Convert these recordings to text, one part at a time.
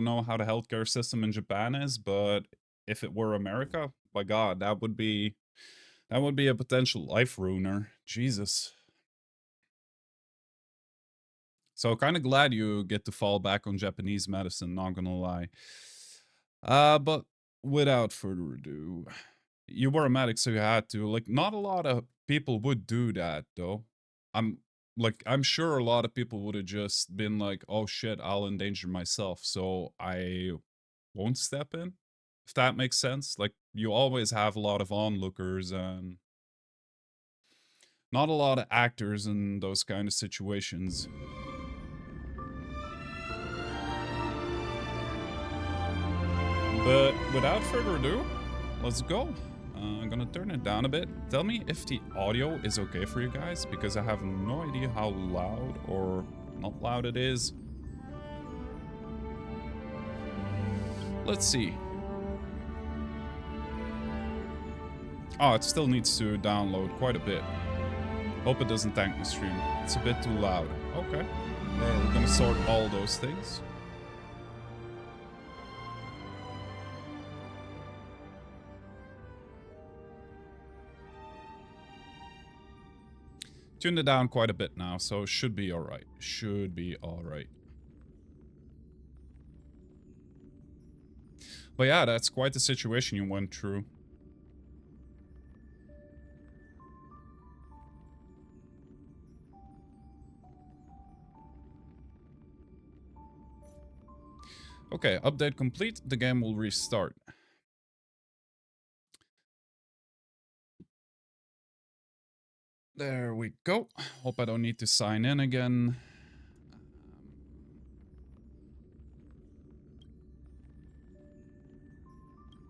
know how the healthcare system in Japan is, but if it were America, my God, that would be a potential life ruiner. Jesus. So kind of glad you get to fall back on Japanese medicine, not gonna lie. But without further ado, you were a medic, so you had to. Like, not a lot of people would do that, though. I'm I'm sure a lot of people would have just been like, "Oh shit, I'll endanger myself, so I won't step in." If that makes sense. Like, you always have a lot of onlookers and not a lot of actors in those kind of situations. But without further ado, let's go. I'm gonna turn it down a bit. Tell me if the audio is okay for you guys, because I have no idea how loud or not loud it is. Let's see. Oh, it still needs to download quite a bit. Hope it doesn't tank the stream. It's a bit too loud. Okay. We're gonna sort all those things. Tuned it down quite a bit now, so should be alright. Should be alright. But yeah, that's quite the situation you went through. Okay, update complete. The game will restart. There we go. Hope I don't need to sign in again.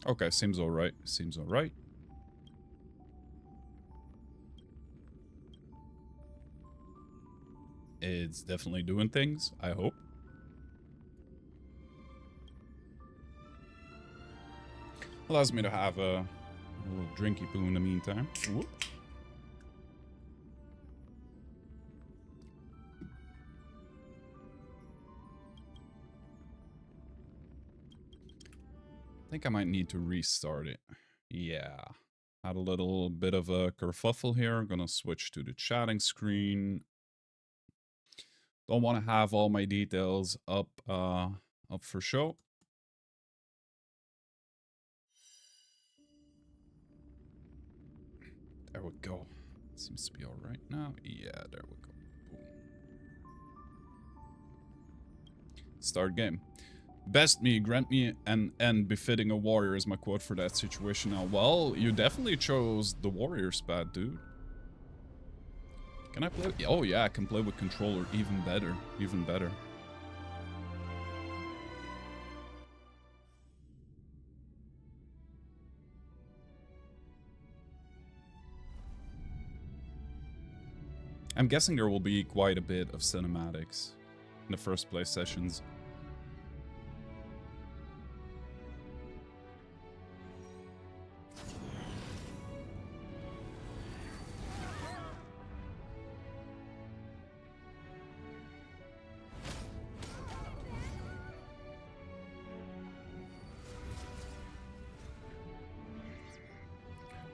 Okay, seems alright. Seems alright. It's definitely doing things, I hope. Allows me to have a little drinky poo in the meantime. Whoop. I think I might need to restart it. Yeah. Had a little bit of a kerfuffle here. I'm gonna switch to the chatting screen. Don't want to have all my details up for show. There we go. Seems to be all right now. Yeah, there we go. Boom. Start game. Best me, grant me an end befitting a warrior is my quote for that situation now. Well, you definitely chose the warrior spot, dude. Can I play? Oh yeah, I can play with controller. Even better. Even better. I'm guessing there will be quite a bit of cinematics in the first play sessions.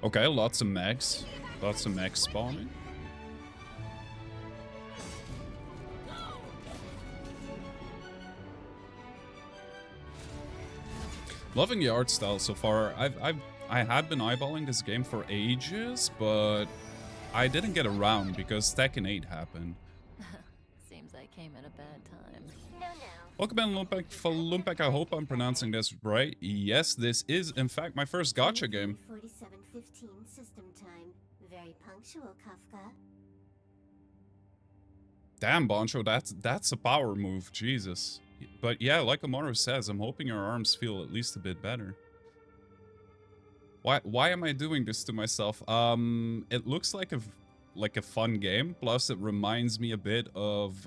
Okay, lots of mechs. Lots of mechs spawning. Loving the art style so far. I had been eyeballing this game for ages, but I didn't get around because Tekken 8 happened. Seems I came at a bad time. No. Welcome in, Lumpek. I hope I'm pronouncing this right. Yes, this is, in fact, my first gacha game. 47:15 system time. Very punctual, Kafka. Damn, Boncho, that's a power move. Jesus. But yeah, like Amaru says, I'm hoping your arms feel at least a bit better. Why am I doing this to myself? It looks like a fun game. Plus, it reminds me a bit of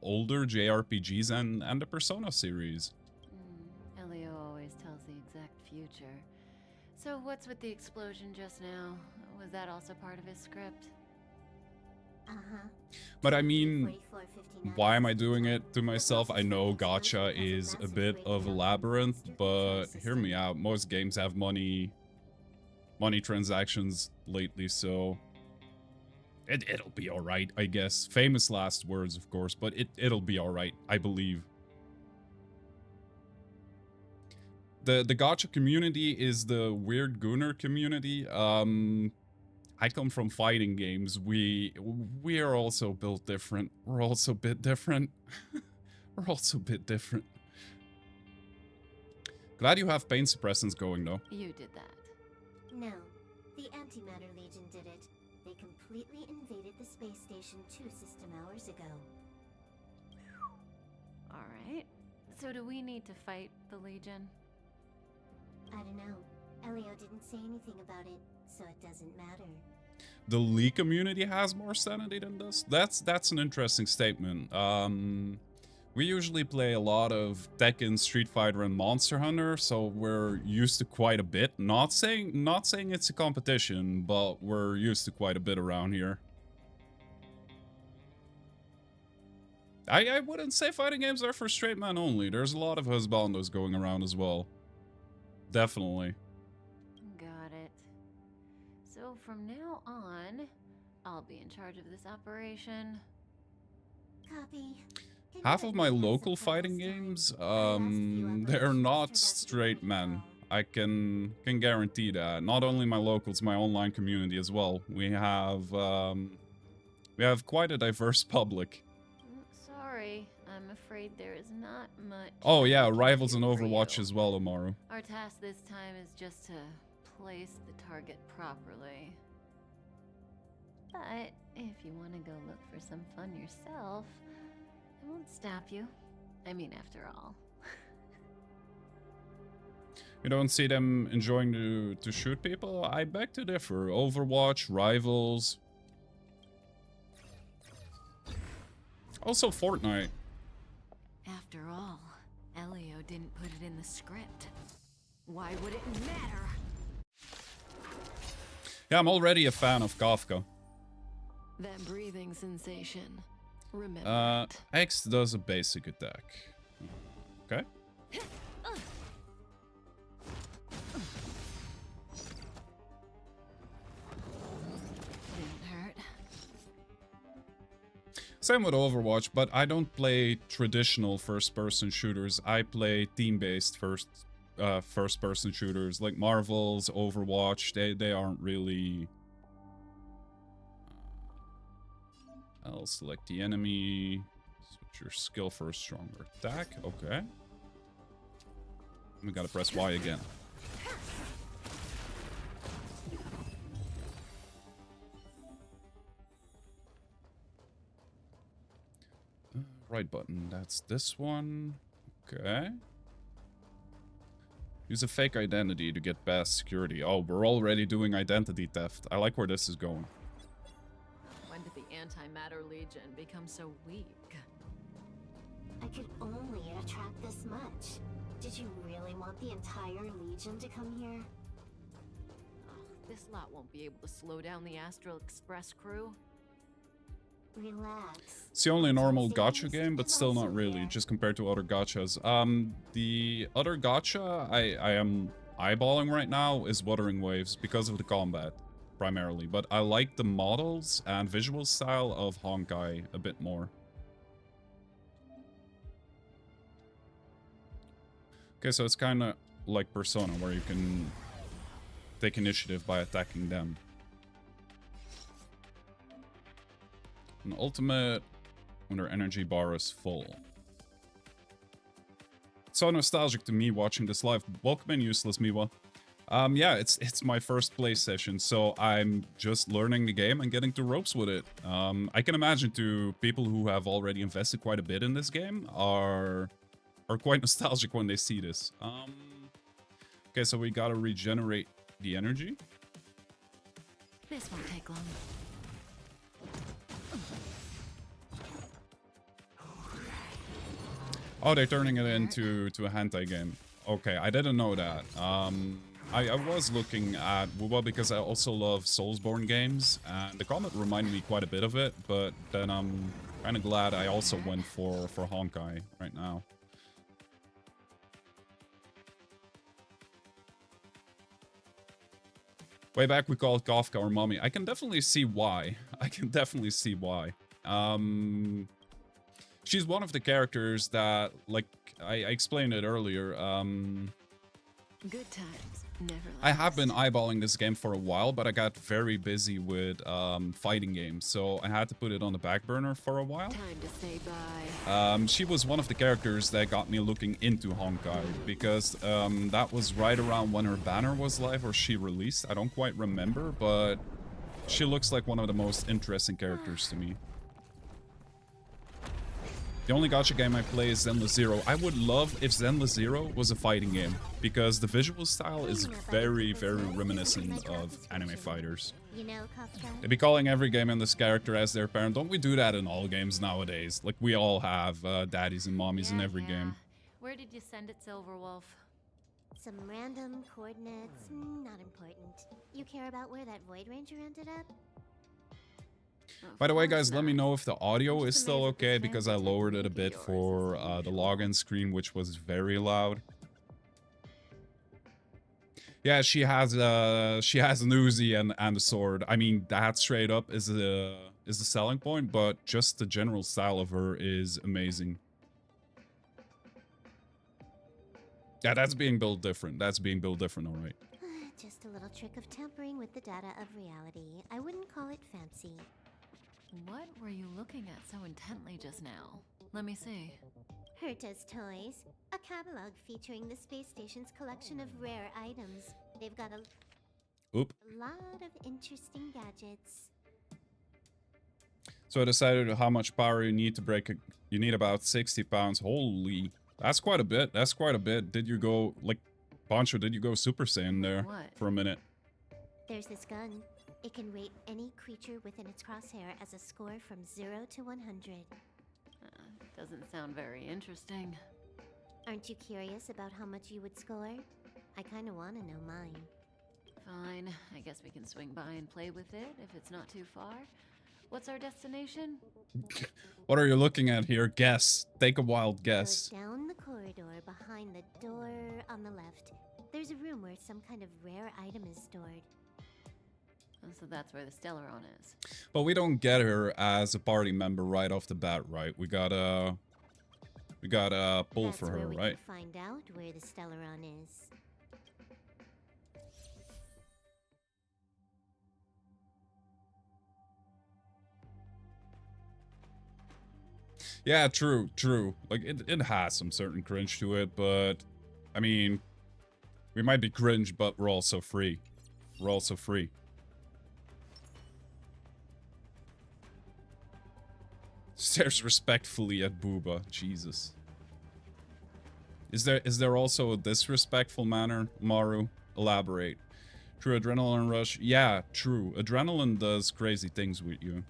older JRPGs and the Persona series. Elio always tells the exact future. So what's with the explosion just now? Was that also part of his script? Uh-huh. But I mean, 44.59 why am I system doing time. it to myself? I know gacha is a bit of a labyrinth, but hear me out. Most games have money transactions lately, so it'll be all right, I guess. Famous last words, of course, but it'll be all right, I believe. The gacha community is the weird gooner community. I come from fighting games. We are also built different. We're also a bit different. We're also a bit different. Glad you have pain suppressants going, though. You did that. No, the Antimatter Legion did it. They completely invaded the space station 2 system hours ago. Alright. So do we need to fight the Legion? I don't know. Elio didn't say anything about it, so it doesn't matter. The League community has more sanity than this? That's an interesting statement. We usually play a lot of Tekken, Street Fighter, and Monster Hunter, so we're used to quite a bit. Not saying it's a competition, but we're used to quite a bit around here. I wouldn't say fighting games are for straight men only. There's a lot of husbandos going around as well. Definitely. Got it. So from now on, I'll be in charge of this operation. Copy. Half of my local fighting games, they're not straight men. I can guarantee that. Not only my locals, my online community as well. We have quite a diverse public. Sorry, I'm afraid there is not much. Oh yeah, I can Rivals and do for Overwatch you. as well, Amaru. Our task this time is just to place the target properly. But if you want to go look for some fun yourself, I won't stop you. I mean, after all. You don't see them enjoying to shoot people? I beg to differ. Overwatch, Rivals. Also Fortnite. After all, Elio didn't put it in the script. Why would it matter? Yeah, I'm already a fan of Kafka. That breathing sensation. Remember it. X does a basic attack. Okay. Didn't hurt. Same with Overwatch, but I don't play traditional first-person shooters. I play team-based first-person shooters like Marvel's, Overwatch. They aren't really. I'll select the enemy. Switch your skill for a stronger attack. Okay. We gotta press Y again. Right button. That's this one. Okay. Use a fake identity to get past security. Oh, we're already doing identity theft. I like where this is going. When did the Antimatter Legion become so weak? I could only attract this much. Did you really want the entire Legion to come here? Oh, this lot won't be able to slow down the Astral Express crew. Relax. It's the only normal gacha game, but still not really, just compared to other gachas. The other gacha I am eyeballing right now is Wuthering Waves because of the combat, primarily. But I like the models and visual style of Honkai a bit more. Okay, so it's kind of like Persona, where you can take initiative by attacking them. An ultimate when their energy bar is full. It's so nostalgic to me watching this live. Welcome in, Useless Miwa. Yeah, it's my first play session, so I'm just learning the game and getting to ropes with it. I can imagine to people who have already invested quite a bit in this game are quite nostalgic when they see this. Okay, so we gotta regenerate the energy. This won't take long. Oh, they're turning it into a hentai game. Okay, I didn't know that. I was looking at WoW because I also love Soulsborne games, and the combat reminded me quite a bit of it, but then I'm kind of glad I also went for Honkai right now. Way back we called Kafka or Mommy. I can definitely see why. I can definitely see why. She's one of the characters that, like, I explained it earlier, Good times never last. I have been eyeballing this game for a while, but I got very busy with fighting games, so I had to put it on the back burner for a while. Time to say bye. She was one of the characters that got me looking into Honkai, because that was right around when her banner was live or she released. I don't quite remember, but she looks like one of the most interesting characters to me. The only gacha game I play is Zenless Zero. I would love if Zenless Zero was a fighting game, because the visual style is very, very reminiscent of anime fighters. You know, Kafka? They'd be calling every game in this character as their parent. Don't we do that in all games nowadays? Like, we all have daddies and mommies in every game. Where did you send it, Silverwolf? Some random coordinates, not important. You care about where that Void Ranger ended up? By the way, guys, let me know if the audio is still okay, because I lowered it a bit for the login screen, which was very loud. Yeah, she has an Uzi and a sword. I mean, that straight up is the selling point, but just the general style of her is amazing. Yeah, that's being built different. That's being built different, all right. Just a little trick of tampering with the data of reality. I wouldn't call it fancy. What were you looking at so intently just now? Let me see. Herta's Toys, a catalog featuring the space station's collection of rare items. They've got a lot of interesting gadgets. So I decided how much power you need to break a... You need about 60 pounds. Holy... That's quite a bit. That's quite a bit. Did you go... Like, Poncho, did you go Super Saiyan there for a minute? There's this gun. It can rate any creature within its crosshair as a score from 0 to 100. Doesn't sound very interesting. Aren't you curious about how much you would score? I kind of want to know mine. Fine. I guess we can swing by and play with it if it's not too far. What's our destination? What are you looking at here? Guess. Take a wild guess. Go down the corridor behind the door on the left. There's a room where some kind of rare item is stored. So that's where the Stellaron is. But we don't get her as a party member right off the bat, right? We gotta pull That's for her, where we right? can find out where the Stellaron is. Yeah, true, true. Like, it has some certain cringe to it, but... I mean... We might be cringe, but we're also free. We're also free. Stares respectfully at Booba. Jesus. Is there also a disrespectful manner, Maru? Elaborate. True adrenaline rush? Yeah, true. Adrenaline does crazy things with you.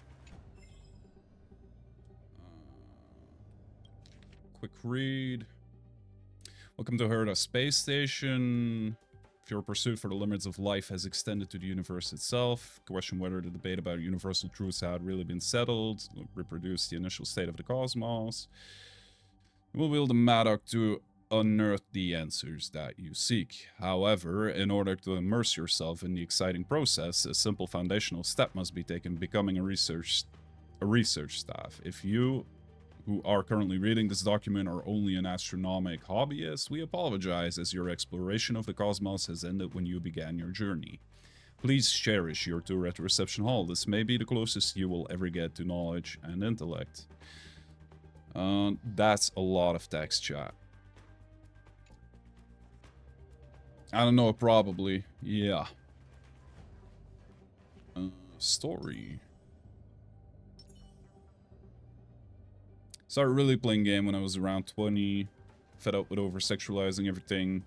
Quick read. Welcome to Herta Space Station. If your pursuit for the limits of life has extended to the universe itself, question whether the debate about universal truths had really been settled, reproduce the initial state of the cosmos. You will wield the Madoc to unearth the answers that you seek. However, in order to immerse yourself in the exciting process, a simple foundational step must be taken, becoming a research staff. If you who are currently reading this document are only an astronomic hobbyist, we apologize, as your exploration of the cosmos has ended when you began your journey. Please cherish your tour at the reception hall. This may be the closest you will ever get to knowledge and intellect. That's a lot of text, chat. I don't know, probably. Yeah. Story. Started really playing game when I was around 20. Fed up with over-sexualizing everything.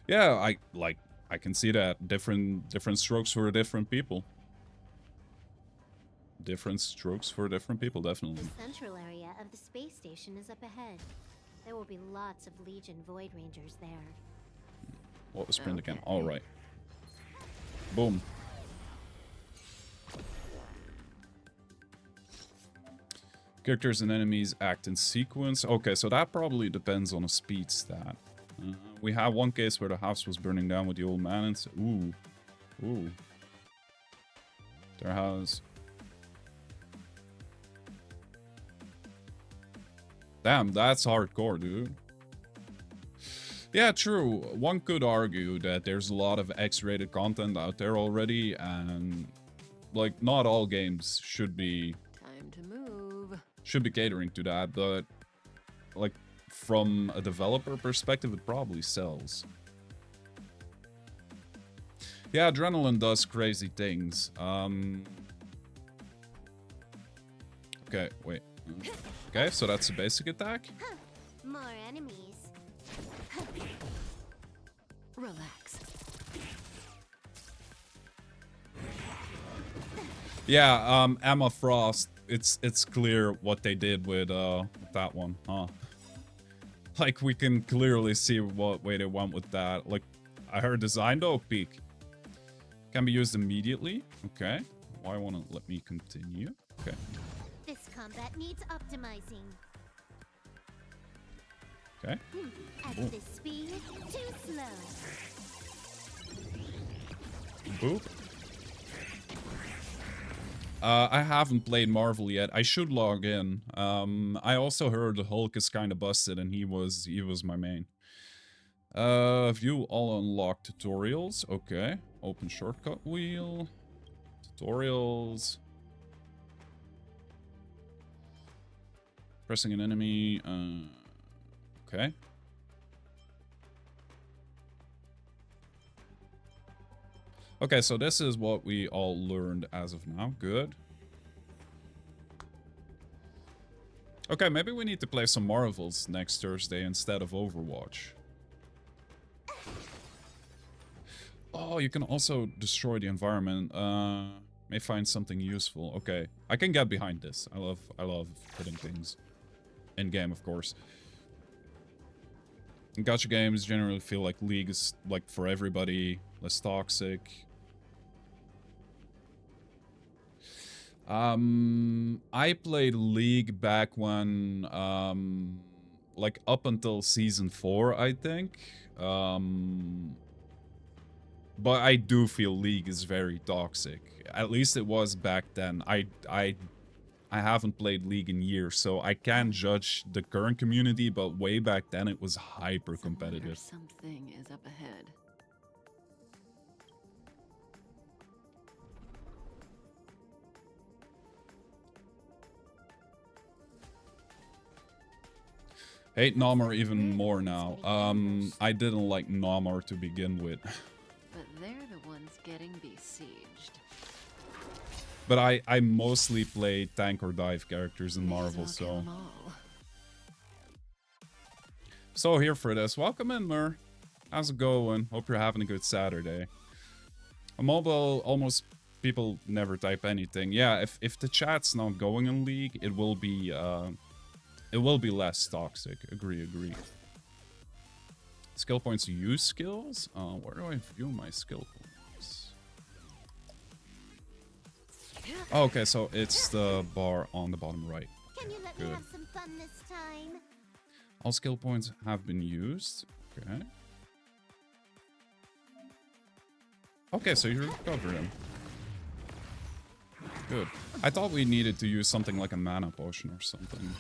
Yeah, I can see that. Different strokes for different people. Different strokes for different people, definitely. The central area of the space station is up ahead. There will be lots of Legion Void Rangers there. What was sprint again? Okay. Alright. Boom. Characters and enemies act in sequence. Okay, so that probably depends on a speed stat. We have one case where the house was burning down with the old man and... Ooh. Ooh. Their house. Damn, that's hardcore, dude. Yeah, true. One could argue that there's a lot of X-rated content out there already, and like not all games should be Time to move. catering to that, but like from a developer perspective, it probably sells. Yeah, adrenaline does crazy things. Okay, wait. Okay, so that's a basic attack. More enemies. Relax. Yeah, Emma Frost. It's clear what they did with that one, huh? Like we can clearly see what way they went with that. Like I heard design though, peak. Can be used immediately. Okay. Why wanna let me continue? Okay. This combat needs optimizing. Okay. At this speed, too slow. Boop. I haven't played Marvel yet. I should log in. I also heard the Hulk is kind of busted, and he was my main. View all unlocked tutorials. Okay. Open shortcut wheel. Tutorials. Pressing an enemy. Okay. Okay, so this is what we all learned as of now. Good. Okay, maybe we need to play some Marvels next Thursday instead of Overwatch. Oh, you can also destroy the environment. May find something useful. Okay, I can get behind this. I love hitting things. In game, of course. And gacha games generally feel like League is like for everybody, less toxic. I played League back when, like up until season 4, I think. But I do feel League is very toxic. At least it was back then. I haven't played League in years, so I can't judge the current community, but way back then it was hyper competitive. Something is up ahead. Hate Namor even more now. I didn't like Namor to begin with. But they're the ones getting besieged. But I mostly play tank or dive characters in Marvel, so... So here for this. Welcome in, Mer. How's it going? Hope you're having a good Saturday. On mobile, almost people never type anything. Yeah, if the chat's not going in League, it will be less toxic. Agree. Skill points to use skills? Where do I view my skill points? Oh, okay, so it's the bar on the bottom right. Can you let me have some fun this time? All skill points have been used. Okay. Okay, so you recovered him. Good. I thought we needed to use something like a mana potion or something.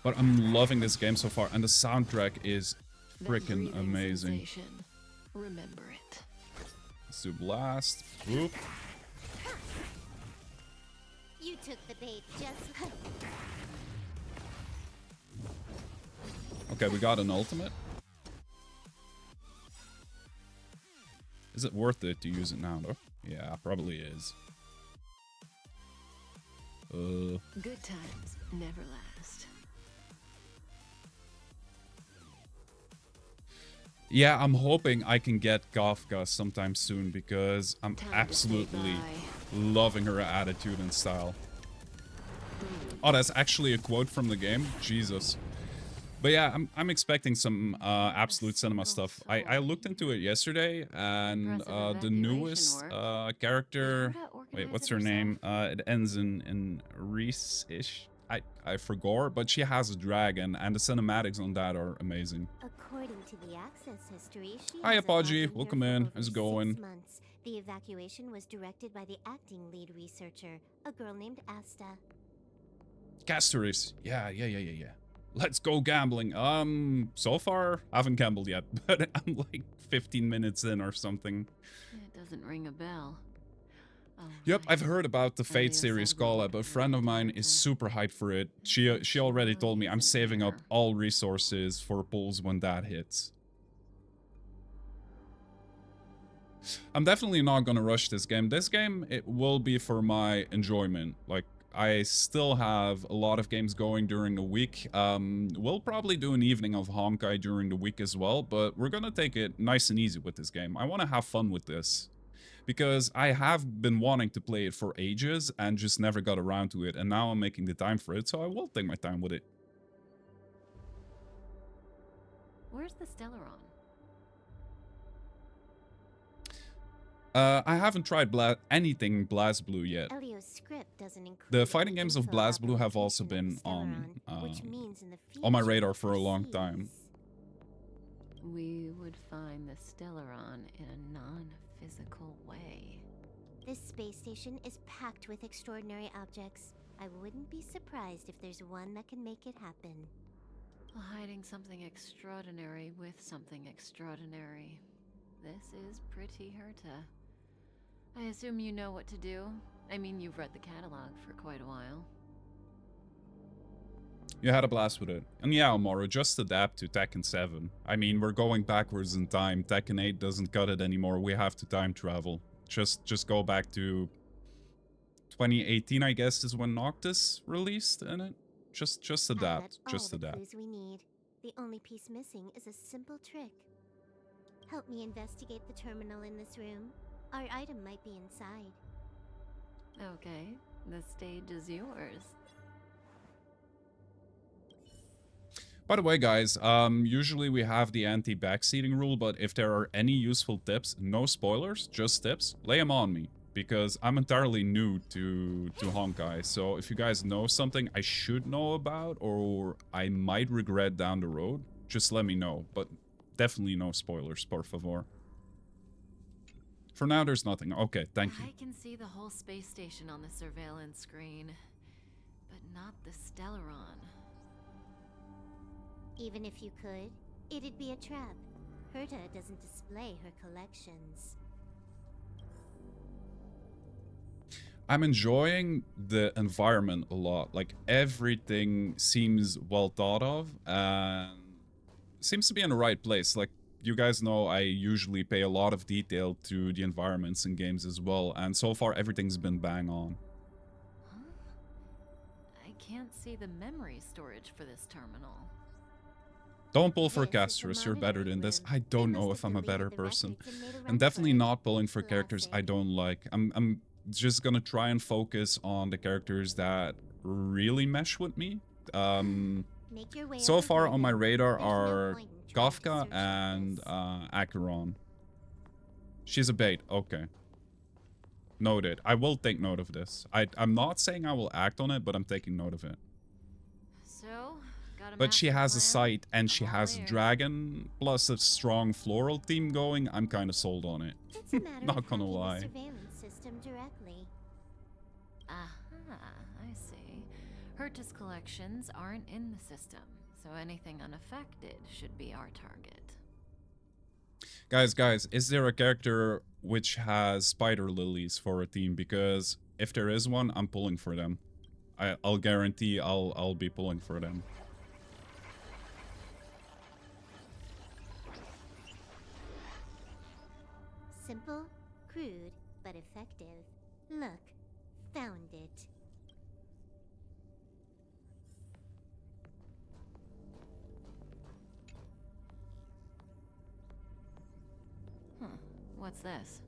But I'm loving this game so far, and the soundtrack is freaking amazing. Remember it. Let's do blast. Whoop. You took the bait, just... Okay, we got an ultimate. Is it worth it to use it now, though? Yeah, probably is. Good times never last. Yeah, I'm hoping I can get Kafka sometime soon because I'm absolutely loving her attitude and style. Oh, that's actually a quote from the game? Jesus. But yeah, I'm expecting some absolute A cinema single stuff. I soul looked into it yesterday, and Impressive the evacuation newest work. character. Did Herta Wait, organize what's it her herself? name? It ends in Reese-ish. I forgot, but she has a dragon, and the cinematics on that are amazing. According to the access history, she Hi, hasn't Apogee. logged in Welcome here for in. over How's it 6 going? months. The evacuation was directed by the acting lead researcher, a girl named Asta. Castoris. Yeah. Let's go gambling. So far, I haven't gambled yet, but I'm like 15 minutes in or something. It doesn't ring a bell. Oh, Yep, I've right. heard about the Fate Elio series said we'd collab. A friend of mine is Herta. super hyped for it. Since She already really told me I'm isn't saving up here. all resources for pulls when that hits. I'm definitely not gonna rush this game. This game, it will be for my enjoyment. Like, I still have a lot of games going during the week. We'll probably do an evening of Honkai during the week as well, but we're gonna take it nice and easy with this game. I want to have fun with this. Because I have been wanting to play it for ages and just never got around to it, and now I'm making the time for it, so I will take my time with it. Where's the Stellaron? I haven't tried anything BlazBlue yet. Elio's script doesn't include The fighting any games of info about the BlazBlue have also location of been Stellaron, which means in the on my future radar it for a long time. perceives- We would find the Stellaron in a non-physical way. This space station is packed with extraordinary objects. I wouldn't be surprised if there's one that can make it happen. Hiding something extraordinary with something extraordinary. This is pretty Herta. I assume you know what to do. I mean, you've read the catalog for quite a while. You had a blast with it. And yeah, Omoro, just adapt to Tekken 7. I mean, we're going backwards in time. Tekken 8 doesn't cut it anymore. We have to time travel. Just go back to 2018, I guess, is when Noctis released in it. Just adapt. I've got Just all the adapt. clues we need. The only piece missing is a simple trick. Help me investigate the terminal in this room. Our item might be inside. Okay, the stage is yours. By the way, guys, usually we have the anti-backseating rule, but if there are any useful tips, no spoilers, just tips, lay them on me. Because I'm entirely new to Honkai, so if you guys know something I should know about, or I might regret down the road, just let me know. But definitely no spoilers, por favor. For now, there's nothing. Okay, thank you. I can see the whole space station on the surveillance screen, but not the Stellaron. Even if you could, it'd be a trap. Herta doesn't display her collections. I'm enjoying the environment a lot. Like, everything seems well thought of and seems to be in the right place. Like, you guys know I usually pay a lot of detail to the environments in games as well, and so far everything's been bang on. Huh? I can't see the memory storage for this terminal. Don't pull for This is the Castrus, you're better monitoring than this. room. I don't They know must if have I'm a deleted better the person. records and made a I'm run definitely for it. not pulling for characters I Classic. don't like. I'm just gonna try and focus on the characters that really mesh with me. Make your way So over far here, on my then. radar There's no are point in trying to Kafka search and like this. Acheron. She's a bait, okay. Noted. I will take note of this. I'm not saying I will act on it, but I'm taking note of it. So, got a But she master has a plan? site and I'm she all has a ears. dragon plus a strong floral theme going. I'm kind of sold on it. It's a matter Not of gonna hacking lie. the surveillance system directly. Aha, I see. Herta's collections aren't in the system, so anything unaffected should be our target. Guys, is there a character which has spider lilies for a team? Because if there is one, I'm pulling for them. I'll guarantee I'll be pulling for them. Simple, crude, but effective. Look, found it. Huh, what's this?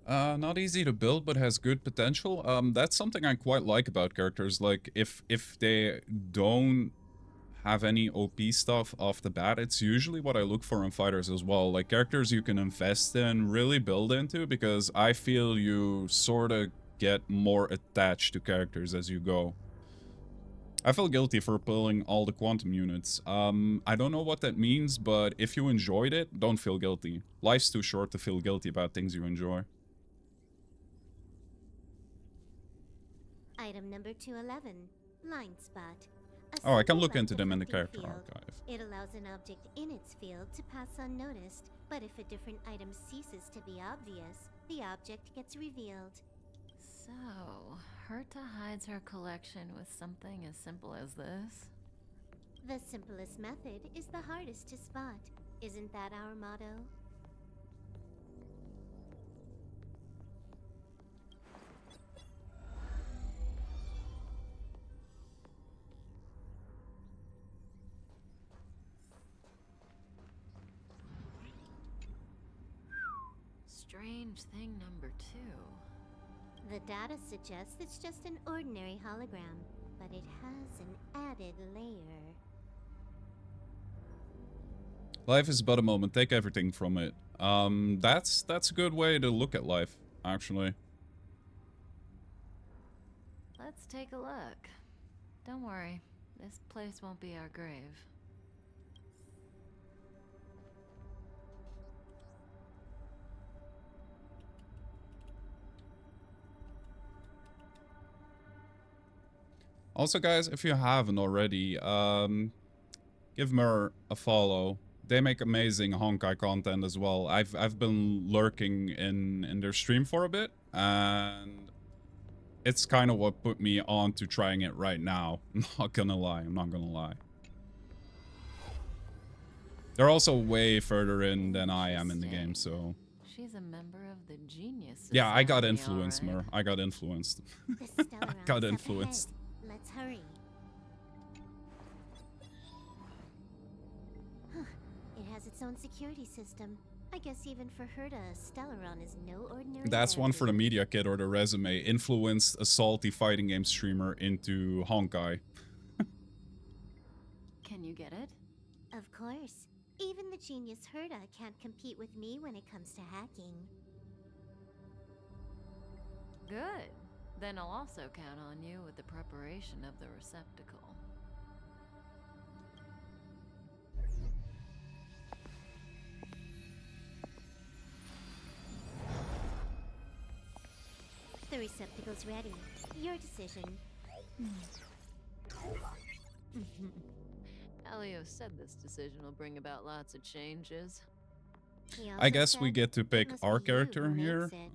Not easy to build, but has good potential. That's something I quite like about characters. Like, if they don't have any OP stuff off the bat, it's usually what I look for in fighters as well. Like, characters you can invest in, really build into, because I feel you sort of get more attached to characters as you go. I feel guilty for pulling all the quantum units. I don't know what that means, but if you enjoyed it, don't feel guilty. Life's too short to feel guilty about things you enjoy. Item number 211, line spot. Oh, I can look into them in the character field. archive. It allows an object in its field to pass unnoticed, but if a different item ceases to be obvious, the object gets revealed. So, Herta hides her collection with something as simple as this? The simplest method is the hardest to spot. Isn't that our motto? Strange thing number 2. The data suggests it's just an ordinary hologram, but it has an added layer. Life is but a moment. Take everything from it. That's a good way to look at life, actually. Let's take a look. Don't worry, this place won't be our grave. Also, guys, if you haven't already, give Mir a follow. They make amazing Honkai content as well. I've been lurking in their stream for a bit, and it's kind of what put me on to trying it right now. I'm not gonna lie. They're also way further in than I am in the game, so... She's a member of the Genius Yeah, I got Society, influenced, all right. Mir. I got influenced. The stellar Got round's up influenced. ahead. Let's hurry. Huh. It has its own security system. I guess even for Herta, Stellaron is no ordinary. That's one for the rarity. media kit or the resume. Influenced a salty fighting game streamer into Honkai. Can you get it? Of course. Even the genius Herta can't compete with me when it comes to hacking. Good. Then I'll also count on you with the preparation of the receptacle. The receptacle's ready. Your decision. Elio said this decision will bring about lots of changes. He I also guess we said get to it pick must be our you character who here. makes it.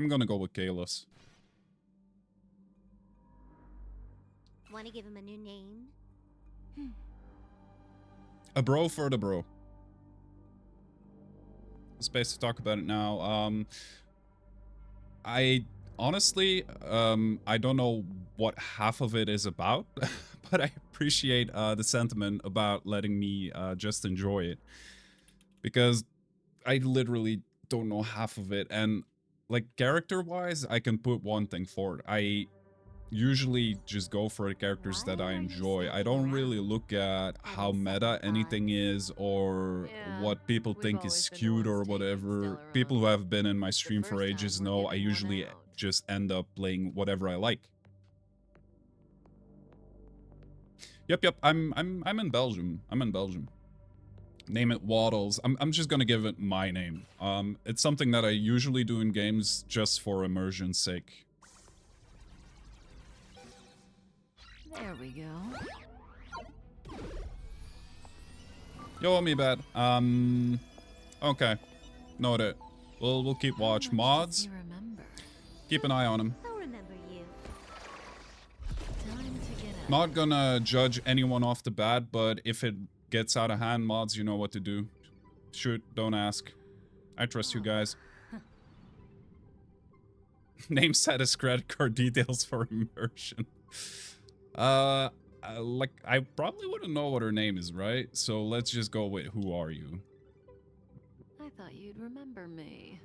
I'm gonna go with Kalis. Want to give him a new name? A bro for the bro. Space to talk about it now. I honestly, I don't know what half of it is about, but I appreciate the sentiment about letting me just enjoy it. Because I literally don't know half of it, and like character-wise, I can put one thing forward. I usually just go for the characters that I enjoy. I don't really look at how meta anything is or Yeah, what people we've think is always been the skewed or ones taking whatever. Stellaron. People who have been in my stream for first time ages we're know I giving one usually out. just end up playing whatever I like. Yep, I'm in Belgium. I'm in Belgium. Name it Waddles. I'm just gonna give it my name. It's something that I usually do in games just for immersion's sake. There we go. Yo, me bad. Okay. Noted. We'll keep watch. How much Mods, does he remember? keep an eye on him. I'll remember you. Time to get out. Not gonna judge anyone off the bat, but if it gets out of hand, mods, you know what to do. Shoot, don't ask. I trust you guys. Name status credit card details for immersion. Like, I probably wouldn't know what her name is, right? So let's just go with who are you? I thought you'd remember me.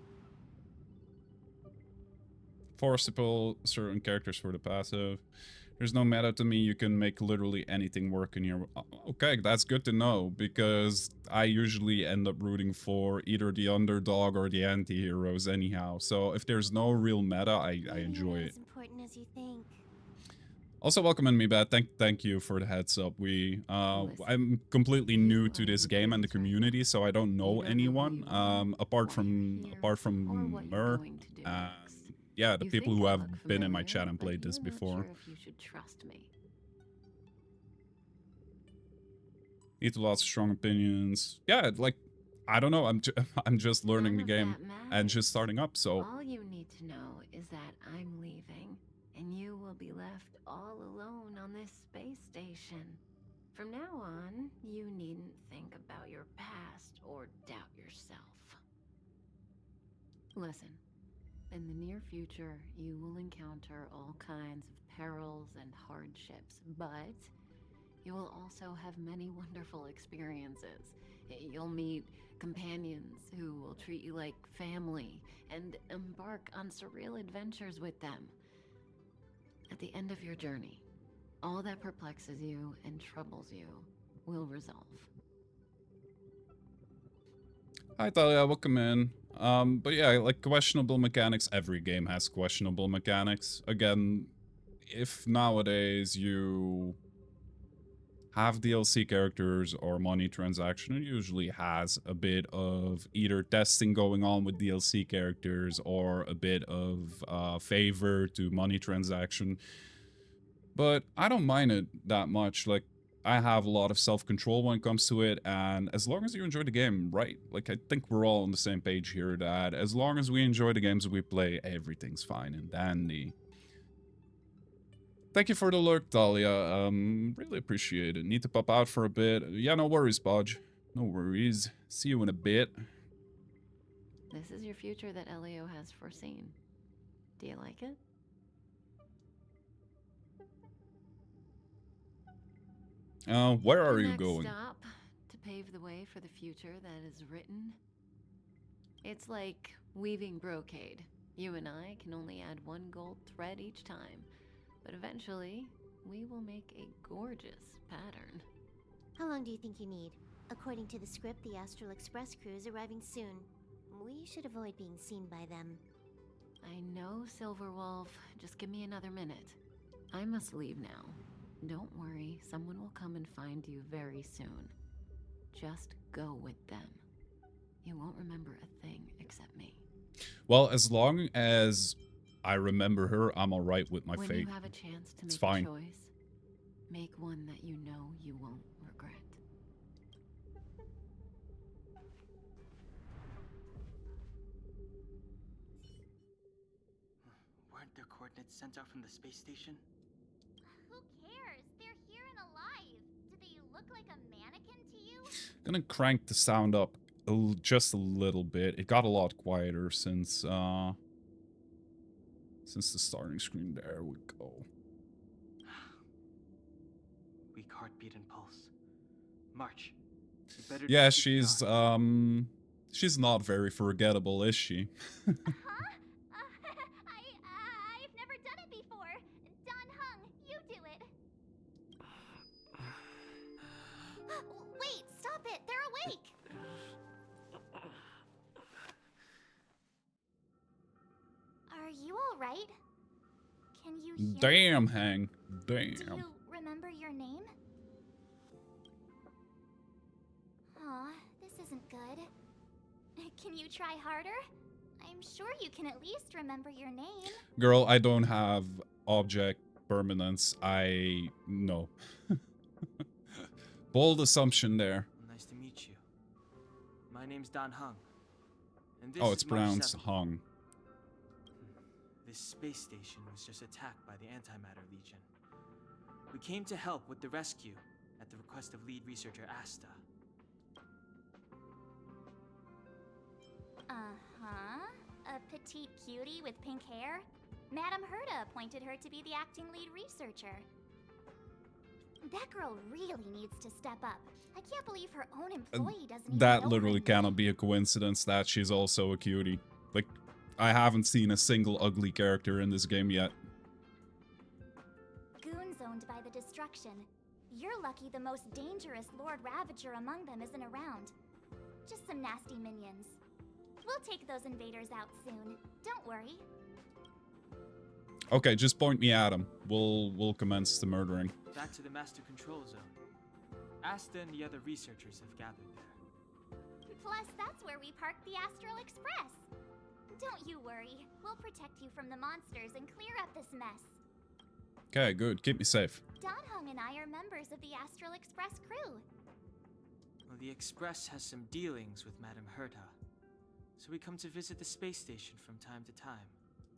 forcible certain characters for the passive. There's no meta to me. You can make literally anything work in your... Okay, that's good to know, because I usually end up rooting for either the underdog or the anti-heroes anyhow. So if there's no real meta, I enjoy it. As important as you think. Also, welcome in, me, Bat. Thank you for the heads up. I'm completely new to this game and the community, so I don't know anyone apart from Mer. Yeah, the people who have been in my chat and played this before. If you should trust me. Need lots of strong opinions. Yeah, like, I don't know. I'm just learning the game and just starting up. So all you need to know is that I'm leaving, and you will be left all alone on this space station. From now on, you needn't think about your past or doubt yourself. Listen. In the near future, you will encounter all kinds of perils and hardships, but you will also have many wonderful experiences. You'll meet companions who will treat you like family and embark on surreal adventures with them. At the end of your journey, all that perplexes you and troubles you will resolve. Hi Talia, welcome in. But yeah, like questionable mechanics, every game has questionable mechanics. Again, if nowadays you have DLC characters or money transaction, it usually has a bit of either testing going on with DLC characters or a bit of favor to money transaction. But I don't mind it that much. Like, I have a lot of self-control when it comes to it, and as long as you enjoy the game, right? Like, I think we're all on the same page here that as long as we enjoy the games we play, everything's fine and dandy. Thank you for the lurk, Talia. Really appreciate it. Need to pop out for a bit. Yeah, no worries, Podge. No worries. See you in a bit. This is your future that Elio has foreseen. Do you like it? Where are you going? Stop to pave the way for the future that is written. It's like weaving brocade. You and I can only add one gold thread each time, but eventually we will make a gorgeous pattern. How long do you think you need? According to the script, the Astral Express crew is arriving soon. We should avoid being seen by them. I know, Silverwolf. Just give me another minute. I must leave now. Don't worry, someone will come and find you very soon. Just go with them. You won't remember a thing except me. Well, as long as I remember her, I'm alright with my fate. When you have a chance to make a choice, make one that you know you won't regret. Weren't their coordinates sent out from the space station? Who cares? They're here and alive. Do they look like a mannequin to you? Gonna crank the sound up just a little bit. It got a lot quieter since the starting screen. There we go. Weak heartbeat and pulse. March. Yeah, she's not very forgettable, is she? I've never done it before. Don Hung, you do it. Wait, stop it. They're awake. Are you all right? Can you hear Damn, Hang. Damn. Do you remember your name? Aw, this isn't good. Can you try harder? I'm sure you can at least remember your name. Girl, I don't have object permanence. I know. Bold assumption there. Nice to meet you. My name's Don Hung. And this Oh, it's is March pronounced 7th. Hung. This space station was just attacked by the Antimatter Legion. We came to help with the rescue at the request of lead researcher Asta. Uh-huh. A petite cutie with pink hair? Madame Herta appointed her to be the acting lead researcher. That girl really needs to step up. I can't believe her own employee doesn't even That know literally her cannot name. be a coincidence that she's also a cutie. Like, I haven't seen a single ugly character in this game yet. Goons owned by the destruction. You're lucky the most dangerous Lord Ravager among them isn't around. Just some nasty minions. We'll take those invaders out soon. Don't worry. Okay, just point me at him. We'll commence the murdering. Back to the Master Control Zone. Asta and the other researchers have gathered there. Plus, that's where we parked the Astral Express. Don't you worry. We'll protect you from the monsters and clear up this mess. Okay, good. Keep me safe. Donhung and I are members of the Astral Express crew. Well, the Express has some dealings with Madame Herta, so we come to visit the space station from time to time.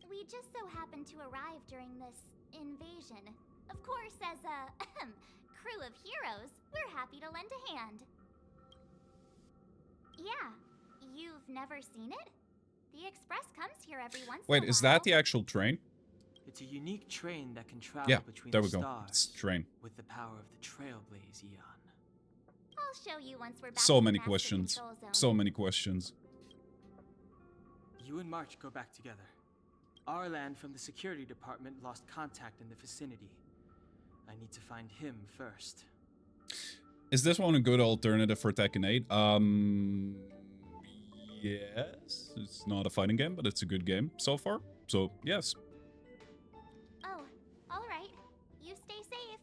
We just so happened to arrive during this invasion. Of course, as a crew of heroes, we're happy to lend a hand. Yeah, you've never seen it? The Express comes here every once in a Wait, while. is that the actual train? It's a unique train that can travel Yeah, between there the we go. stars It's train. with the power of the Trailblaze Eon. I'll show you once we're back So in the many Master questions. Control Zone. So many questions. You and March go back together. Arlan from the security department lost contact in the vicinity. I need to find him first. Is this one a good alternative for Tekken 8? Yes. It's not a fighting game, but it's a good game so far. So, yes. Oh, alright. You stay safe.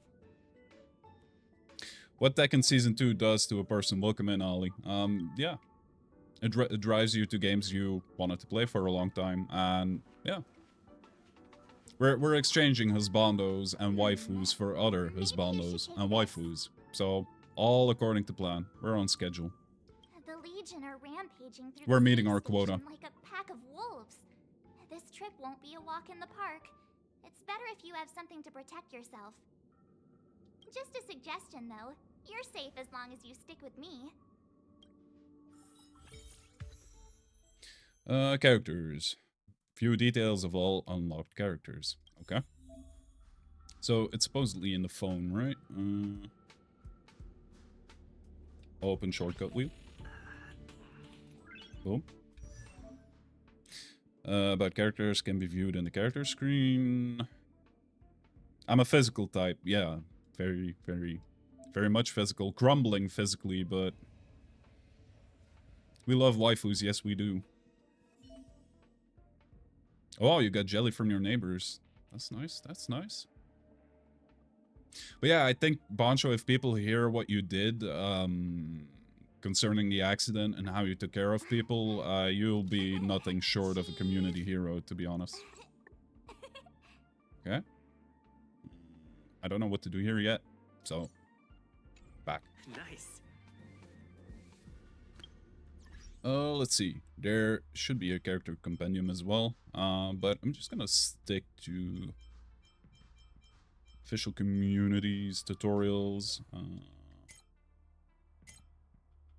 What Tekken Season 2 does to a person. Welcome in, Ollie. Yeah. It drives you to games you wanted to play for a long time, and yeah. We're exchanging husbandos and waifus for other husbandos and waifus. So, all according to plan. We're on schedule. The Legion are rampaging through We're the meeting space our quota. station like a pack of wolves. This trip won't be a walk in the park. It's better if you have something to protect yourself. Just a suggestion, though. You're safe as long as you stick with me. Characters. Few details of all unlocked characters. Okay. So, it's supposedly in the phone, right? Open shortcut wheel. Boom. About characters can be viewed in the character screen. I'm a physical type. Yeah. Very, very, very much physical. Crumbling physically, but... we love waifus. Yes, we do. Oh, you got jelly from your neighbors. That's nice. That's nice. But yeah, I think, Boncho, if people hear what you did concerning the accident and how you took care of people, you'll be nothing short of a community hero, to be honest. Okay. I don't know what to do here yet, so back. Nice. Let's see. There should be a character compendium as well, but I'm just gonna stick to official communities, tutorials.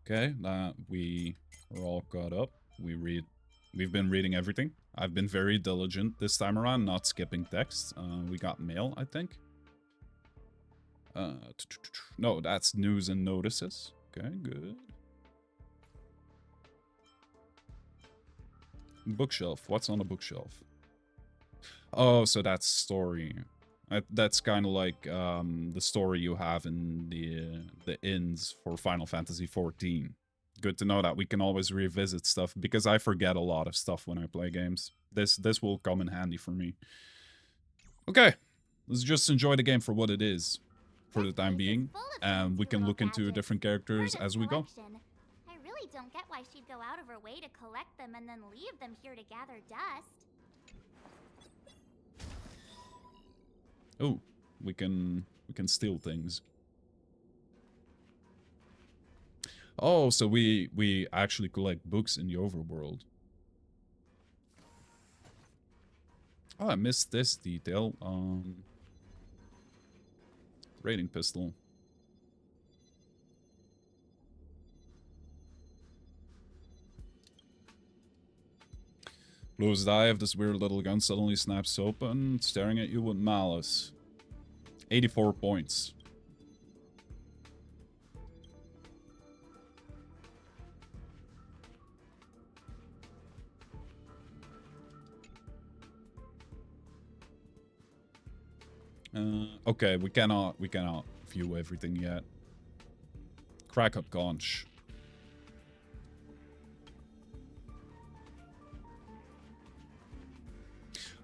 Okay, that we are all caught up. We've been reading everything. I've been very diligent this time around, not skipping text. We got mail, I think. No, that's news and notices. Okay, good. Bookshelf. What's on the bookshelf? Oh, so that's story. That's kind of like the story you have in the inns for Final Fantasy XIV. Good to know that we can always revisit stuff, because I forget a lot of stuff when I play games. This will come in handy for me. Okay, let's just enjoy the game for what it is for the time being, and we can look into different characters as we go. I really don't get why she'd go out of her way to collect them and then leave them here to gather dust. Oh, we can steal things. Oh, so we actually collect books in the overworld. Oh, I missed this detail. Raiding pistol. Blue's eye of this weird little gun suddenly snaps open, staring at you with malice. 84 points. Okay, we cannot view everything yet. Crack up conch.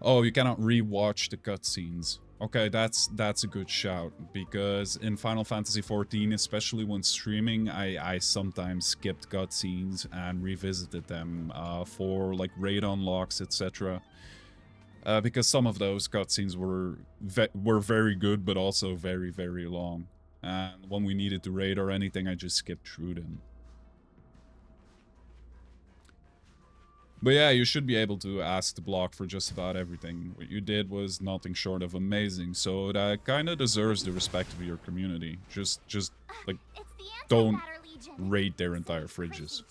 Oh, you cannot rewatch the cutscenes. Okay, that's a good shout, because in Final Fantasy XIV, especially when streaming, I sometimes skipped cutscenes and revisited them for like raid unlocks, etc. Because some of those cutscenes were very good, but also very, very long. And when we needed to raid or anything, I just skipped through them. But yeah, you should be able to ask the block for just about everything. What you did was nothing short of amazing, so that kind of deserves the respect of your community. Just like, don't raid their entire fridges.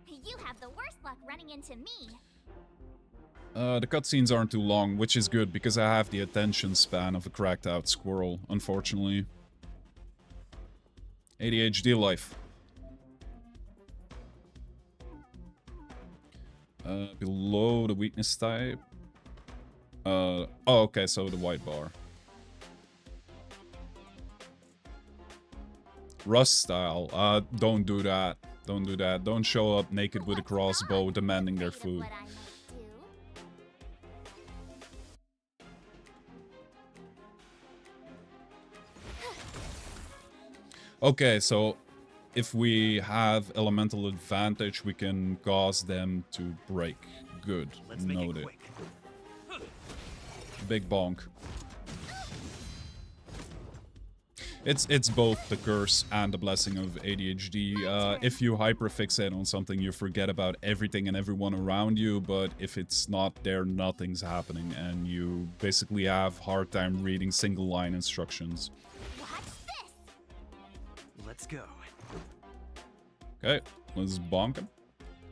You have the worst luck running into me. The cutscenes aren't too long, which is good, because I have the attention span of a cracked out squirrel, unfortunately. ADHD life. Below the weakness type. Oh, okay, so the white bar. Rust style. Don't do that. Don't do that. Don't show up naked with a crossbow demanding their food. Okay, so if we have elemental advantage, we can cause them to break. Good. Noted. Big bonk. It's both the curse and the blessing of ADHD. If you hyperfixate on something, you forget about everything and everyone around you, but if it's not there, nothing's happening, and you basically have hard time reading single line instructions. Let's go. Okay, let's bonk him.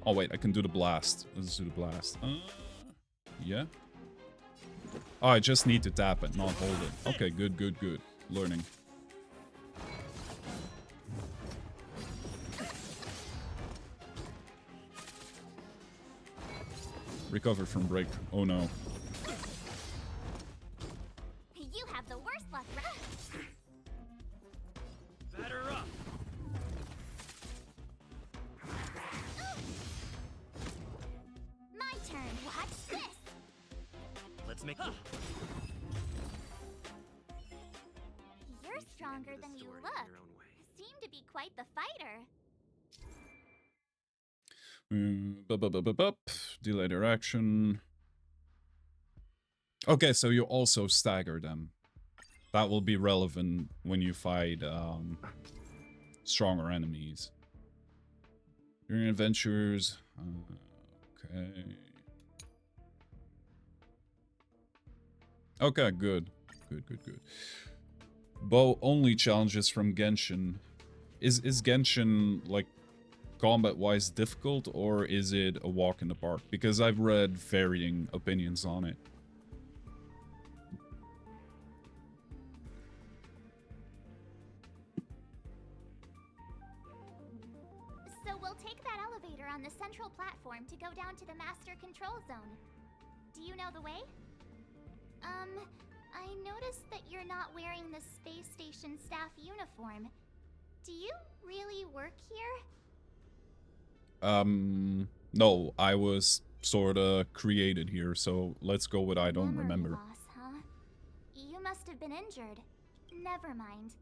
Oh wait, I can do the blast. Let's do the blast. Yeah. Oh, I just need to tap it, not hold it. Okay, good, good, good. Learning. Recover from break. Oh no. You have the worst luck. Batter up. My turn. Watch this. Let's make You're stronger than you look. Seem to be quite the fighter. Delay their action. Okay, so you also stagger them. That will be relevant when you fight stronger enemies. During adventures. Okay. Okay, good. Good, good, good. Bow only challenges from Genshin. Is Genshin, like, combat-wise difficult, or is it a walk in the park? Because I've read varying opinions on it. So we'll take that elevator on the central platform to go down to the master control zone. Do you know the way? I noticed that you're not wearing the space station staff uniform. Do you really work here? No, I was sorta created here, so let's go with I don't Memory remember. loss, huh? You must have been injured. Never mind.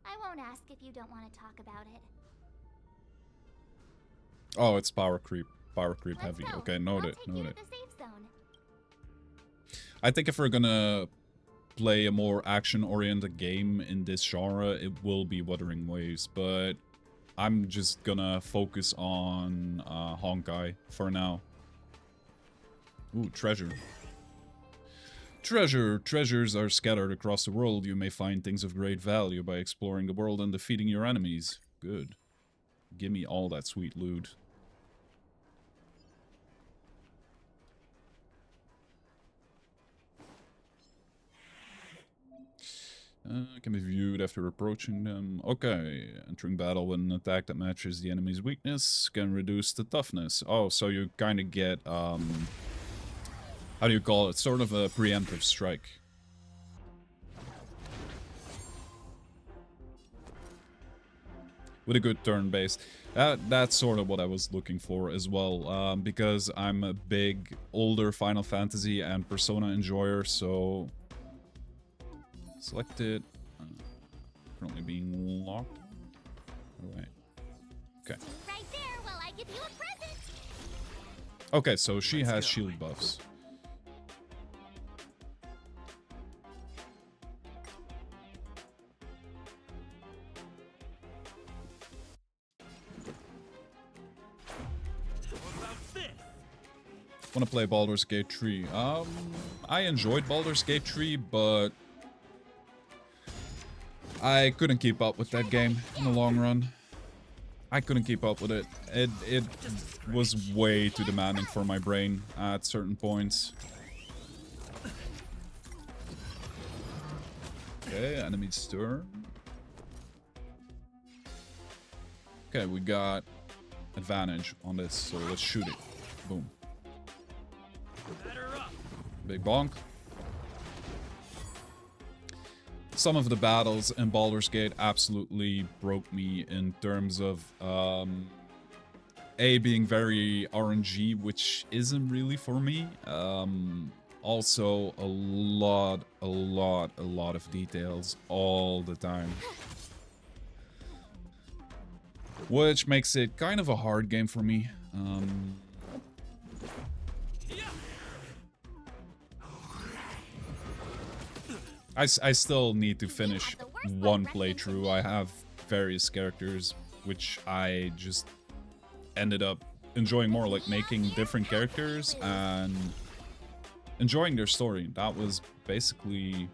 I won't ask if you don't want to talk about it. Oh, it's power creep. Power creep Let's heavy. go. Okay, note I'll it, take you note to it. the safe zone. I think if we're gonna play a more action-oriented game in this genre, it will be Wuthering Waves, but I'm just gonna focus on Honkai for now. Ooh, treasure. Treasures are scattered across the world. You may find things of great value by exploring the world and defeating your enemies. Good. Give me all that sweet loot. Can be viewed after approaching them. Okay, entering battle with an attack that matches the enemy's weakness can reduce the toughness. Oh, so you kind of get how do you call it? Sort of a preemptive strike. With a good turn base. That's sort of what I was looking for as well, because I'm a big older Final Fantasy and Persona enjoyer, so selected, currently being locked. Oh, wait. Okay. Right there while I give you a present. Okay, so she Let's has go. shield buffs. How about this? Want to play Baldur's Gate 3. I enjoyed Baldur's Gate 3, but I couldn't keep up with that game in the long run. I couldn't keep up with it. It was way too demanding for my brain at certain points. Okay, enemy stir. Okay, we got advantage on this, so let's shoot it. Boom. Batter up. Big bonk. Some of the battles in Baldur's Gate absolutely broke me in terms of A, being very RNG, which isn't really for me. Also a lot of details all the time. Which makes it kind of a hard game for me. I still need to finish one playthrough. I have various characters which I just ended up enjoying more, like making different characters and enjoying their story. That was basically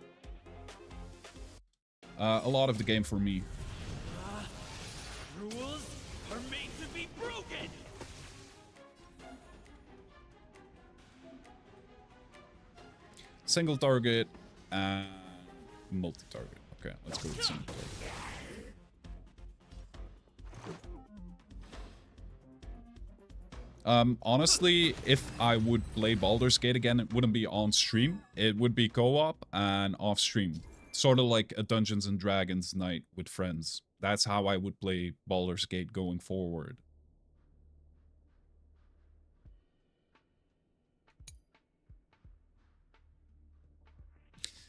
a lot of the game for me. Rules are made to be broken. Single target and multi-target. Okay, let's go with single target. Honestly, if I would play Baldur's Gate again, it wouldn't be on stream. It would be co-op and off stream. Sort of like a Dungeons and Dragons night with friends. That's how I would play Baldur's Gate going forward.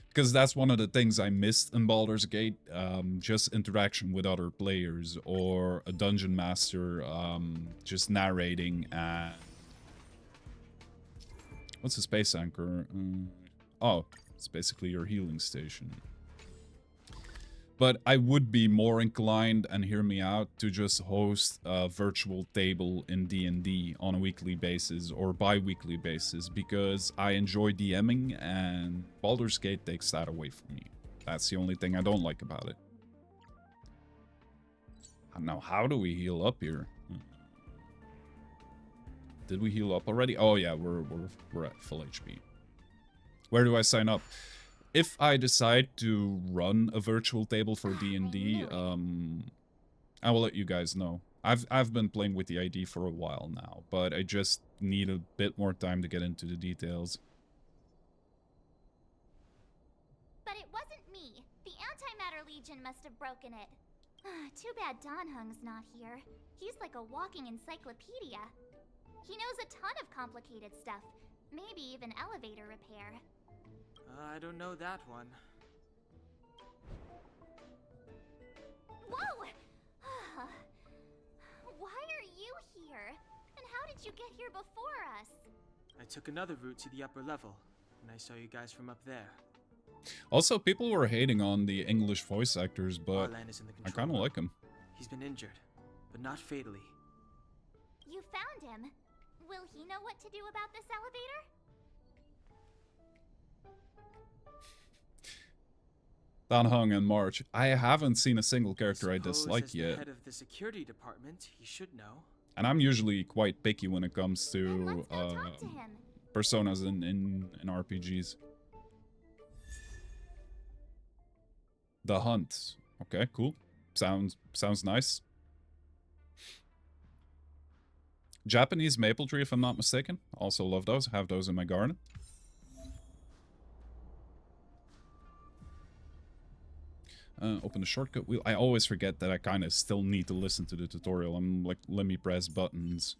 Because that's one of the things I missed in Baldur's Gate, just interaction with other players, or a dungeon master just narrating and... What's a space anchor? Oh, it's basically your healing station. But I would be more inclined, and hear me out, to just host a virtual table in D&D on a weekly basis or bi-weekly basis, because I enjoy DMing and Baldur's Gate takes that away from me. That's the only thing I don't like about it. Now, how do we heal up here? Did we heal up already? Oh yeah, we're at full HP. Where do I sign up? If I decide to run a virtual table for D&D, I will let you guys know. I've been playing with the ID for a while now, but I just need a bit more time to get into the details. But it wasn't me. The Antimatter Legion must have broken it. Too bad Don Hung's not here. He's like a walking encyclopedia. He knows a ton of complicated stuff. Maybe even elevator repair. I don't know that one. Whoa! Why are you here? And how did you get here before us? I took another route to the upper level, and I saw you guys from up there. Also, people were hating on the English voice actors, but Arlan is in the I control kind of room. like him. He's been injured, but not fatally. You found him. Will he know what to do about this elevator? Don Hung and March. I haven't seen a single character I Suppose dislike as the yet. head of the security department, he should know. And I'm usually quite picky when it comes Then to let's go talk to him. personas in RPGs. The Hunt. Okay, cool. Sounds nice. Japanese maple tree, if I'm not mistaken. Also love those. Have those in my garden. Open the shortcut wheel. I always forget that I kind of still need to listen to the tutorial. I'm like, let me press buttons.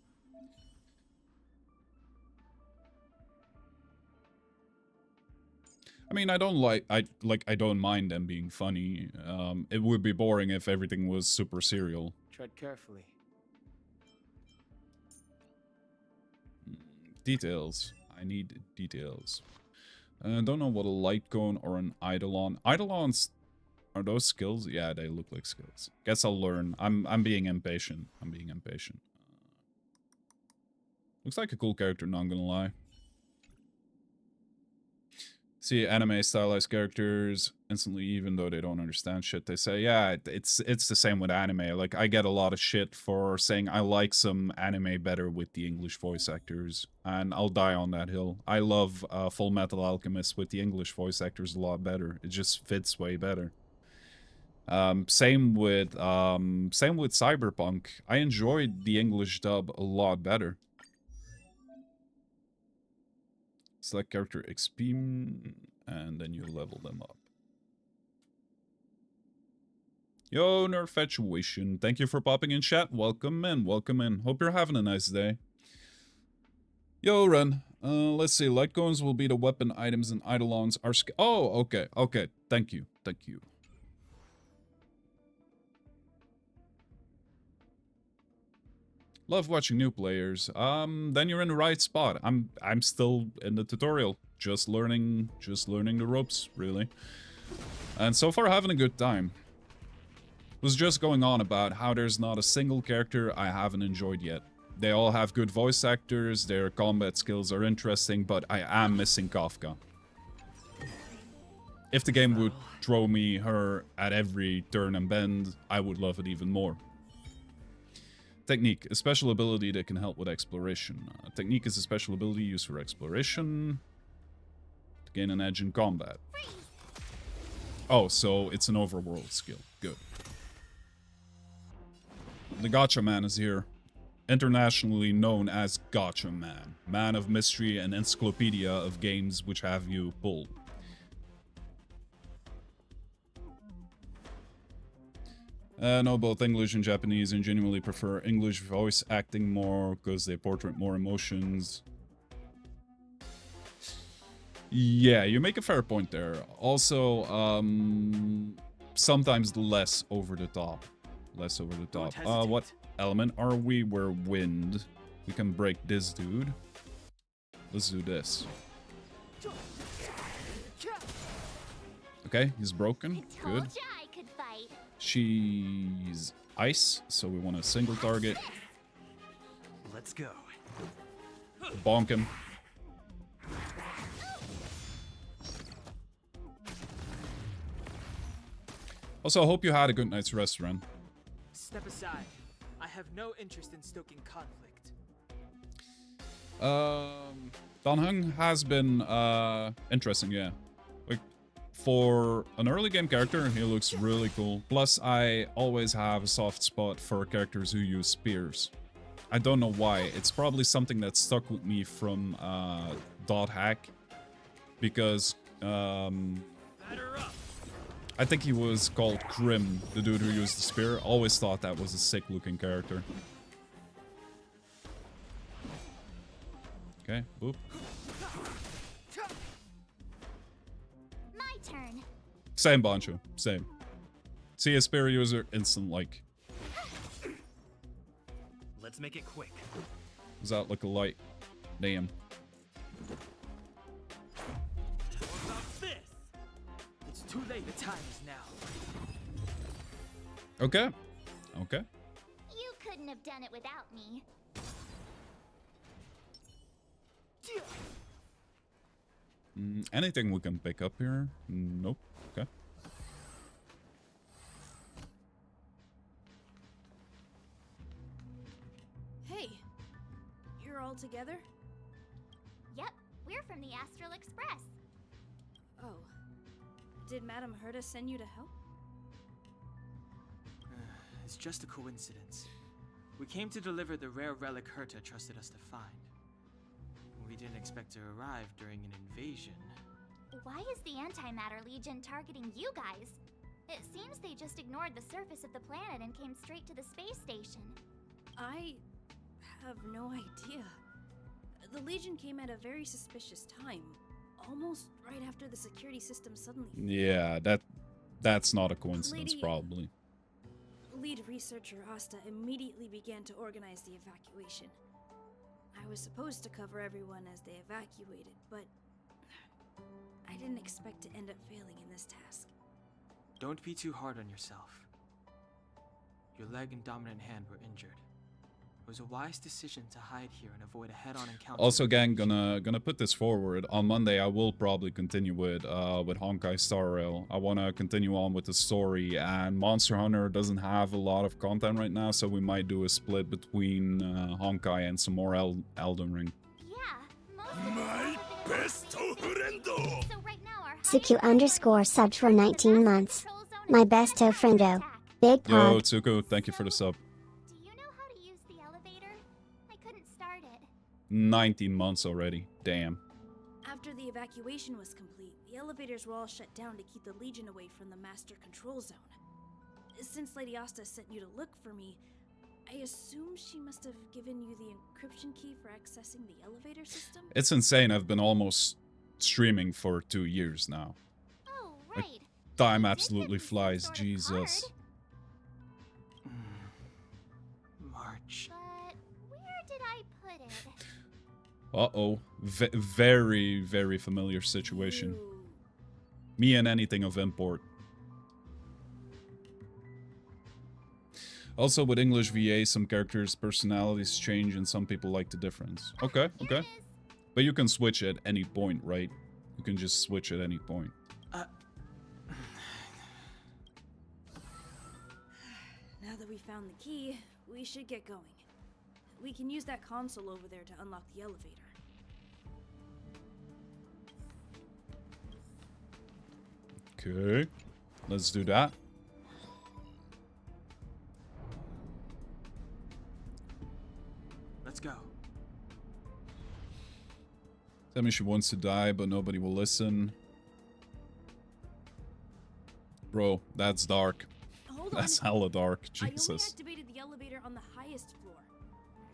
I mean, I don't mind them being funny. It would be boring if everything was super serial. Tread carefully. Details. I need details. Don't know what a light cone or an eidolon. Eidolons, are those skills? Yeah, they look like skills. Guess I'll learn. I'm being impatient. I'm being impatient. Looks like a cool character, not gonna lie. See anime stylized characters instantly, even though they don't understand shit they say. Yeah, it's the same with anime. Like, I get a lot of shit for saying I like some anime better with the English voice actors, and I'll die on that hill. I love Full Metal Alchemist with the English voice actors a lot better. It just fits way better. Same with Cyberpunk. I enjoyed the English dub a lot better. Select character XP, and then you level them up. Yo, Nerfatuation, thank you for popping in chat. Welcome in, welcome in. Hope you're having a nice day. Yo, Ren. Let's see. Light cones will be the weapon items and eidolons are... Oh, okay, okay. Thank you, thank you. Love watching new players. Then you're in the right spot. I'm still in the tutorial, just learning the ropes, really. And so far having a good time. Was just going on about how there's not a single character I haven't enjoyed yet. They all have good voice actors, their combat skills are interesting, but I am missing Kafka. If the game would throw me her at every turn and bend, I would love it even more. Technique, a special ability that can help with exploration. Technique is a special ability used for exploration to gain an edge in combat. Oh, so it's an overworld skill. Good. The Gotcha Man is here. Internationally known as Gotcha Man. Man of mystery and encyclopedia of games which have you pulled. No, both English and Japanese, and genuinely prefer English voice acting more because they portray more emotions. Yeah, you make a fair point there. Also, sometimes less over the top. Less over the top. What element are we? We're wind. We can break this dude. Let's do this. Okay, he's broken. Good. She's ice, so we want a single target. Let's go. Bonk him. Also, I hope you had a good night's rest, Ren. Step aside. I have no interest in stoking conflict. Dan Heng has been interesting, yeah. Like, for an early game character, he looks really cool. Plus, I always have a soft spot for characters who use spears. I don't know why. It's probably something that stuck with me from Dot Hack, because I think he was called Krim, the dude who used the spear. Always thought that was a sick-looking character. Okay, boop. My turn. Same Bancho, same. See a spear user, instant like. Let's make it quick. Was that like a light? Damn. What about this? It's too late. The time is now. Okay. Okay. You couldn't have done it without me. Anything we can pick up here? Nope. Okay. Hey, you're all together? Yep, we're from the Astral Express. Oh. Did Madame Herta send you to help? It's just a coincidence. We came to deliver the rare relic Herta trusted us to find. We didn't expect to arrive during an invasion. Why is the Antimatter Legion targeting you guys? It seems they just ignored the surface of the planet and came straight to the space station. I have no idea. The Legion came at a very suspicious time, almost right after the security system suddenly. Yeah, that's not a coincidence, Lady- probably. Lead researcher Asta immediately began to organize the evacuation. I was supposed to cover everyone as they evacuated, but I didn't expect to end up failing in this task. Don't be too hard on yourself. Your leg and dominant hand were injured. It was a wise decision to hide here and avoid a head-on encounter. Also, gang, gonna put this forward. On Monday, I will probably continue with HonkaiStarRail. I want to continue on with the story, and Monster Hunter doesn't have a lot of content right now, so we might do a split between Honkai and some more Elden Ring. Yeah, most of My best friend. So right now our Suku _subbed for 19 months. My besto friendo. Big Yo, pod. Tsuku, thank you for the sub. Do you know how to use the elevator? I couldn't start it. 19 months already. Damn. After the evacuation was complete, the elevators were all shut down to keep the Legion away from the Master Control Zone. Since Lady Asta sent you to look for me, I assume she must have given you the encryption key for accessing the elevator system? It's insane. I've been almost streaming for 2 years now. Oh, right. Time You did absolutely get me some flies. sort of Jesus. card, March. But where did I put it? Uh-oh. Very, very familiar situation. You- Me and anything of import. Also, with English VA, some characters' personalities change and some people like the difference. Okay, Here okay. it is. But you can switch at any point, right? You can just switch at any point. Now that we found the key, we should get going. We can use that console over there to unlock the elevator. Okay. Let's do that. Let's go. Tell me she wants to die, but nobody will listen. Bro, that's dark. Hold That's on. hella dark. I only Jesus. activated the elevator on the highest floor.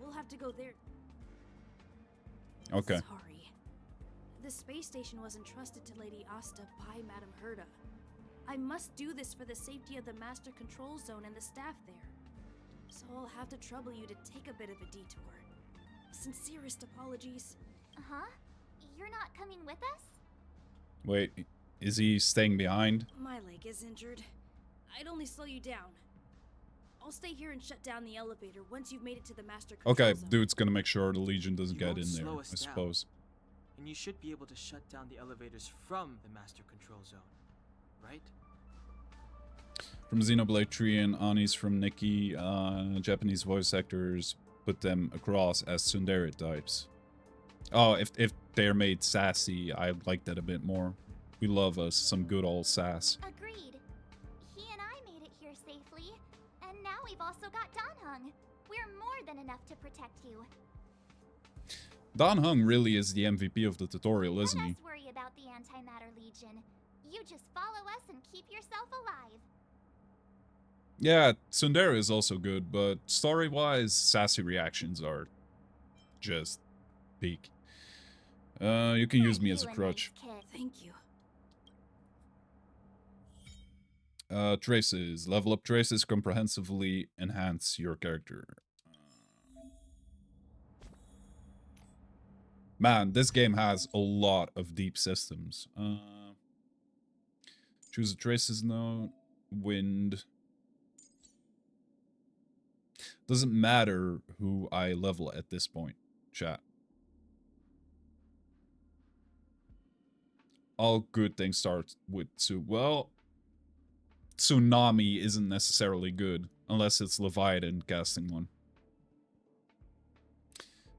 We'll have to go there. Okay. Sorry. The space station was entrusted to Lady Asta by Madame Herda. I must do this for the safety of the Master Control Zone and the staff there. So I'll have to trouble you to take a bit of a detour. Sincerest apologies. Huh? You're not coming with us? Wait, is he staying behind? My leg is injured. I'd only slow you down. I'll stay here and shut down the elevator once you've made it to the Master Control Okay, Zone. dude's gonna make sure the Legion doesn't You get won't in there, slow us I down. suppose. And you should be able to shut down the elevators from the Master Control Zone, right? From Xenoblade 3 and Ani's from Nikki, Japanese voice actors put them across as tsundere types. Oh, if they're made sassy, I like that a bit more. We love us some good old sass. Agreed. He and I made it here safely, and now we've also got Danhung. We're more than enough to protect you. Dan Hung really is the MVP of the tutorial, isn't Let he? us worry about the Antimatter Legion. You just follow us and keep yourself alive. Yeah, tsundere is also good, but story-wise, sassy reactions are just peak. You can use me as a crutch. Thank you. Traces. Level up traces comprehensively enhance your character. Man, this game has a lot of deep systems. Choose a traces node. Wind. Doesn't matter who I level at this point, chat. All good things start with well, Tsunami isn't necessarily good, unless it's Leviathan casting one.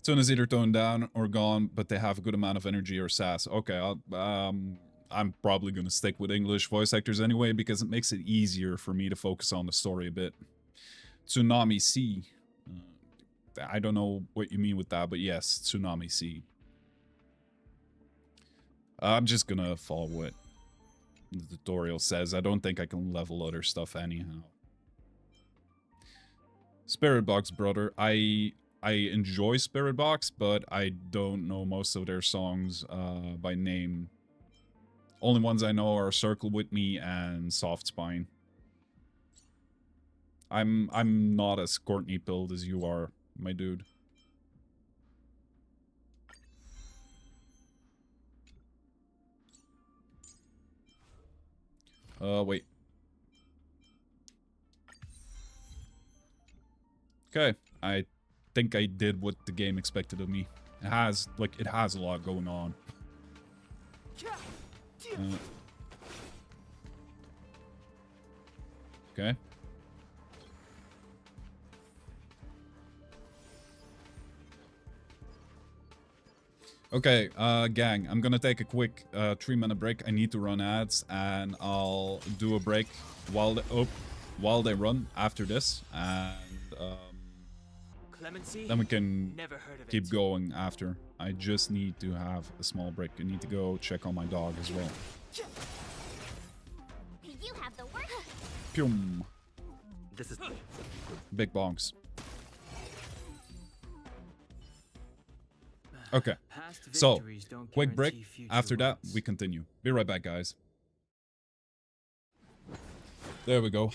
Tone is either toned down or gone, but they have a good amount of energy or sass. Okay, I'm probably going to stick with English voice actors anyway, because it makes it easier for me to focus on the story a bit. Tsunami C. I don't know what you mean with that, but yes, Tsunami C. I'm just gonna follow it. The tutorial says. I don't think I can level other stuff anyhow. Spirit Box, brother. I enjoy Spirit Box, but I don't know most of their songs by name. Only ones I know are Circle With Me and Soft Spine. I'm not as Courtney pilled as you are, my dude. Wait. Okay, I think I did what the game expected of me. It has a lot going on. Okay. Okay, gang, I'm gonna take a quick 3-minute break. I need to run ads, and I'll do a break while they run after this, and Clemency? then we can Never heard of keep it. going after. I just need to have a small break. I need to go check on my dog as well. You have the worst. Pyum. This is Big bonks. Okay, Past so, victories don't quick break. guarantee future After that, ones. we continue. Be right back, guys. There we go.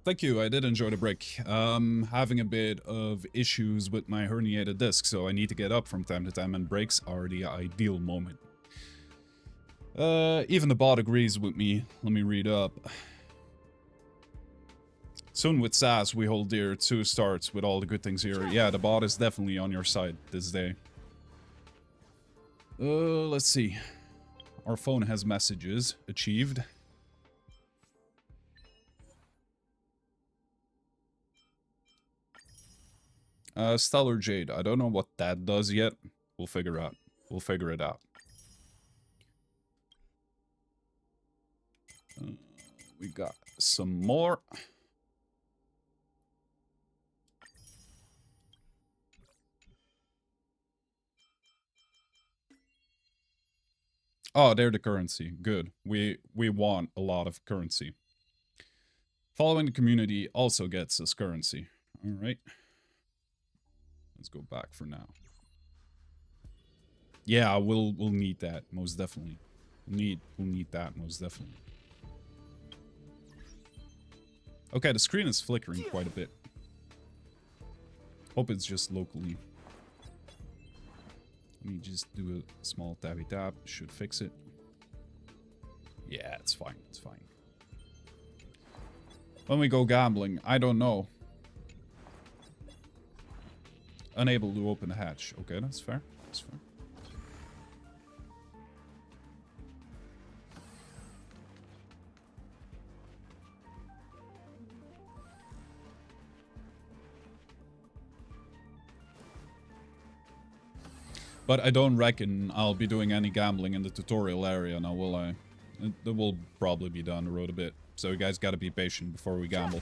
Thank you, I did enjoy the break. Having a bit of issues with my herniated disc, so I need to get up from time to time, and breaks are the ideal moment. Even the bot agrees with me. Let me read up. Soon with SAS, we hold dear 2 starts with all the good things here. Yeah, the bot is definitely on your side this day. Let's see. Our phone has messages. Achieved. Stellar Jade. I don't know what that does yet. We'll figure out. We'll figure it out. We got some more. Oh, they're the currency. Good. We want a lot of currency. Following the community also gets us currency. Alright. Let's go back for now. Yeah, we'll need that, most definitely. We'll need that, most definitely. Okay, the screen is flickering quite a bit. Hope it's just locally. Let me just do a small tabby tap. Should fix it. Yeah, it's fine. It's fine. When we go gambling, I don't know. Unable to open the hatch. Okay, that's fair. That's fair. But I don't reckon I'll be doing any gambling in the tutorial area now, will I? That will probably be down the road a bit. So you guys gotta be patient before we gamble.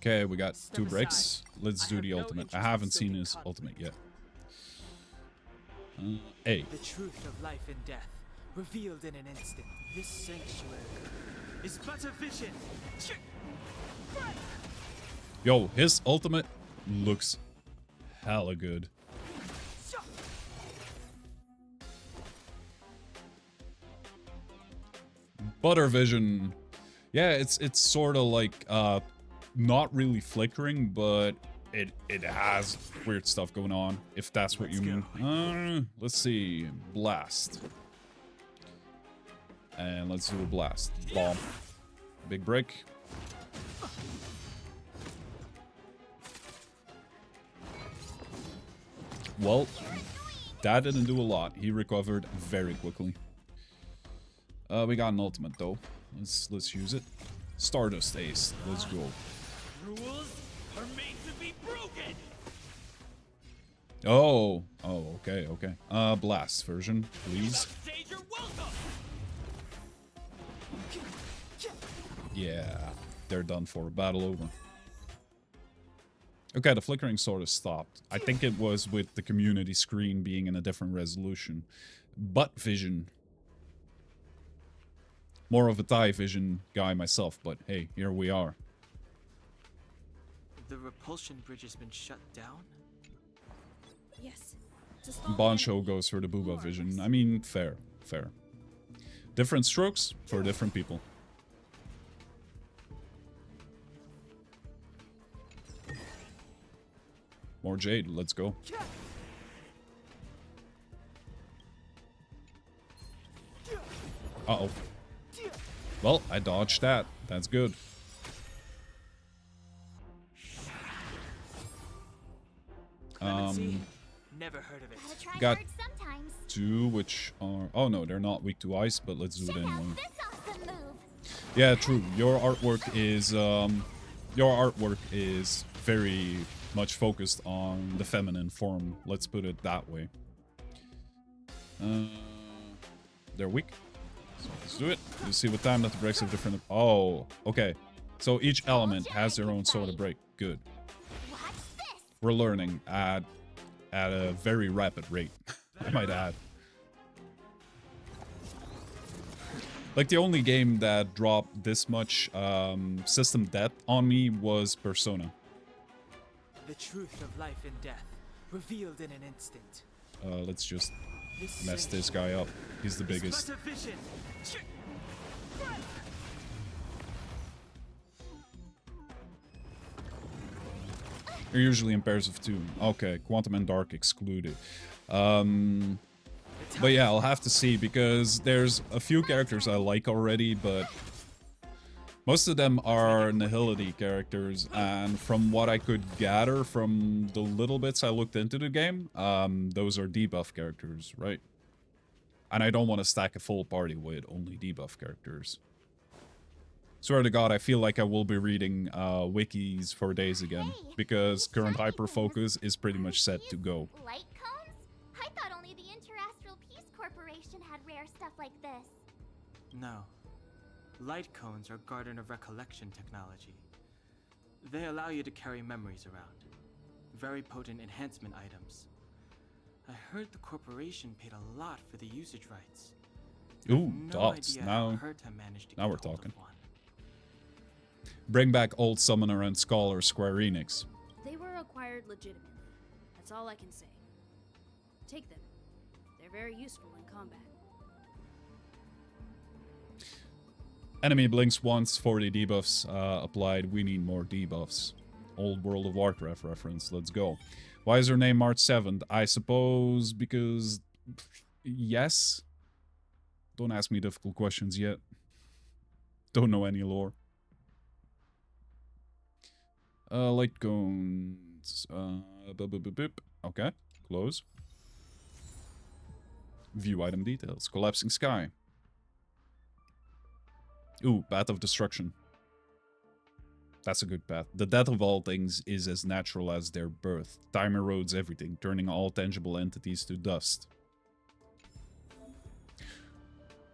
Okay, we got 2 breaks. Let's do the ultimate. I haven't seen his ultimate yet. A. The truth of life and death, revealed in an instant. This sanctuary is but a vision. Yo, his ultimate looks hella good. Butter vision. Yeah, it's sort of like not really flickering, but it has weird stuff going on, if that's what you mean. Let's see. Blast. And let's do a blast. Bomb. Big break. Well, that didn't do a lot. He recovered very quickly. We got an ultimate though. Let's use it. Stardust Ace. Let's go. rules are made to be broken. Oh, okay, okay. Blast version, please. Stage, you're welcome. Yeah, they're done for. Battle over. Okay, the flickering sort of stopped. I think it was with the community screen being in a different resolution. butt vision. More of a thigh vision guy myself, but hey, here we are. The repulsion bridge has been shut down? Yes. To stall the Boncho enemy. goes for the More booba or vision. less. I mean, fair, fair. Different strokes for different people. More Jade, let's go. Uh-oh. Well, I dodged that. That's good. Clemency? Never heard of it. Gotta try Got- hard sometimes. Two, which are... Oh no, they're not weak to ice, but let's do it Check out anyway. this awesome move. Yeah, true. Your artwork is very much focused on the feminine form. Let's put it that way. They're weak. So let's do it. You see what time that the breaks have different... Oh, okay. So each element has their own sort of break. Good. Watch this. We're learning at a very rapid rate, I might add. Like, the only game that dropped this much system depth on me was Persona. The truth of life and death, revealed in an instant. Let's just This mess century this guy up. He's the is biggest. but a vision. They're usually in pairs of two. Okay, Quantum and Dark excluded. But yeah, I'll have to see, because there's a few characters I like already, but most of them are Nihility characters, and from what I could gather from the little bits I looked into the game, those are debuff characters, right? And I don't want to stack a full party with only debuff characters. Swear to God, I feel like I will be reading wikis for days again, because current hyperfocus is pretty much set to go. Light cones? I thought only the Interastral Peace Corporation had rare stuff like this. No. Light cones are Garden of Recollection technology. They allow you to carry memories around. Very potent enhancement items. I heard the corporation paid a lot for the usage rights. Ooh, No dots. idea how Now Herta managed to now get we're hold of talking. one. bring back old Summoner and Scholar Square Enix. They were acquired legitimately. That's all I can say. Take them. They're very useful in combat. Enemy blinks once, 40 debuffs applied. We need more debuffs. Old World of Warcraft reference. Let's go. Why is her name March 7th? I suppose because... Yes? Don't ask me difficult questions yet. Don't know any lore. Light cones. Okay, close. View item details. Collapsing sky. Ooh, Path of Destruction. That's a good path. The death of all things is as natural as their birth. Time erodes everything, turning all tangible entities to dust.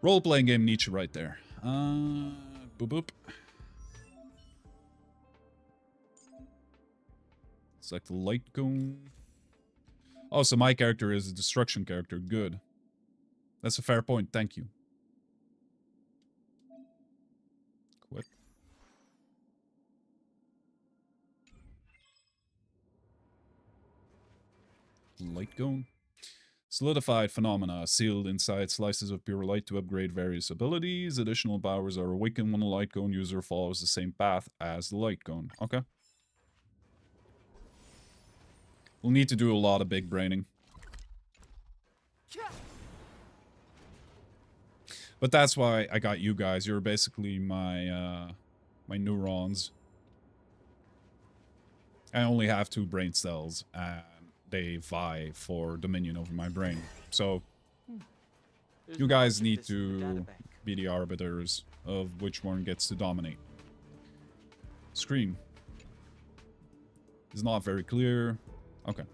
Role-playing game Nietzsche right there. Boop boop. Select the light cone. Oh, so my character is a destruction character. Good. That's a fair point. Thank you. Quit. Light cone. Solidified phenomena. Sealed inside slices of pure light to upgrade various abilities. Additional powers are awakened when the light cone user follows the same path as the light cone. Okay. We'll need to do a lot of big braining. But that's why I got you guys. You're basically my my neurons. I only have 2 brain cells, and they vie for dominion over my brain. So There's you not guys much of need this in the to databank. be the arbiters of which one gets to dominate. Screen is not very clear. Okay.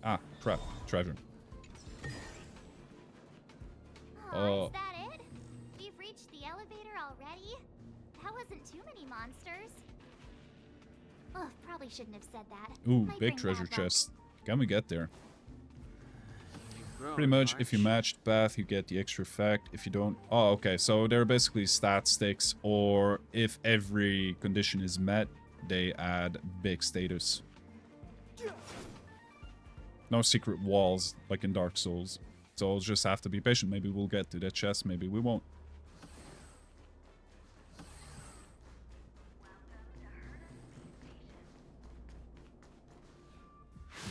Ah, crap. Treasure. Oh, is that it? We've reached the elevator already? That wasn't too many monsters. Ugh, probably shouldn't have said that. Ooh, Might big bring treasure bad luck. chest. Can we get there? Grow Pretty in much, if you March. match path, you get the extra effect. If you don't... Oh, okay. So they're basically stat sticks, or if every condition is met, they add big status. No secret walls, like in Dark Souls. So we'll just have to be patient. Maybe we'll get to that chest, maybe we won't.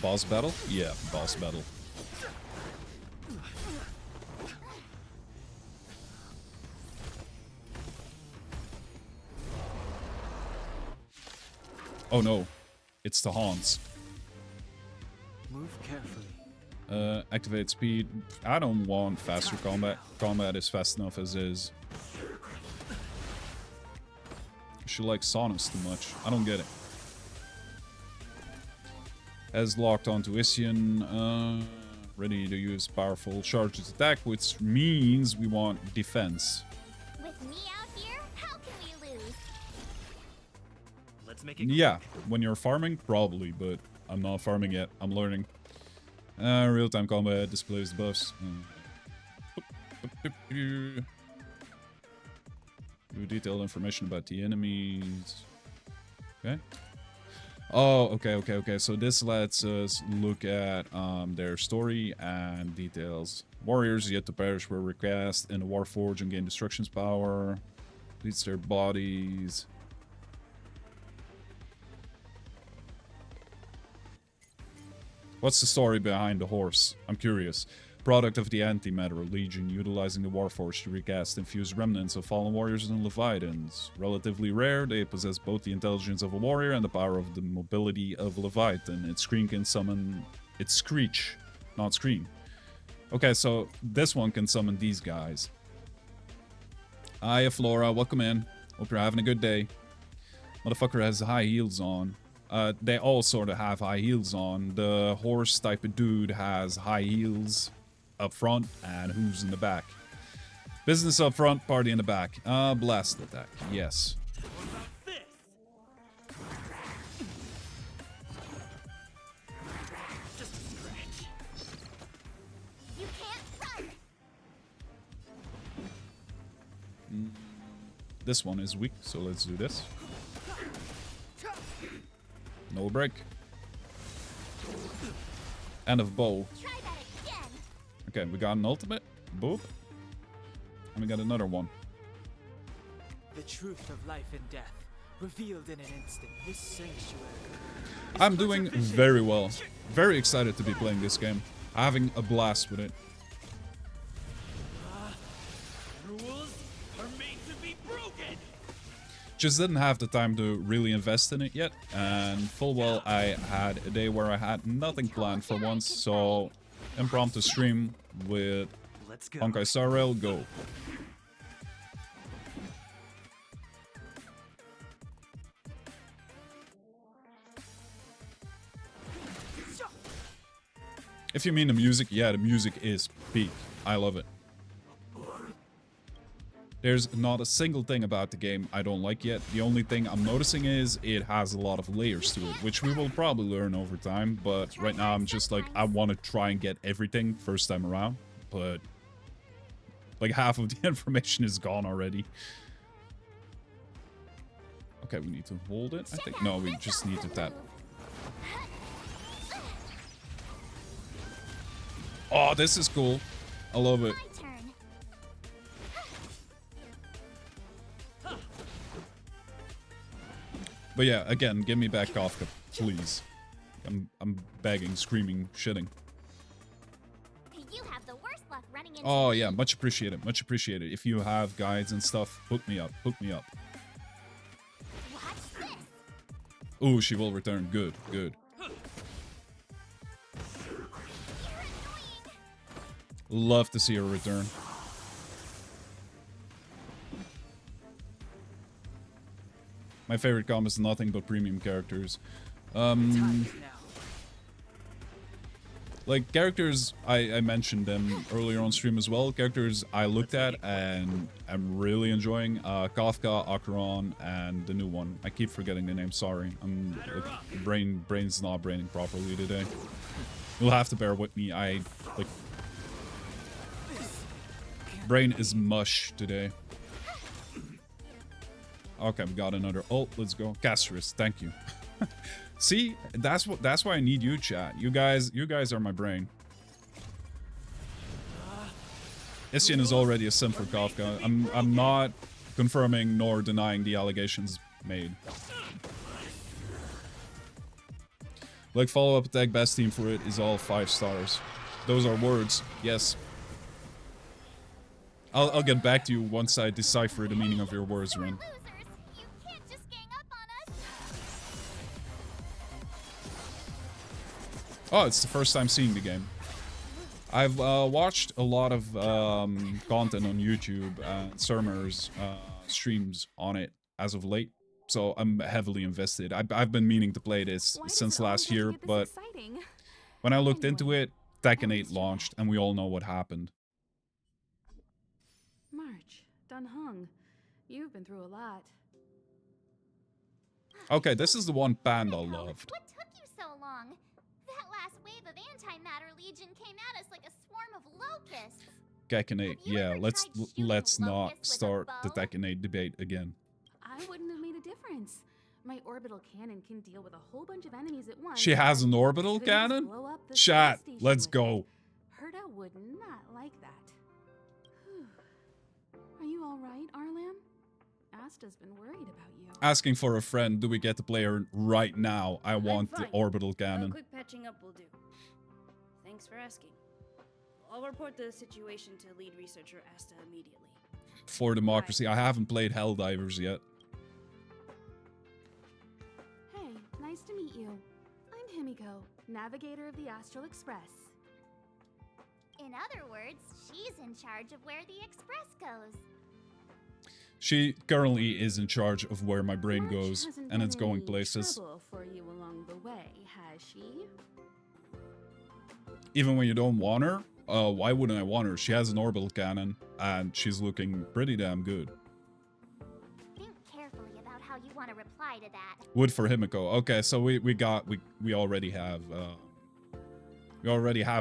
Boss battle? Yeah, boss battle. Oh no, it's the Haunts. Move carefully. Activate speed. I don't want faster combat. Combat is fast enough as is. She likes saunas too much. I don't get it. Has locked onto Isian. Ready to use powerful charges attack, which means we want defense. With me out here, how can we lose? Let's make it. Yeah, when you're farming, probably, but I'm not farming yet. I'm learning. Real-time combat displays the buffs. Detailed information about the enemies. Okay. Oh, okay. So this lets us look at their story and details. Warriors yet to perish were recast in the Warforge and gain destruction's power. Leads their bodies. What's the story behind the horse? I'm curious. Product of the Antimatter Legion, utilizing the Warforged to recast infused remnants of fallen warriors and Leviathans. Relatively rare, they possess both the intelligence of a warrior and the power of the mobility of a Leviathan. Its scream can summon... Its screech, not scream. Okay, so this one can summon these guys. Hiya, Flora. Welcome in. Hope you're having a good day. Motherfucker has high heels on. They all sort of have high heels on. The horse type of dude has high heels up front and hooves in the back. Business up front, party in the back. Blast attack. Yes. What about this? Just a scratch. You can't run! This one is weak, so let's do this. No break. End of bow. Try that again! Okay, we got an ultimate. Boop. And we got another one. The truth of life and death, revealed in an instant. This sanctuary. I'm doing very well. Very excited to be playing this game. Having a blast with it. Rules are made to be broken. Just didn't have the time to really invest in it yet, and full well I had a day where I had nothing planned for once, so impromptu stream with Let's go. HonkaiStarRail, go. If you mean the music, yeah, the music is peak. I love it. There's not a single thing about the game I don't like yet. The only thing I'm noticing is it has a lot of layers to it, which we will probably learn over time. But right now I'm just like, I want to try and get everything first time around. But like half of the information is gone already. Okay, we need to hold it. I think, no, we just need to tap. Oh, this is cool. I love it. My turn. But yeah, again, give me back Kafka, please. I'm begging, screaming, shitting. You have the worst luck running into Oh yeah, much appreciated, much appreciated. If you have guides and stuff, hook me up, hook me up. Watch this! Ooh, she will return. Good, good. You're annoying! Love to see her return. My favorite com is nothing but premium characters. Time is now. Like, characters, I mentioned them earlier on stream as well. Characters I looked at and I'm really enjoying. Kafka, Acheron, and the new one. I keep forgetting the name, sorry. I'm, like, brain's not braining properly today. You'll have to bear with me, like... Brain is mush today. Okay, we got another ult, let's go. Castrus, thank you. See, that's why I need you, chat. You guys are my brain. Isshin is already a sim for Kafka. I'm not confirming nor denying the allegations made. Like, follow-up attack, best team for it is all 5 stars. Those are words, yes. I'll get back to you once I decipher the meaning of your words, Rin. Oh, it's the first time seeing the game. I've watched a lot of content on YouTube, streamers, streams on it as of late, so I'm heavily invested. I've been meaning to play this since last year, but when I looked into it, Tekken 8 launched, and we all know what happened. March, Dunhung, you've been through a lot. Okay, this is the one Panda loved. What took you so long? That last wave of antimatter legion came at us like a swarm of locusts. Tekken 8, yeah, let's not start the Tekken 8 debate again. I wouldn't have made a difference. My orbital cannon can deal with a whole bunch of enemies at once. She has an orbital cannon? Chat, let's go. Herta would not like that. Are you alright, Arlam? Asta's been worried about you. Asking for a friend, do we get to play her right now? I want the orbital cannon. Quick patching up will do. Thanks for asking. I'll report the situation to lead researcher Asta immediately. For democracy, I haven't played Helldivers yet. Hey, nice to meet you. I'm Himiko, navigator of the Astral Express. In other words, she's in charge of where the express goes. She currently is in charge of where my brain goes, and it's going places. Trouble for you along the way, has she? Even when you don't want her? Why wouldn't I want her? She has an orbital cannon, and she's looking pretty damn good. Think carefully about how you want to reply to that. Wood for Himiko. Okay, so we already have a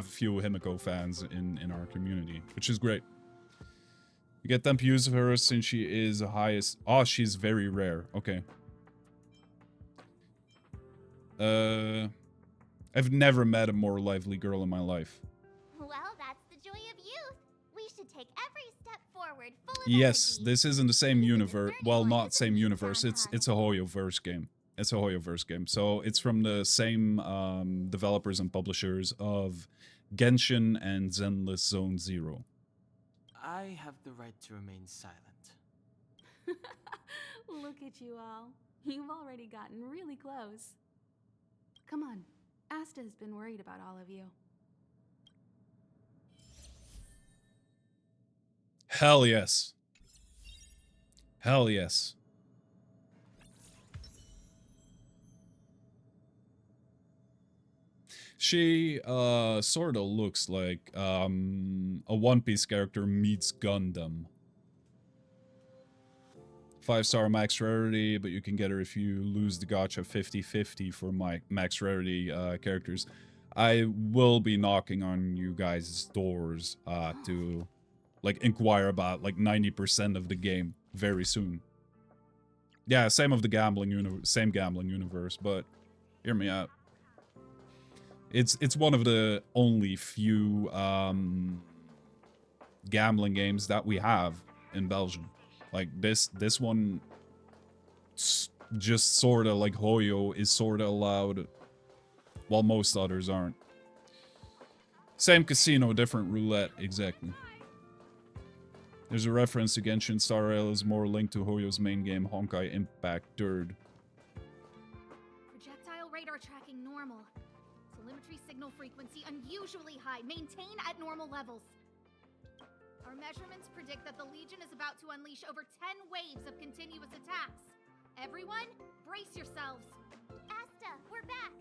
few Himiko fans in our community, which is great. You get temp use of her since she is the highest. Oh, she's very rare. Okay. I've never met a more lively girl in my life. Well, that's the joy of youth. We should take every step forward full of Yes, energy. this is in the same universe. Well, not same universe. It's a Hoyoverse game. It's a Hoyoverse game. So it's from the same developers and publishers of Genshin and Zenless Zone Zero. I have the right to remain silent. Look at you all. You've already gotten really close. Come on. Asta's been worried about all of you. Hell yes. Hell yes. She sort of looks like a One Piece character meets Gundam. 5-star max rarity, but you can get her if you lose the gacha 50-50 for my max rarity characters. I will be knocking on you guys' doors to like inquire about like 90% of the game very soon. Yeah, same of the gambling universe, but hear me out. It's one of the only few gambling games that we have in Belgium. Like this one just sorta like Hoyo is sorta allowed, while most others aren't. Same casino, different roulette, exactly. There's a reference to Genshin StarRail is more linked to Hoyo's main game, Honkai Impact 3rd. Projectile radar tracking normal. Telemetry signal frequency unusually high. Maintain at normal levels. Our measurements predict that the Legion is about to unleash over 10 waves of continuous attacks. Everyone, brace yourselves. Asta, we're back.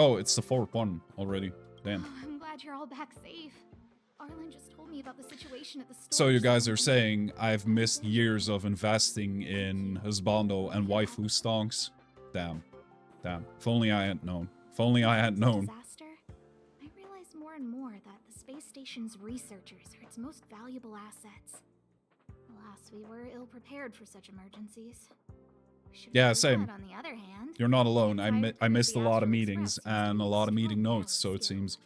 Oh, it's the 4th one already. Damn. Oh, I'm glad you're all back safe. Arlen just told me about the situation at the store. So you guys are saying I've missed years of investing in husbando and waifu stonks? Damn. Damn. If only I had known. If only I had known. Disaster? I realize more and more that the space station's researchers are its most valuable assets. Alas, we were ill prepared for such emergencies. Yeah, same. On the other hand, You're not alone. I missed a lot of meetings and a lot of meeting notes, so it seems.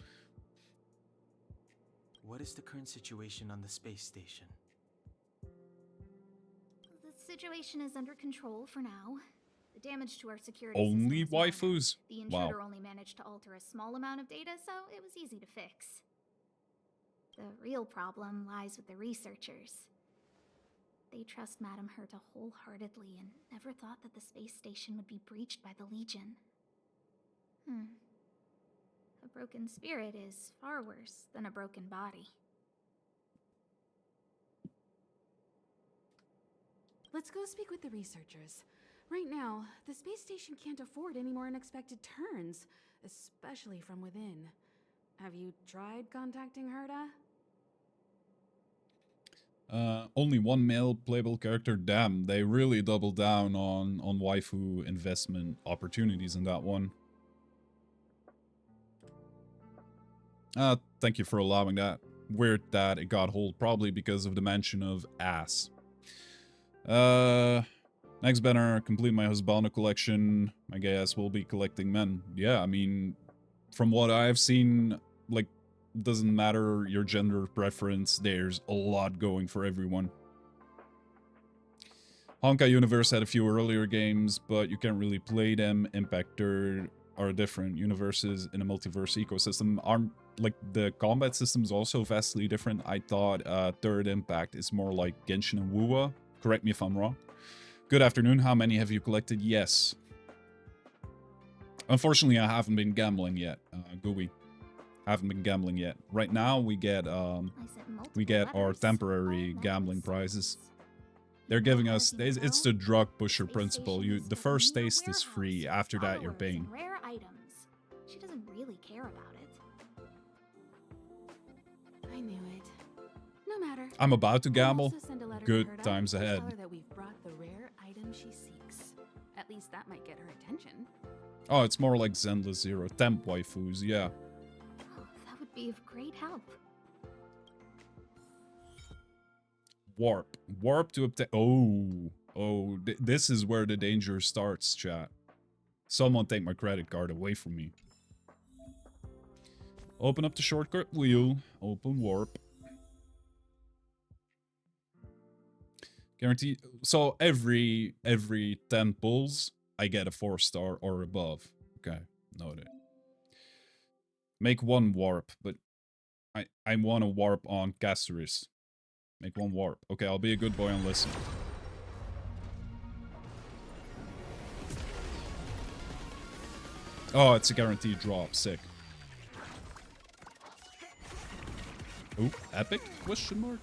What is the current situation on the space station? The situation is under control for now. The damage to our security Only system was minor. waifus? The intruder Wow. only managed to alter a small amount of data, so it was easy to fix. The real problem lies with the researchers. They trust Madame Herta wholeheartedly and never thought that the space station would be breached by the Legion. A broken spirit is far worse than a broken body. Let's go speak with the researchers. Right now, the space station can't afford any more unexpected turns, especially from within. Have you tried contacting Herta? Only one male playable character. Damn, they really doubled down on waifu investment opportunities in that one. Thank you for allowing that. Weird that it got hold, probably because of the mention of ass. Next banner, complete my husbando collection. My gay ass will be collecting men. Yeah, I mean, from what I've seen, like, doesn't matter your gender preference, there's a lot going for everyone. Honkai Universe had a few earlier games, but you can't really play them. Impact Third are different. Universes in a multiverse ecosystem aren't, like, the combat system is also vastly different. I thought Third Impact is more like Genshin and Wuwa. Correct me if I'm wrong. Good afternoon. How many have you collected? Yes. Unfortunately, I haven't been gambling yet. Gooey. Haven't been gambling yet. Right now, we get our temporary gambling prizes. They're giving us, it's the drug pusher principle. The first taste is free. After that, you're paying. Rare items. She doesn't really care about it. I knew it. No matter. I'm about to I'll gamble. also send a letter Good to Herta times to ahead. Tell her that we've brought the rare item she seeks. At least that might get her attention. Oh, it's more like Zenless Zero. Temp waifus, yeah. Oh, that would be of great help. Warp. Warp to obtain... Oh, this is where the danger starts, chat. Someone take my credit card away from me. Open up the shortcut wheel. Open warp. Guarantee... So every 10 pulls, I get a 4-star or above. Okay, noted. Make one warp, but I want to warp on Caceres. Make one warp. Okay, I'll be a good boy and listen. Oh, it's a guaranteed drop. Sick. Ooh, epic? Question mark?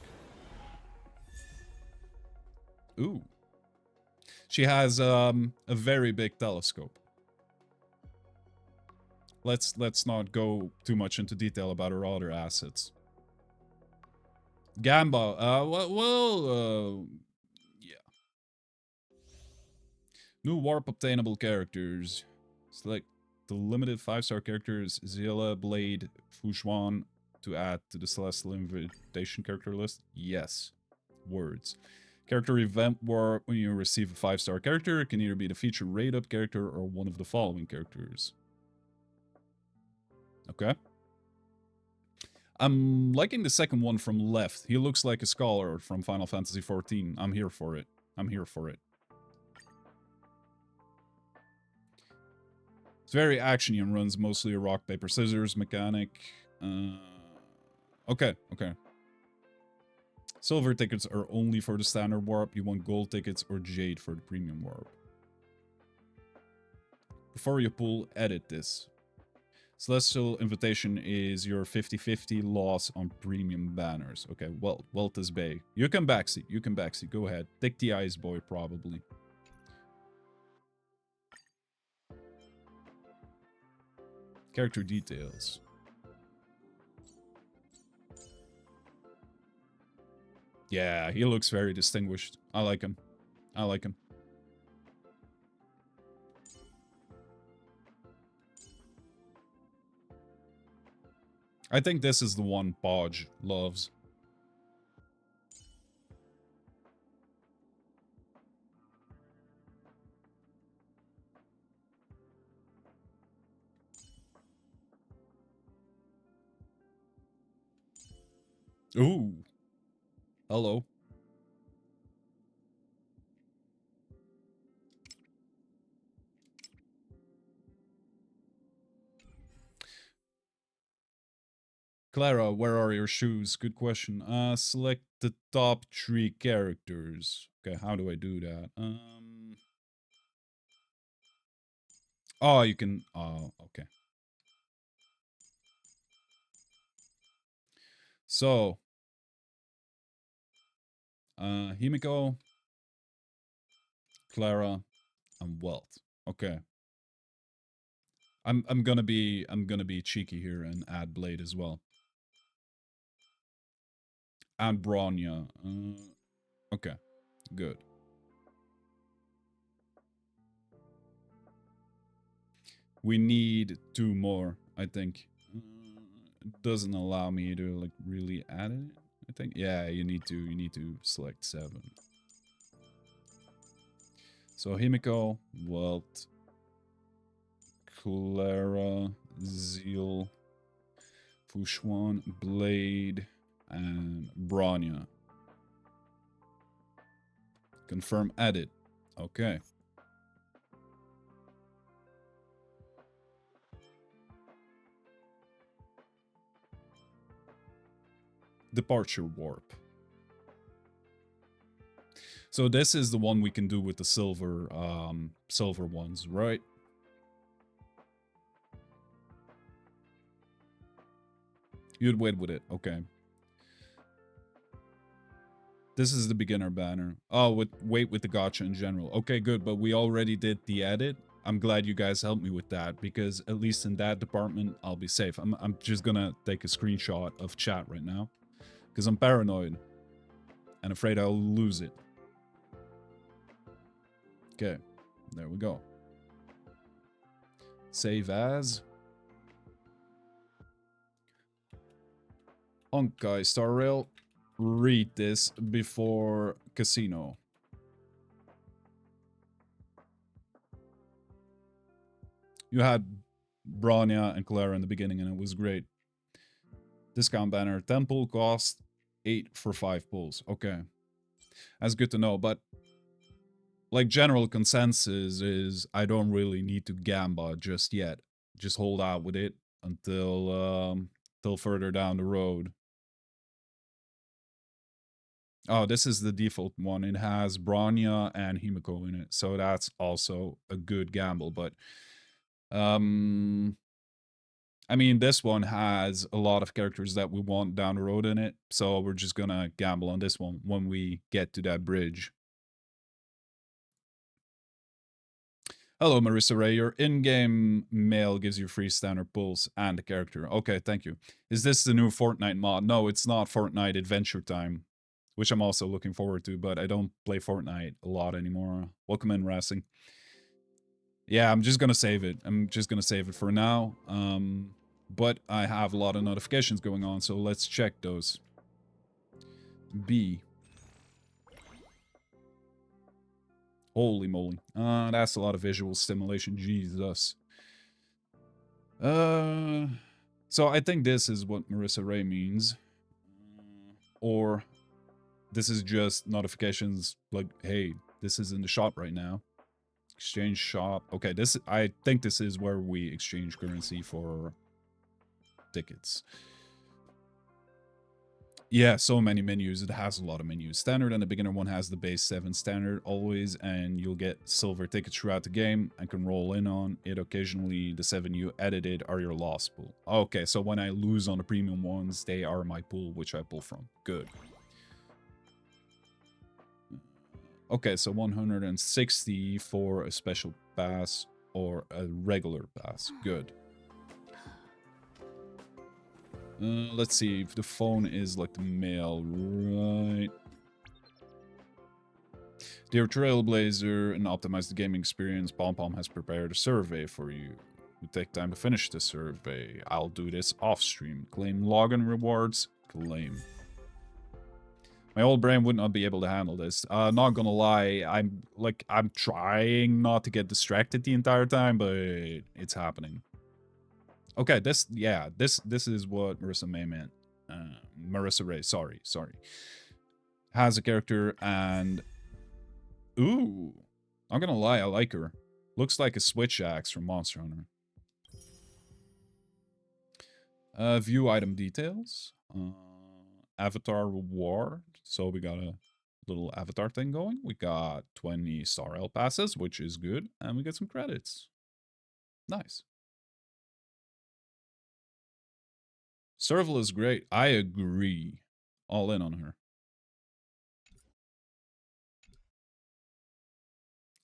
Ooh. She has a very big telescope. Let's not go too much into detail about her other assets. Gamba, yeah. New warp obtainable characters. Select the limited 5-star characters Zilla, Blade, Fushuan to add to the Celestial Invitation character list. Yes. Words. Character event warp when you receive a 5-star character. It can either be the featured raid-up character or one of the following characters. Okay. I'm liking the second one from left. He looks like a scholar from Final Fantasy XIV. I'm here for it. I'm here for it. It's very actiony and runs mostly a rock, paper, scissors mechanic. Okay. Silver tickets are only for the standard warp. You want gold tickets or jade for the premium warp. Before you pull, edit this. Celestial Invitation is your 50-50 loss on premium banners. Okay, well, Welta's Bay. You can backseat. Go ahead. Take the Ice Boy, probably. Character details. Yeah, he looks very distinguished. I like him. I like him. I think this is the one Podge loves. Ooh. Hello. Clara, where are your shoes? Good question. Select the top 3 characters. Okay, how do I do that? Oh, you can... Oh, okay. So... Himiko, Clara, and Welt. Okay. I'm gonna be cheeky here and add Blade as well. And Bronya. Okay, good. We need 2 more, I think. It doesn't allow me to like really add it. I think yeah, you need to select 7. So Himiko, Welt, Clara, Zeal, Fushwan, Blade, and Bronya. Confirm edit. Okay. Departure warp. So this is the one we can do with the silver silver ones, right? You'd wait with it. Okay. This is the beginner banner. Oh, wait with the gacha in general. Okay, good, but we already did the edit. I'm glad you guys helped me with that, because at least in that department, I'll be safe. I'm just gonna take a screenshot of chat right now, because I'm paranoid and afraid I'll lose it. Okay, there we go. Save as. HonkaiStarRail. Read this before casino. You had Bronya and Clara in the beginning and it was great. Discount banner. 10 pull cost 8 for 5 pulls. Okay. That's good to know, but like general consensus is I don't really need to gamba just yet. Just hold out with it until further down the road. Oh, this is the default one. It has Bronya and Himiko in it, so that's also a good gamble. But, I mean, this one has a lot of characters that we want down the road in it, so we're just gonna gamble on this one when we get to that bridge. Hello, Marissa Ray. Your in-game mail gives you free standard pulls and a character. Okay, thank you. Is this the new Fortnite mod? No, it's not Fortnite Adventure Time, which I'm also looking forward to, but I don't play Fortnite a lot anymore. Welcome in, Racing. Yeah, I'm just gonna save it. I'm just gonna save it for now. But I have a lot of notifications going on, so let's check those. B. Holy moly. That's a lot of visual stimulation. Jesus. So I think this is what Marissa Ray means. Or this is just notifications like, hey, this is in the shop right now. Exchange shop. Okay, I think this is where we exchange currency for tickets. Yeah, so many menus. It has a lot of menus. Standard and the beginner one has the base 7 standard always, and you'll get silver tickets throughout the game and can roll in on it occasionally. The 7 you edited are your lost pool. Okay, so when I lose on the premium ones, they are my pool, which I pull from. Good. Okay, so 160 for a special pass or a regular pass. Good. Let's see if the phone is like the mail, right? Dear Trailblazer, and optimize the gaming experience, Pom has prepared a survey for you. You take time to finish the survey. I'll do this off stream. Claim login rewards. Claim. My old brain would not be able to handle this. Not gonna lie, I'm trying not to get distracted the entire time, but it's happening. Okay, this is what Marissa May meant. Marissa Ray, sorry. Has a character and... Ooh. Not gonna lie, I like her. Looks like a switch axe from Monster Hunter. View item details. Avatar reward. So we got a little avatar thing going. We got 20 StarRail passes, which is good. And we get some credits. Nice. Serval is great. I agree. All in on her.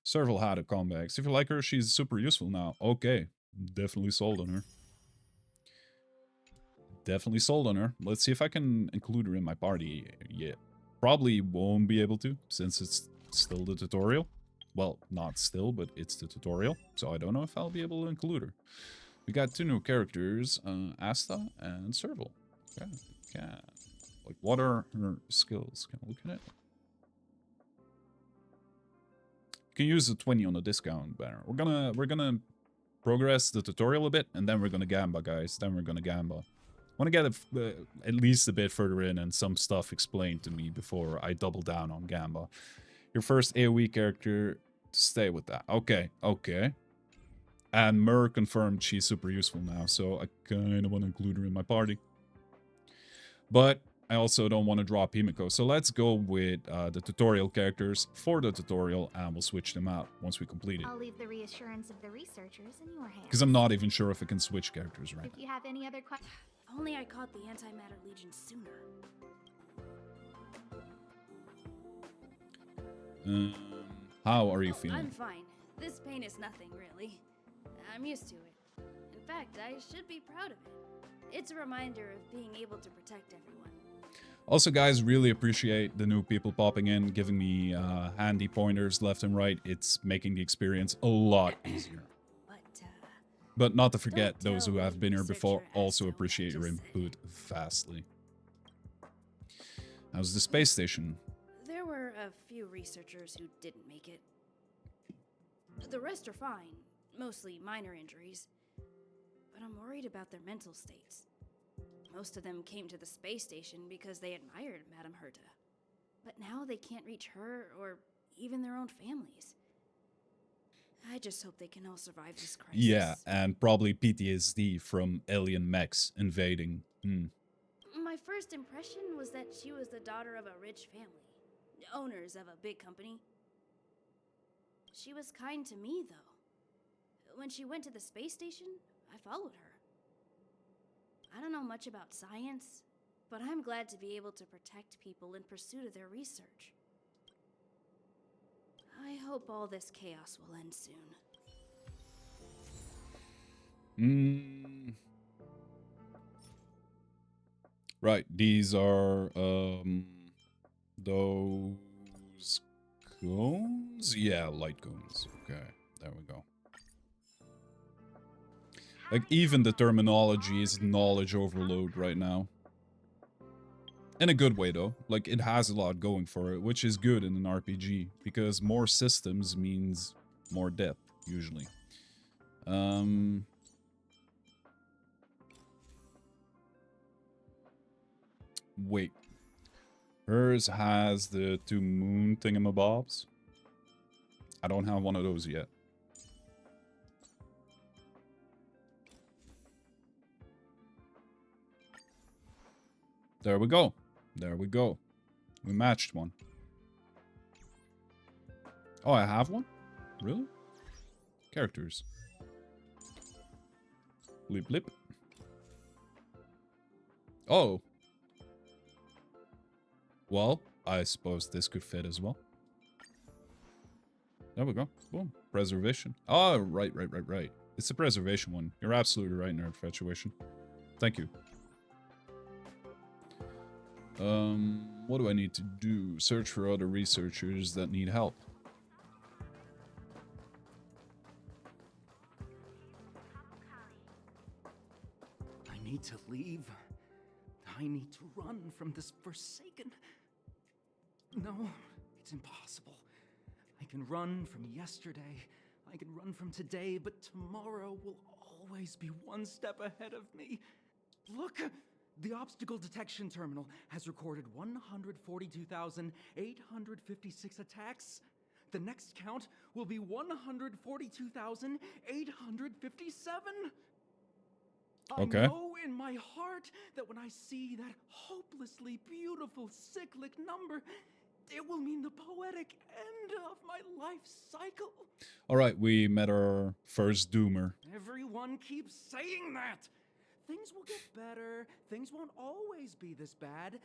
Serval had a comeback. If you like her, she's super useful now. Okay. Definitely sold on her. Definitely sold on her. Let's see if I can include her in my party. Yeah. Probably won't be able to, since it's still the tutorial. Well, not still, but it's the tutorial. So I don't know if I'll be able to include her. We got 2 new characters, Asta and Serval. Okay. Yeah. Like, what are her skills? Can I look at it? You can use the 20 on the discount banner. We're gonna progress the tutorial a bit, and then we're gonna gamba, guys. Then we're gonna gamba. I want to get at least a bit further in and some stuff explained to me before I double down on gamba. Your first AoE character, stay with that. Okay, okay. And Mur confirmed she's super useful now, so I kind of want to include her in my party. But I also don't want to drop Himiko, so let's go with the tutorial characters for the tutorial, and we'll switch them out once we complete it. I'll leave the reassurance of the researchers in your hands. Because I'm not even sure if I can switch characters right If you have any other questions... If only I caught the Antimatter Legion sooner. How are you Oh, feeling? I'm fine. This pain is nothing, really. I'm used to it. In fact, I should be proud of it. It's a reminder of being able to protect everyone. Also, guys, really appreciate the new people popping in, giving me handy pointers left and right. It's making the experience a lot easier. But not to forget, those who have been here before also appreciate your input vastly. How's the space station? There were a few researchers who didn't make it. The rest are fine, mostly minor injuries. But I'm worried about their mental states. Most of them came to the space station because they admired Madame Herta. But now they can't reach her or even their own families. I just hope they can all survive this crisis. Yeah, and probably PTSD from alien mechs invading. My first impression was that she was the daughter of a rich family, owners of a big company. She was kind to me, though. When she went to the space station, I followed her. I don't know much about science, but I'm glad to be able to protect people in pursuit of their research. I hope all this chaos will end soon. Right, these are those cones? Yeah, light cones. Okay, there we go. Like, even the terminology is knowledge overload right now. In a good way, though. Like, it has a lot going for it, which is good in an RPG. Because more systems means more depth, usually. Wait. Hers has the 2 moon thingamabobs. I don't have one of those yet. There we go. There we go. We matched one. Oh, I have one? Really? Characters. Blip blip. Oh. Well, I suppose this could fit as well. There we go. Boom. Preservation. Oh, right. It's the preservation one. You're absolutely right, Nerd Infatuation. Thank you. What do I need to do? Search for other researchers that need help. I need to leave. I need to run from this forsaken... No, it's impossible. I can run from yesterday. I can run from today, but tomorrow will always be one step ahead of me. Look! The obstacle detection terminal has recorded 142,856 attacks. The next count will be 142,857. Okay. I know in my heart that when I see that hopelessly beautiful cyclic number, it will mean the poetic end of my life cycle. All right, we met our first doomer. Everyone keeps saying that. Things will get better. Things won't always be this bad.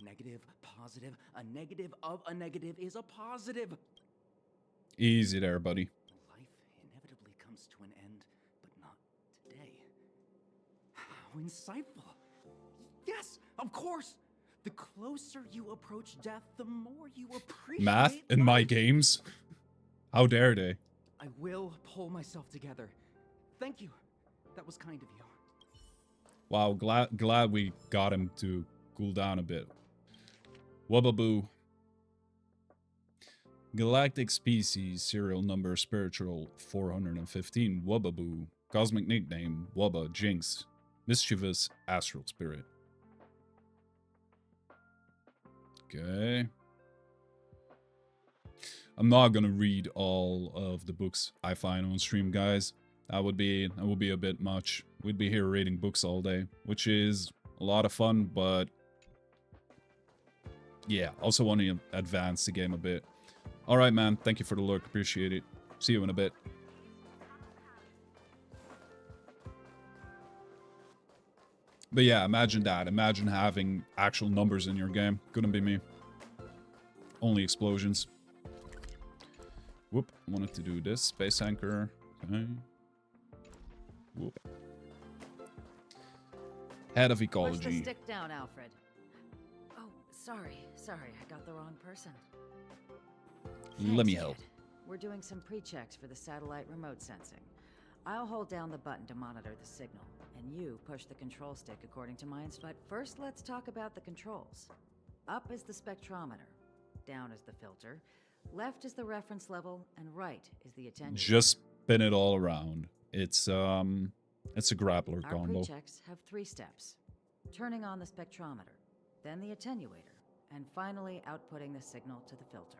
Negative, positive, a negative of a negative is a positive. Easy there, buddy. Life inevitably comes to an end, but not today. How insightful. Yes, of course. The closer you approach death, the more you appreciate Math in my games? How dare they? I will pull myself together. Thank you. That was kind of you. Wow, glad we got him to cool down a bit. Wubbaboo. Galactic species, serial number spiritual 415. Wubbaboo. Cosmic nickname Wubba Jinx. Mischievous astral spirit. Okay. I'm not gonna read all of the books I find on stream, guys. That would be a bit much. We'd be here reading books all day, which is a lot of fun, but yeah, also want to advance the game a bit. All right, man. Thank you for the look. Appreciate it. See you in a bit. But yeah, imagine that. Imagine having actual numbers in your game. Couldn't be me. Only explosions. Whoop. Wanted to do this. Space anchor. Okay. Whoop. Head of ecology. Push the stick down, Alfred. Oh, sorry. I got the wrong person. Let me Thanks, help. kid. We're doing some pre-checks for the satellite remote sensing. I'll hold down the button to monitor the signal, and you push the control stick according to my instructions. But first, let's talk about the controls. Up is the spectrometer, down is the filter, left is the reference level, and right is the attenuator. Just spin it all around. It's a grappler Our combo. pre-checks have 3 steps. Turning on the spectrometer, then the attenuator, and finally outputting the signal to the filter.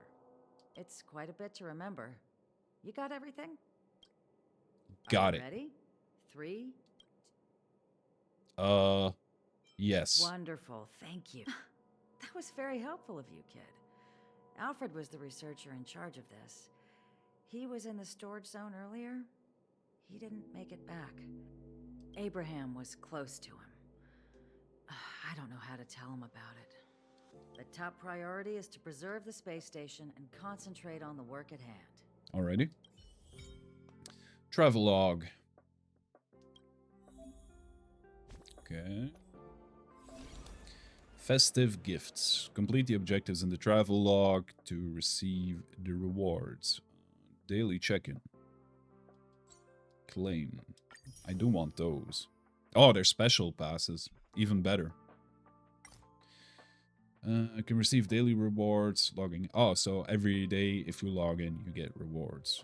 It's quite a bit to remember. You got everything? Got it. Ready? 3. Yes. Wonderful, thank you. That was very helpful of you, kid. Alfred was the researcher in charge of this. He was in the storage zone earlier. He didn't make it back. Abraham was close to him. I don't know how to tell him about it. The top priority is to preserve the space station and concentrate on the work at hand. Alrighty. Travelogue. Okay. Festive gifts. Complete the objectives in the travelogue to receive the rewards. Daily check-in. Claim. I do want those. Oh, they're special passes. Even better. I can receive daily rewards. Logging. Oh, so every day if you log in, you get rewards.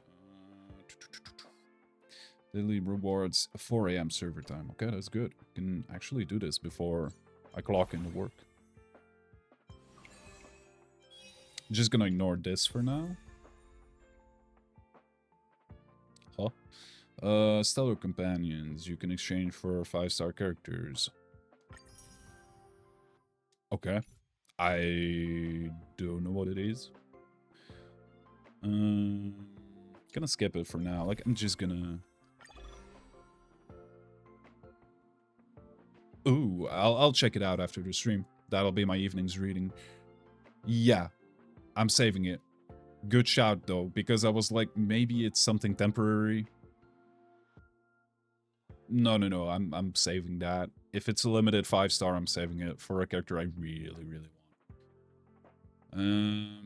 Daily rewards, 4 AM server time. Okay, that's good. I can actually do this before I clock into work. Just gonna ignore this for now. Huh? Stellar companions. You can exchange for 5-star characters. Okay. I don't know what it is. Gonna skip it for now. Like, I'm just gonna... Ooh, I'll check it out after the stream. That'll be my evening's reading. Yeah, I'm saving it. Good shout, though, because I was like, maybe it's something temporary. No, I'm saving that. if it's a limited 5-star, I'm saving it for a character I really, really want.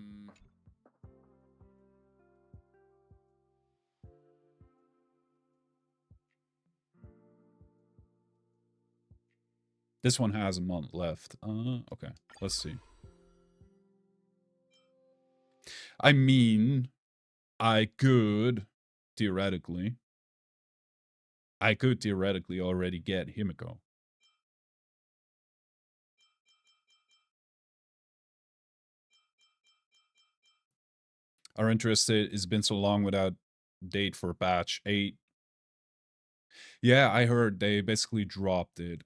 This one has a month left. Okay, let's see. I mean, I could theoretically already get Himiko. Our interest has been so long without date for patch 8. Yeah, I heard they basically dropped it.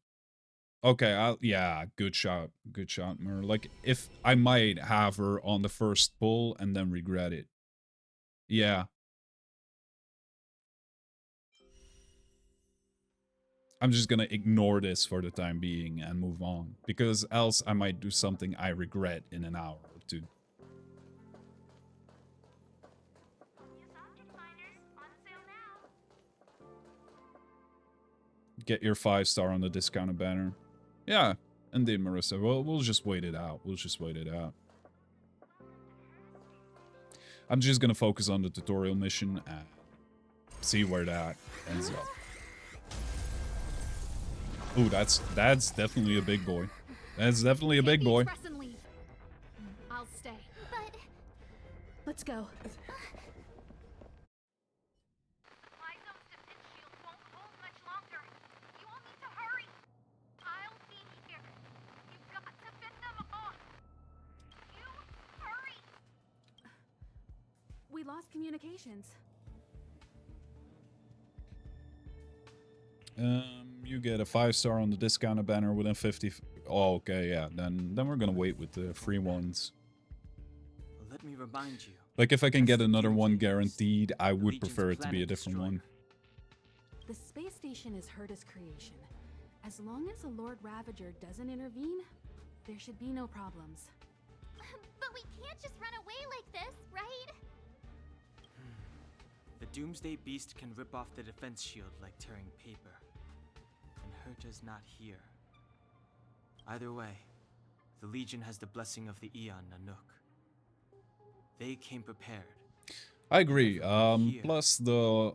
Okay, yeah, good shot, Mer. Like, if I might have her on the first pull and then regret it. Yeah. I'm just gonna ignore this for the time being and move on, because else I might do something I regret in an hour or two. Get your 5-star on the discounted banner. Yeah, indeed, Marissa. Well, we'll just wait it out. I'm just gonna focus on the tutorial mission and see where that ends up. Ooh, that's definitely a big boy. That's definitely a big boy. I'll stay. But let's go. My zone's defense shield won't hold much longer. You all need to hurry. I'll be here. You've got to fend them off. You hurry. We lost communications. You get a 5-star on the discounted banner within 50. Oh, okay, yeah. Then we're gonna wait with the free ones. Let me remind you. Like, if I can get another one guaranteed, I would prefer it to be a different one. The space station is Herta's creation. As long as the Lord Ravager doesn't intervene, there should be no problems. But we can't just run away like this, right? The Doomsday Beast can rip off the defense shield like tearing paper. And Herta's not here. Either way, the Legion has the blessing of the Eon Nanook. They came prepared. I agree. Plus the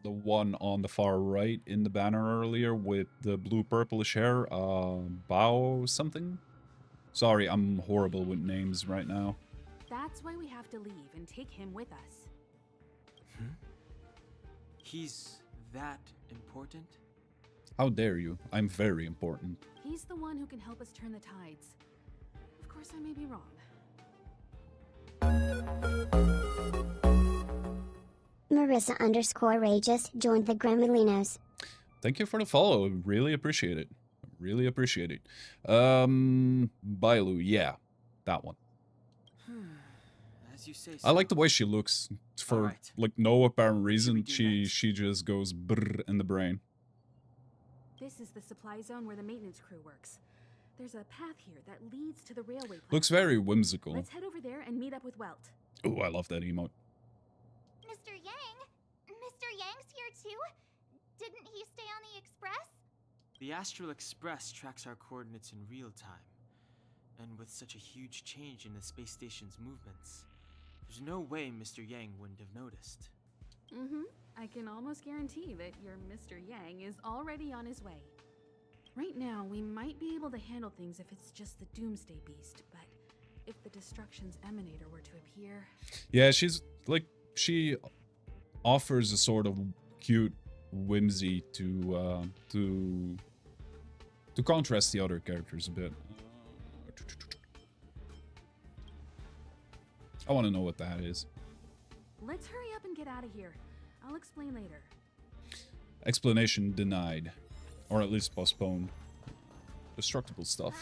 one on the far right in the banner earlier with the blue purplish hair, Bao something? Sorry, I'm horrible with names right now. That's why we have to leave and take him with us. He's that important? How dare you? I'm very important. He's the one who can help us turn the tides. Of course, I may be wrong. Marissa_Ray just joined the Gremlinos. Thank you for the follow. Really appreciate it. Really appreciate it. Bailu, yeah. That one. As you say, I like the way she looks. For like no apparent reason, she just goes brrr in the brain. This is the supply zone where the maintenance crew works. There's a path here that leads to the railway platform. Looks very whimsical. Let's head over there and meet up with Welt. Oh, I love that emote. Mr. Yang? Mr. Yang's here too? Didn't he stay on the Express? The Astral Express tracks our coordinates in real time. And with such a huge change in the space station's movements, there's no way Mr. Yang wouldn't have noticed. I can almost guarantee that your Mr. Yang is already on his way. Right now, we might be able to handle things if it's just the Doomsday Beast, but if the Destruction's Emanator were to appear... Yeah, she's, like, she offers a sort of cute whimsy to contrast the other characters a bit. I want to know what that is. Let's hurry up and get out of here. I'll explain later. Explanation denied. Or at least postponed. Destructible stuff.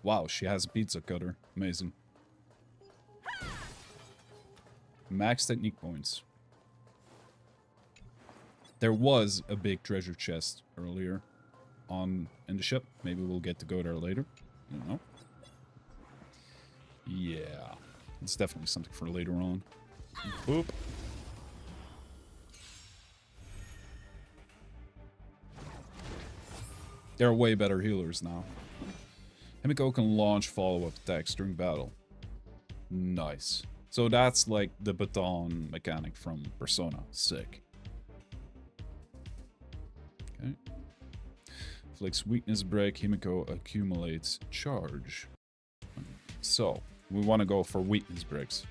Wow, she has a pizza cutter. Amazing. Max technique points. There was a big treasure chest earlier in the ship. Maybe we'll get to go there later. I don't know. Yeah. It's definitely something for later on. Boop. They're way better healers now. Himiko can launch follow-up attacks during battle. Nice. So that's like the baton mechanic from Persona. Sick. Okay. Flicks weakness break. Himiko accumulates charge. So, we want to go for weakness breaks.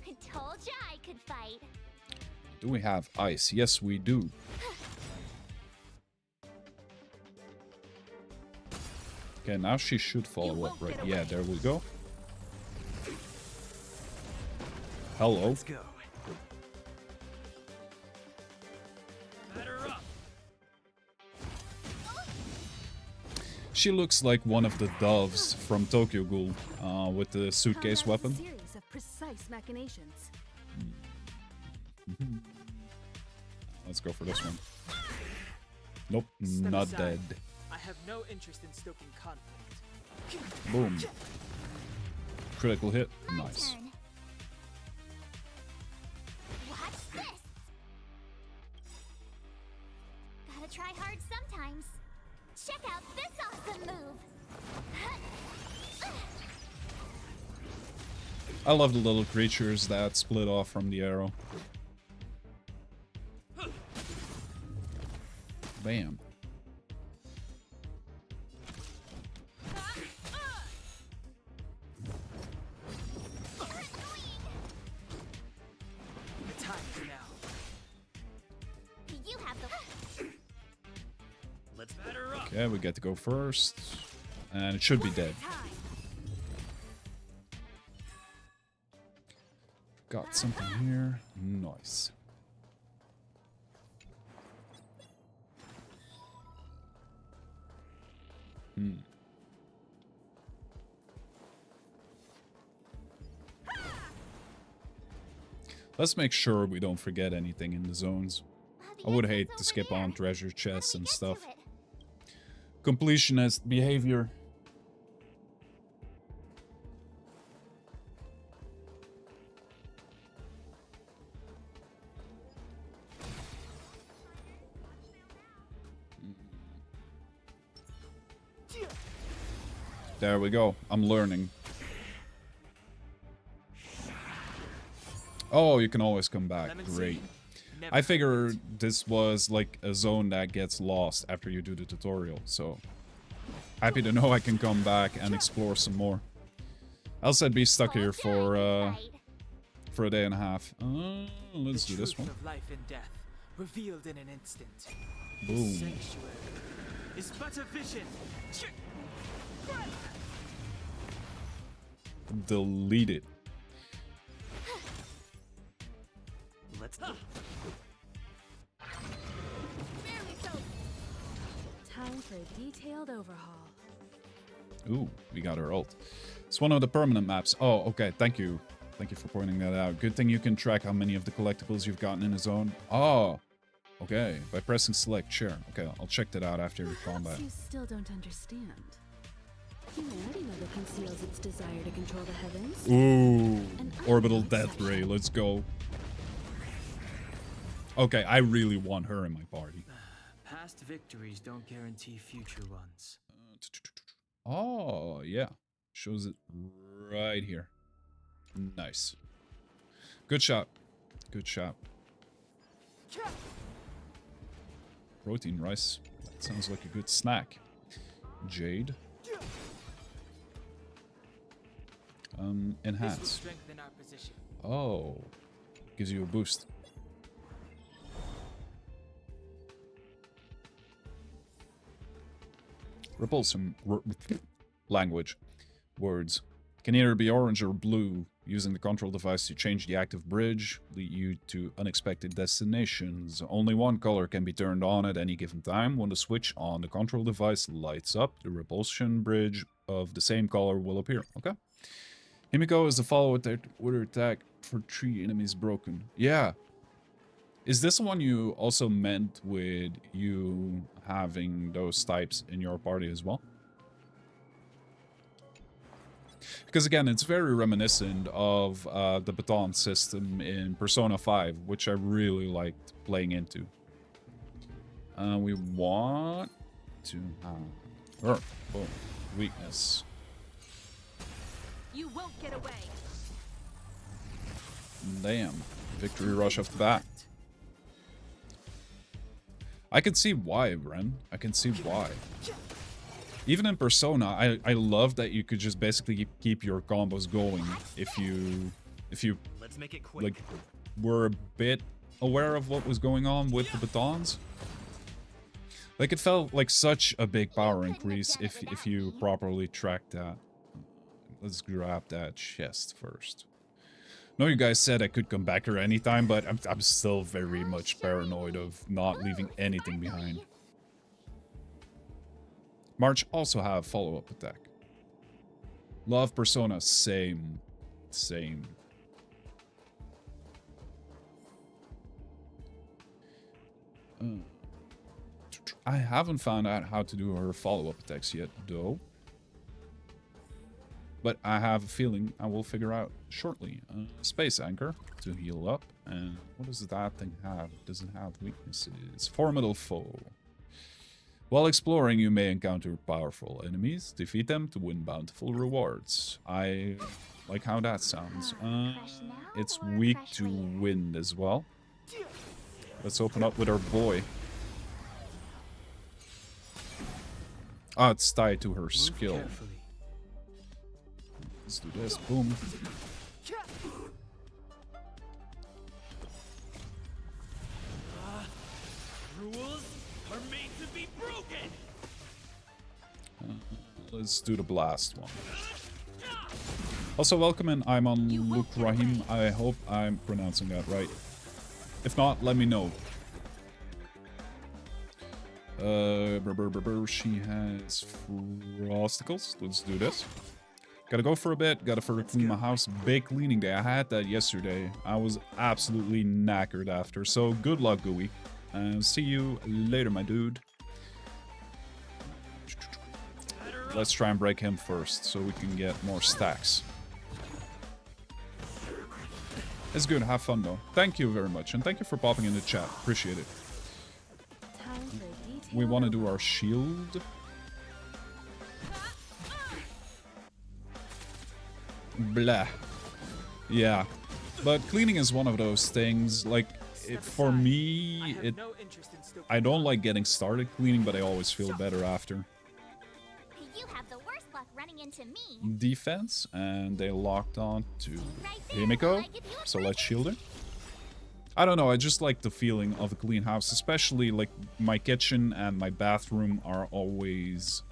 I told ya I could fight. Do we have ice? Yes, we do. Okay, now she should follow up, right? Yeah, there we go. Hello. Let's go. Batter up. She looks like one of the doves from Tokyo Ghoul with the suitcase weapon. A series of precise machinations. Let's go for this one. Nope, Step not aside. dead. I have no interest in stoking conflict. Boom. Critical hit. My Nice. turn. Watch this. Gotta try hard sometimes. Check out this awesome move. I love the little creatures that split off from the arrow. Bam. The time is now. You have the. Let's batter up. Okay, we get to go first. And it should be dead. Got something here. Nice. Let's make sure we don't forget anything in the zones. I would hate to skip on treasure chests and stuff. Completionist behavior. There we go. I'm learning. Oh, you can always come back. Great. I figured this was like a zone that gets lost after you do the tutorial, so happy to know I can come back and explore some more. Else I'd be stuck here for a day and a half. Let's do this one. Of life and death, revealed in an instant. Boom. Sanctuary is but a vision. Delete it. Let's Time for a detailed overhaul. Ooh, we got her ult. It's one of the permanent maps. Oh, okay. Thank you. Thank you for pointing that out. Good thing you can track how many of the collectibles you've gotten in a zone. Oh, okay. By pressing select, sure. Okay, I'll check that out after combat. You still don't understand. Humanity never conceals its desire to control the heavens. Ooh, orbital death ray. Let's go. Okay, I really want her in my party. Past victories don't guarantee future ones. Oh, yeah. Shows it right here. Nice. Good shot. Good shot. Protein rice. That sounds like a good snack. Jade. Enhance. Strengthen our position. Oh. Gives you a boost. Repulsion. Language. Words. Can either be orange or blue. Using the control device to change the active bridge, lead you to unexpected destinations. Only one color can be turned on at any given time. When the switch on the control device lights up, the repulsion bridge of the same color will appear. Okay. Himiko is the follow with her attack for 3 enemies broken. Yeah. Is this the one you also meant with you having those types in your party as well? Because again, it's very reminiscent of the baton system in Persona 5, which I really liked playing into. We want to have boom, weakness. You won't get away. Damn, victory rush off the bat. I can see why, Ren. I can see why. Even in Persona, I love that you could just basically keep your combos going if you Let's make it quick. like were a bit aware of what was going on with the batons. Like it felt like such a big power increase if you properly tracked that. Let's grab that chest first. I know you guys said I could come back here anytime, but I'm still very much paranoid of not leaving anything behind. March also have follow-up attack. Love Persona, same. I haven't found out how to do her follow-up attacks yet, though. But I have a feeling I will figure out shortly. Space Anchor to heal up. And what does that thing have? Does it have weaknesses? Formidable foe. While exploring, you may encounter powerful enemies. Defeat them to win bountiful rewards. I like how that sounds. It's weak to wind as well. Let's open up with our boy. Ah, it's tied to her skill. Let's do this. Boom. Rules are made to be broken. Let's do the blast one. Also, welcome in Ayman Lukrahim. I hope I'm pronouncing that right. If not, let me know. She has frosticles. Let's do this. Gotta go for a bit. Gotta clean my house. Big cleaning day. I had that yesterday. I was absolutely knackered after. So good luck, Gooey. See you later, my dude. Let's try and break him first so we can get more stacks. It's good. Have fun, though. Thank you very much. And thank you for popping in the chat. Appreciate it. We want to do our shield. Blah. Yeah. But cleaning is one of those things, like, for me, I don't like getting started cleaning, but I always feel better after. You have the worst luck running into me. Defense, and they locked on to Himiko, so let's shield her. I don't know, I just like the feeling of a clean house, especially like my kitchen and my bathroom are always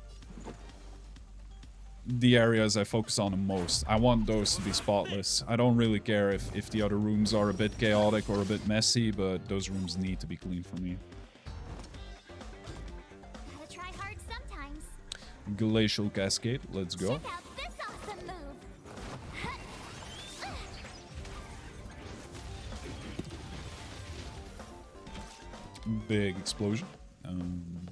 the areas I focus on the most. I want those to be spotless. I don't really care if the other rooms are a bit chaotic or a bit messy, but those rooms need to be clean for me. Gotta try hard sometimes. Glacial Cascade, let's go. Check out this awesome move. Big explosion. I'm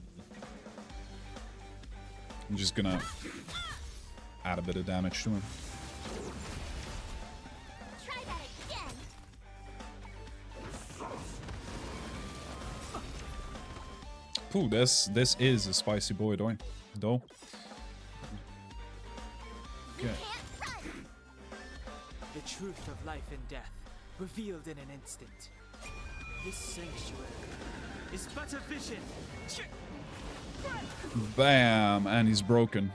just gonna add a bit of damage to him. Try that again. Ooh, this is a spicy boy, though. Okay. The truth of life and death, revealed in an instant. This sanctuary is but a vision. Bam! And he's broken.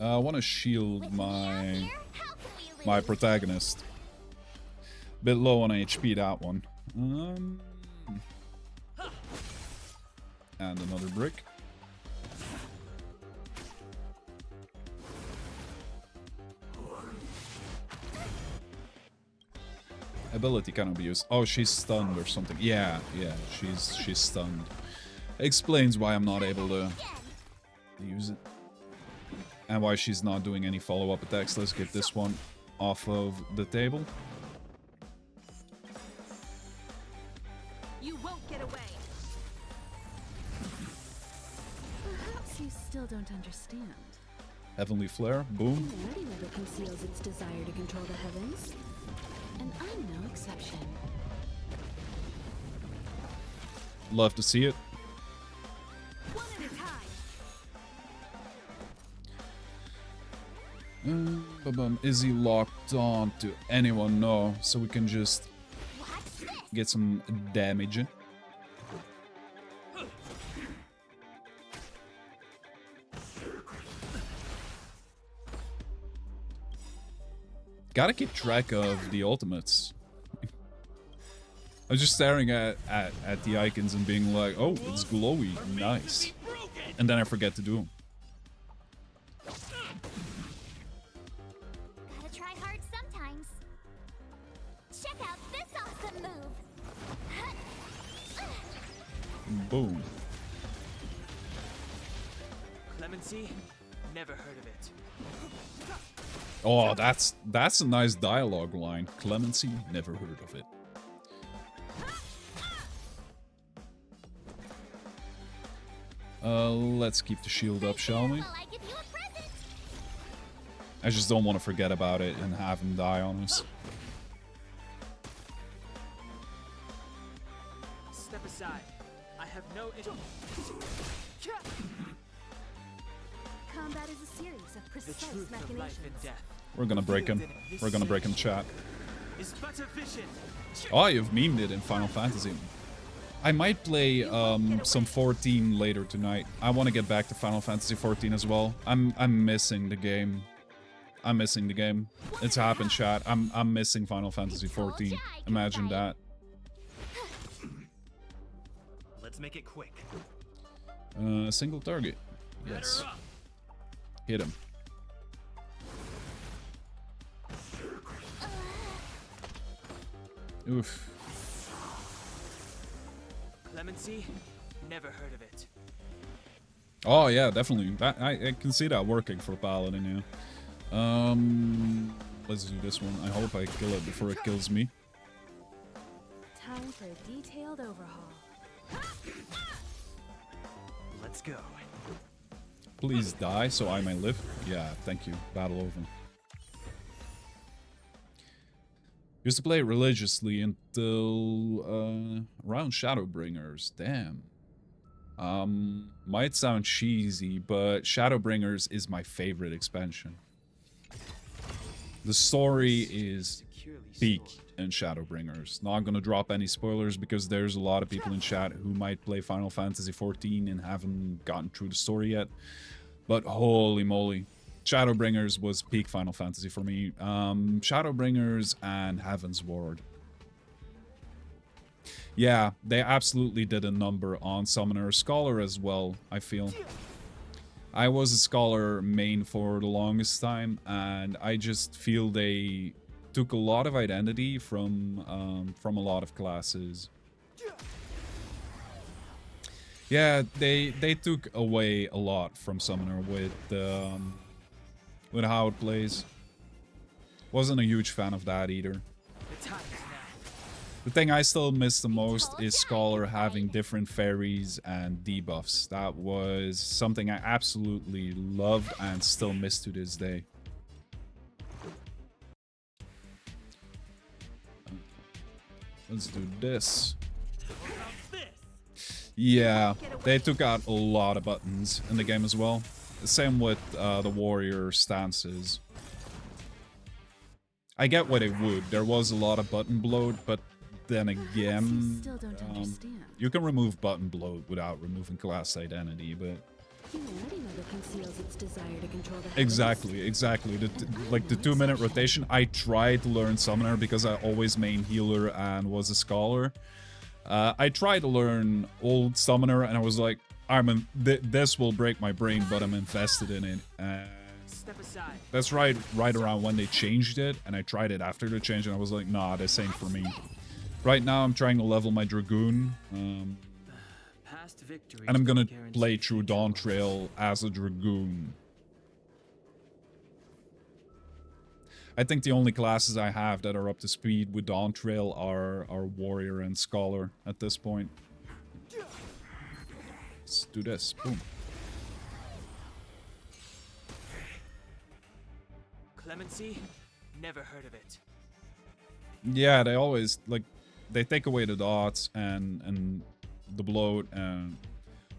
I want to shield my protagonist. Bit low on HP, that one. And another brick. Ability cannot be used. Oh, she's stunned or something. Yeah, she's stunned. Explains why I'm not able to use it. And why she's not doing any follow-up attacks. Let's get this one off of the table. You won't get away. Perhaps you still don't understand. Heavenly Flare, boom. Humanity never conceals its desire to control the heavens. And I'm no exception. Love to see it. One at a time. Is he locked on to anyone? No, so we can just get some damage. Gotta keep track of the ultimates. I was just staring at the icons and being like, oh, it's glowy, nice. And then I forget to do them. Gotta try hard sometimes. Check out this awesome move. Boom. Clemency? Never heard of it. Oh, that's a nice dialogue line. Clemency, never heard of it. Let's keep the shield up, shall we? I just don't want to forget about it and have him die on us. Step aside. I have no Combat is a series of The precise truth of life and machinations. death. We're gonna break him. We're gonna break him, chat. Is but a vision. Oh, you've memed it in Final Fantasy. I might play some 14 later tonight. I want to get back to Final Fantasy 14 as well. I'm missing the game. I'm missing the game. It's happened, chat. I'm missing Final Fantasy 14. Imagine that. Let's make it quick. Single target. Yes. Hit him. Oof. Clemency? Never heard of it. Oh yeah, definitely. That I can see that working for Paladin, yeah. Let's do this one. I hope I kill it before it kills me. Time for a detailed overhaul. Let's go. Please die so I may live. Yeah, thank you. Battle over. Used to play religiously until around Shadowbringers. Damn. Might sound cheesy, but Shadowbringers is my favorite expansion. The story is peak in Shadowbringers. Not gonna drop any spoilers because there's a lot of people in chat who might play Final Fantasy XIV and haven't gotten through the story yet. But holy moly. Shadowbringers was peak Final Fantasy for me. Shadowbringers and Heaven's Ward. Yeah, they absolutely did a number on Summoner. Scholar as well, I feel. I was a Scholar main for the longest time, and I just feel they took a lot of identity from a lot of classes. Yeah, they took away a lot from Summoner with how it plays. Wasn't a huge fan of that either. The thing I still miss the most is Scholar having different fairies and debuffs. That was something I absolutely loved and still miss to this day. Let's do this. Yeah, they took out a lot of buttons in the game as well. Same with the warrior stances. I get what they would. There was a lot of button bloat, but then again, you can remove button bloat without removing class identity, but... Humanity never conceals its desire to control the Exactly. Like the 2-minute rotation, I tried to learn Summoner because I always main healer and was a Scholar. I tried to learn Old Summoner and I was like, this will break my brain, but I'm invested in it. That's right around when they changed it, and I tried it after the change and I was like, nah, this ain't for me. Right now I'm trying to level my Dragoon. And I'm gonna play through Dawn Trail as a Dragoon. I think the only classes I have that are up to speed with Dawn Trail are Warrior and Scholar at this point. Let's do this. Boom. Clemency? Never heard of it. Yeah, they always, like, they take away the dots and the bloat, and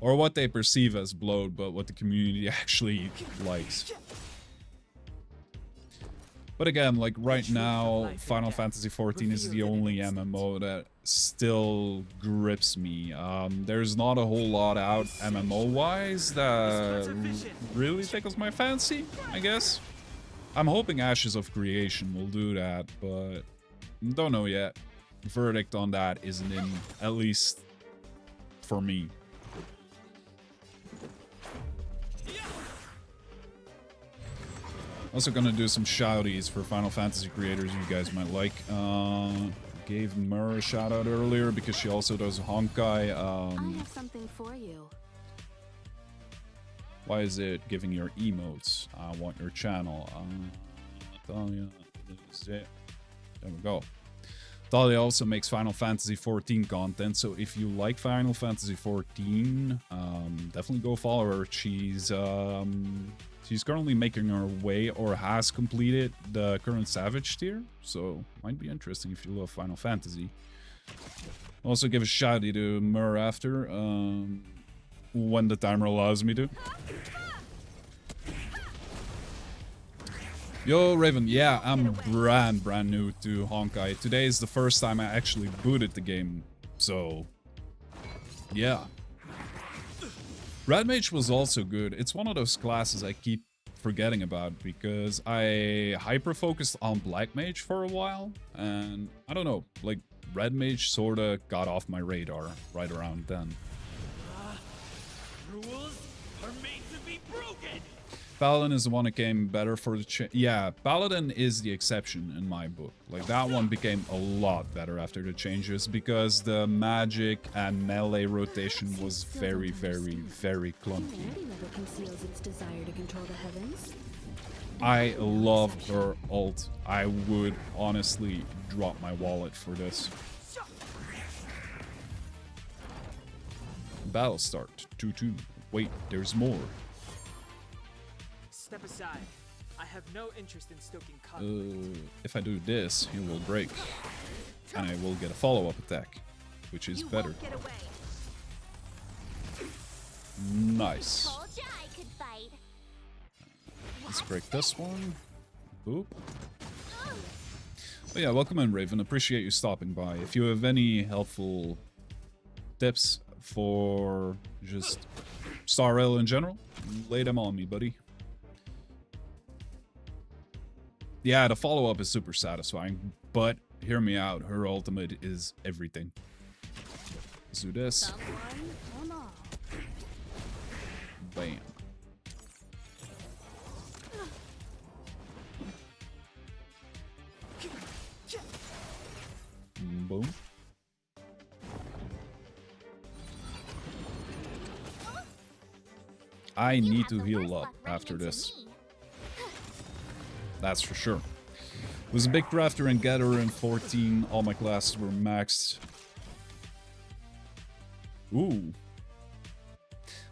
or what they perceive as bloat, but what the community actually likes. But again, like right now, Final Fantasy XIV is the only MMO that still grips me. There's not a whole lot out MMO-wise that really tickles my fancy, I guess. I'm hoping Ashes of Creation will do that, but don't know yet. Verdict on that isn't in, at least for me. Also gonna do some shouties for Final Fantasy creators you guys might like. Gave Mur a shout out earlier because she also does Honkai. I have something for you. Why is it giving your emotes? I want your channel. Talia, there we go. Talia also makes Final Fantasy XIV content, so if you like Final Fantasy XIV, definitely go follow her. She's currently making her way, or has completed, the current Savage tier, so might be interesting if you love Final Fantasy. Also give a shout out to Mur after, when the timer allows me to. Yo, Raven, yeah, I'm brand new to Honkai. Today is the first time I actually booted the game, so yeah. Red Mage was also good. It's one of those classes I keep forgetting about because I hyper-focused on Black Mage for a while, and I don't know, like, Red Mage sorta got off my radar right around then. Rules are made to be broken! Paladin is the one that came better for the yeah, Paladin is the exception in my book. Like, that one became a lot better after the changes because the magic and melee rotation was very clunky. Never conceals its desire to control the heavens. I love her ult. I would honestly drop my wallet for this. Battle start. 2-2. Wait, there's more. Step aside. I have no interest in stoking conflict. If I do this, he will break. And I will get a follow-up attack, which is better. Nice. Told ya I could fight. Let's break this one. Boop. But yeah, welcome in, Raven. Appreciate you stopping by. If you have any helpful tips for just StarRail in general, lay them on me, buddy. Yeah, the follow-up is super satisfying, but hear me out. Her ultimate is everything. Let's do this. Bam. Boom. I need to heal up after this. That's for sure. Was a big crafter and gatherer in 14. All my classes were maxed. Ooh.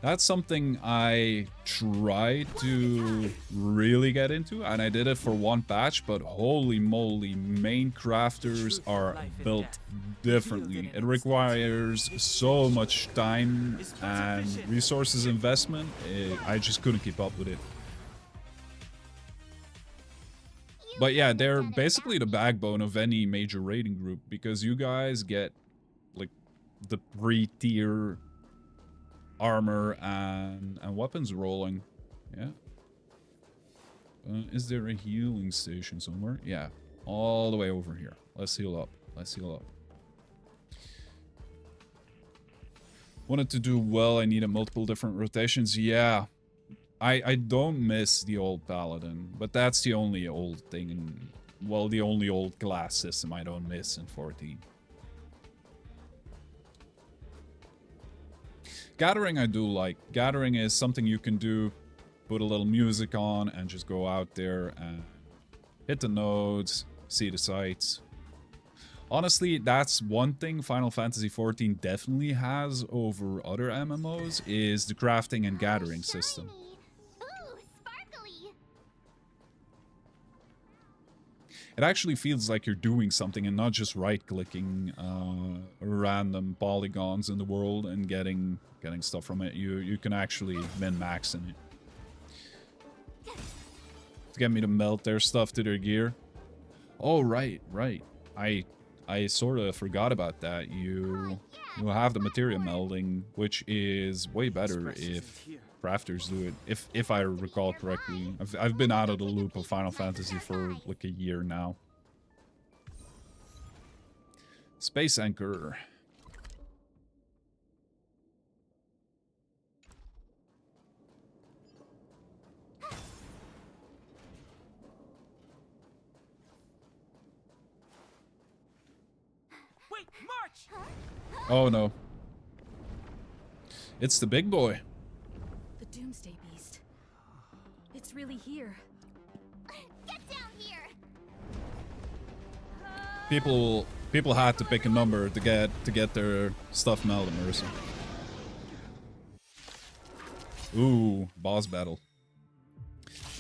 That's something I tried to really get into, and I did it for one patch, but holy moly, main crafters are built differently. It requires so much time and resources investment. I just couldn't keep up with it. But yeah, they're basically the backbone of any major raiding group, because you guys get, like, the pre-tier armor and weapons rolling. Yeah. Is there a healing station somewhere? Yeah. All the way over here. Let's heal up. Let's heal up. Wanted to do well. I needed multiple different rotations. Yeah. I don't miss the old Paladin, but that's the only old thing in, well, the only old class system I don't miss in 14. Gathering I do like. Gathering is something you can do, put a little music on and just go out there and Hit the nodes, see the sights. Honestly, that's one thing Final Fantasy XIV definitely has over other MMOs, is the crafting and gathering system. Ooh, sparkly. It actually feels like you're doing something and not just right-clicking random polygons in the world and getting stuff from it. You can actually min-max in it. To get me to melt their stuff to their gear. Oh, right. I sort of forgot about that. You have the material melding, which is way better if crafters do it. If I recall correctly. I've been out of the loop of Final Fantasy for like a year now. Space Anchor. Wait, March! Oh no. It's the big boy. The Doomsday Beast. It's really here. Get down here. People had to pick a number to get their stuff melded, Marissa. Ooh, boss battle.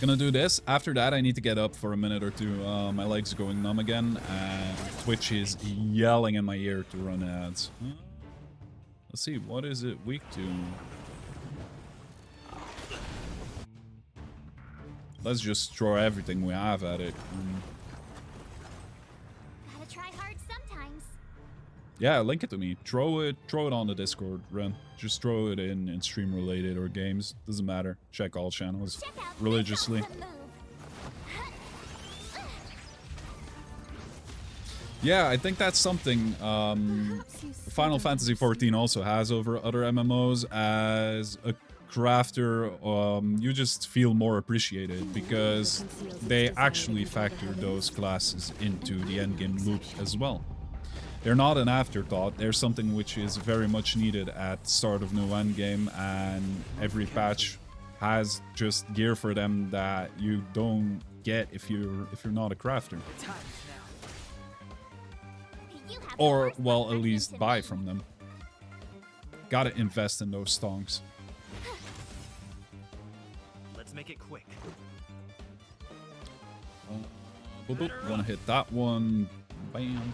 Gonna do this. After that, I need to get up for a minute or two. My legs are going numb again, and Twitch is yelling in my ear to run ads. Let's see, what is it weak to? Let's just throw everything we have at it. Gotta try hard sometimes. Yeah, link it to me. Throw it on the Discord, Ren. Just throw it in stream related or games. Doesn't matter. Check all channels religiously. Yeah, I think that's something Final Fantasy XIV also has over other MMOs. As a crafter, you just feel more appreciated because they actually factor those classes into the endgame loop as well. They're not an afterthought, they're something which is very much needed at the start of new endgame, and every patch has just gear for them that you don't get if you're not a crafter. Or, well, at least buy from them. Gotta invest in those stonks. Let's make it quick. Boop, boop. Wanna hit that one. Bam.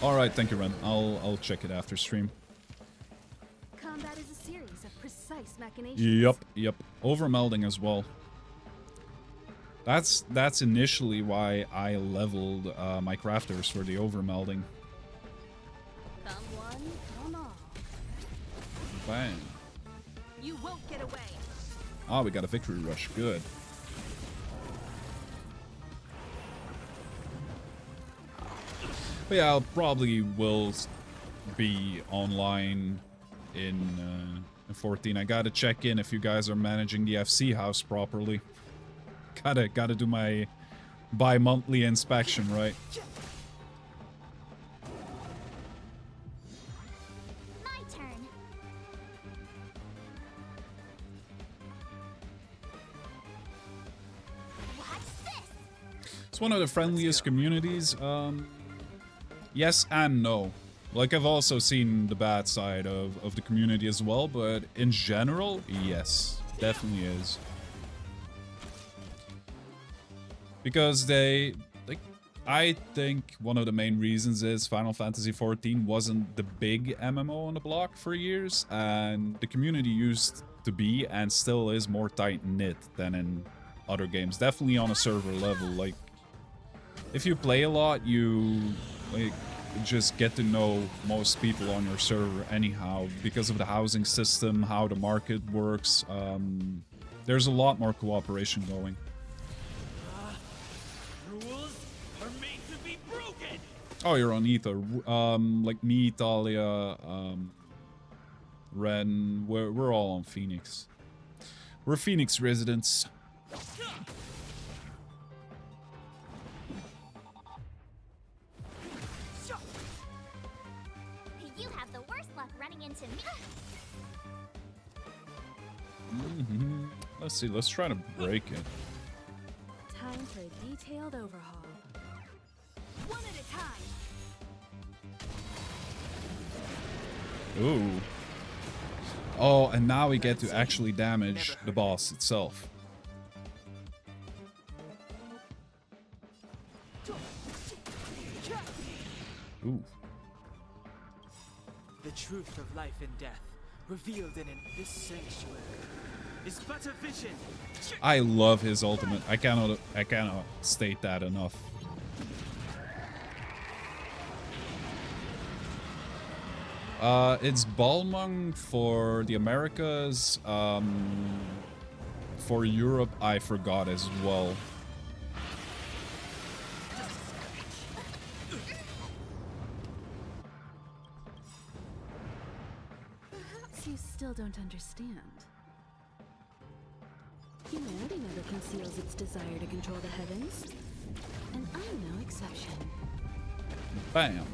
Alright, thank you, Ren. I'll check it after stream. Combat is a series of precise machinations. Yep. Overmelding as well. That's initially why I leveled my crafters for the overmelding. Come one, come all. Bang. You won't get away. Ah, we got a victory rush. Good. But yeah, I'll probably will be online in 14. I gotta check in if you guys are managing the FC house properly. Gotta do my bi-monthly inspection, right? My turn. Watch this. It's one of the friendliest communities. Yes and no. Like, I've also seen the bad side of the community as well, but in general, yes, definitely is. Because they, like, I think one of the main reasons is Final Fantasy XIV wasn't the big MMO on the block for years, and the community used to be and still is more tight-knit than in other games. Definitely on a server level. Like, if you play a lot, you like just get to know most people on your server anyhow because of the housing system, how the market works. There's a lot more cooperation going. Rules are made to be broken. Oh, you're on Ether. Like me, Talia, Ren, we're all on Phoenix. We're Phoenix residents. You have the worst luck running into me. Let's see, let's try to break it. Time a detailed overhaul. One at a time. Ooh. Oh, and now we get to actually damage the boss itself. Ooh. The truth of life and death, revealed in this sanctuary, is but a vision. I love his ultimate. I cannot state that enough. It's Balmung for the Americas. For Europe, I forgot as well. Perhaps you still don't understand. Humanity never conceals its desire to control the heavens, and I'm no exception. Bam.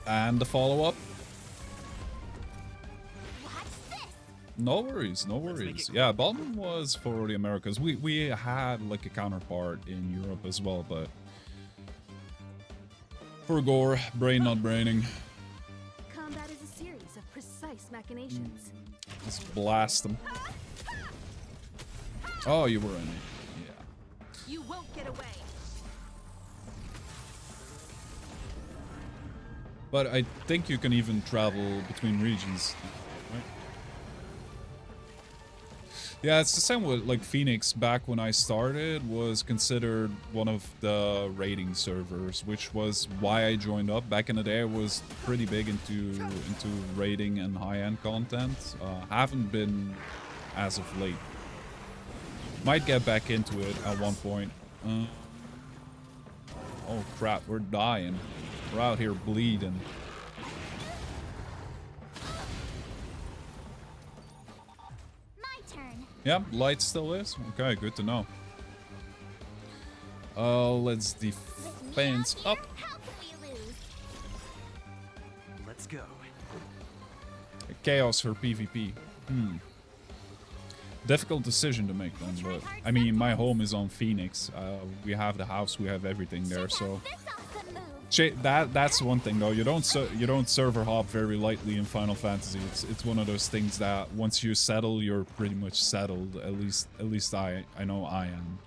And the follow-up. No worries, no worries. Yeah, Balmung was for the Americas. We had like a counterpart in Europe as well, but for gore, brain not braining. Combat is a series of precise machinations. Just blast them. Oh, you were in it. Yeah. You won't get away. But I think you can even travel between regions, right? Yeah, it's the same with like Phoenix. Back when I started, was considered one of the raiding servers, which was why I joined up. Back in the day, I was pretty big into raiding and high-end content. Haven't been as of late. Might get back into it at one point. Oh crap, we're dying. We're out here bleeding. My turn. Yeah, light still is? Okay, good to know. Let's defense up. How can we lose? Let's go. Chaos for PvP. Difficult decision to make then, but I mean, my home is on Phoenix. We have the house, we have everything there, so that's one thing though. You don't server hop very lightly in Final Fantasy. It's one of those things that once you settle, you're pretty much settled. At least I know I am.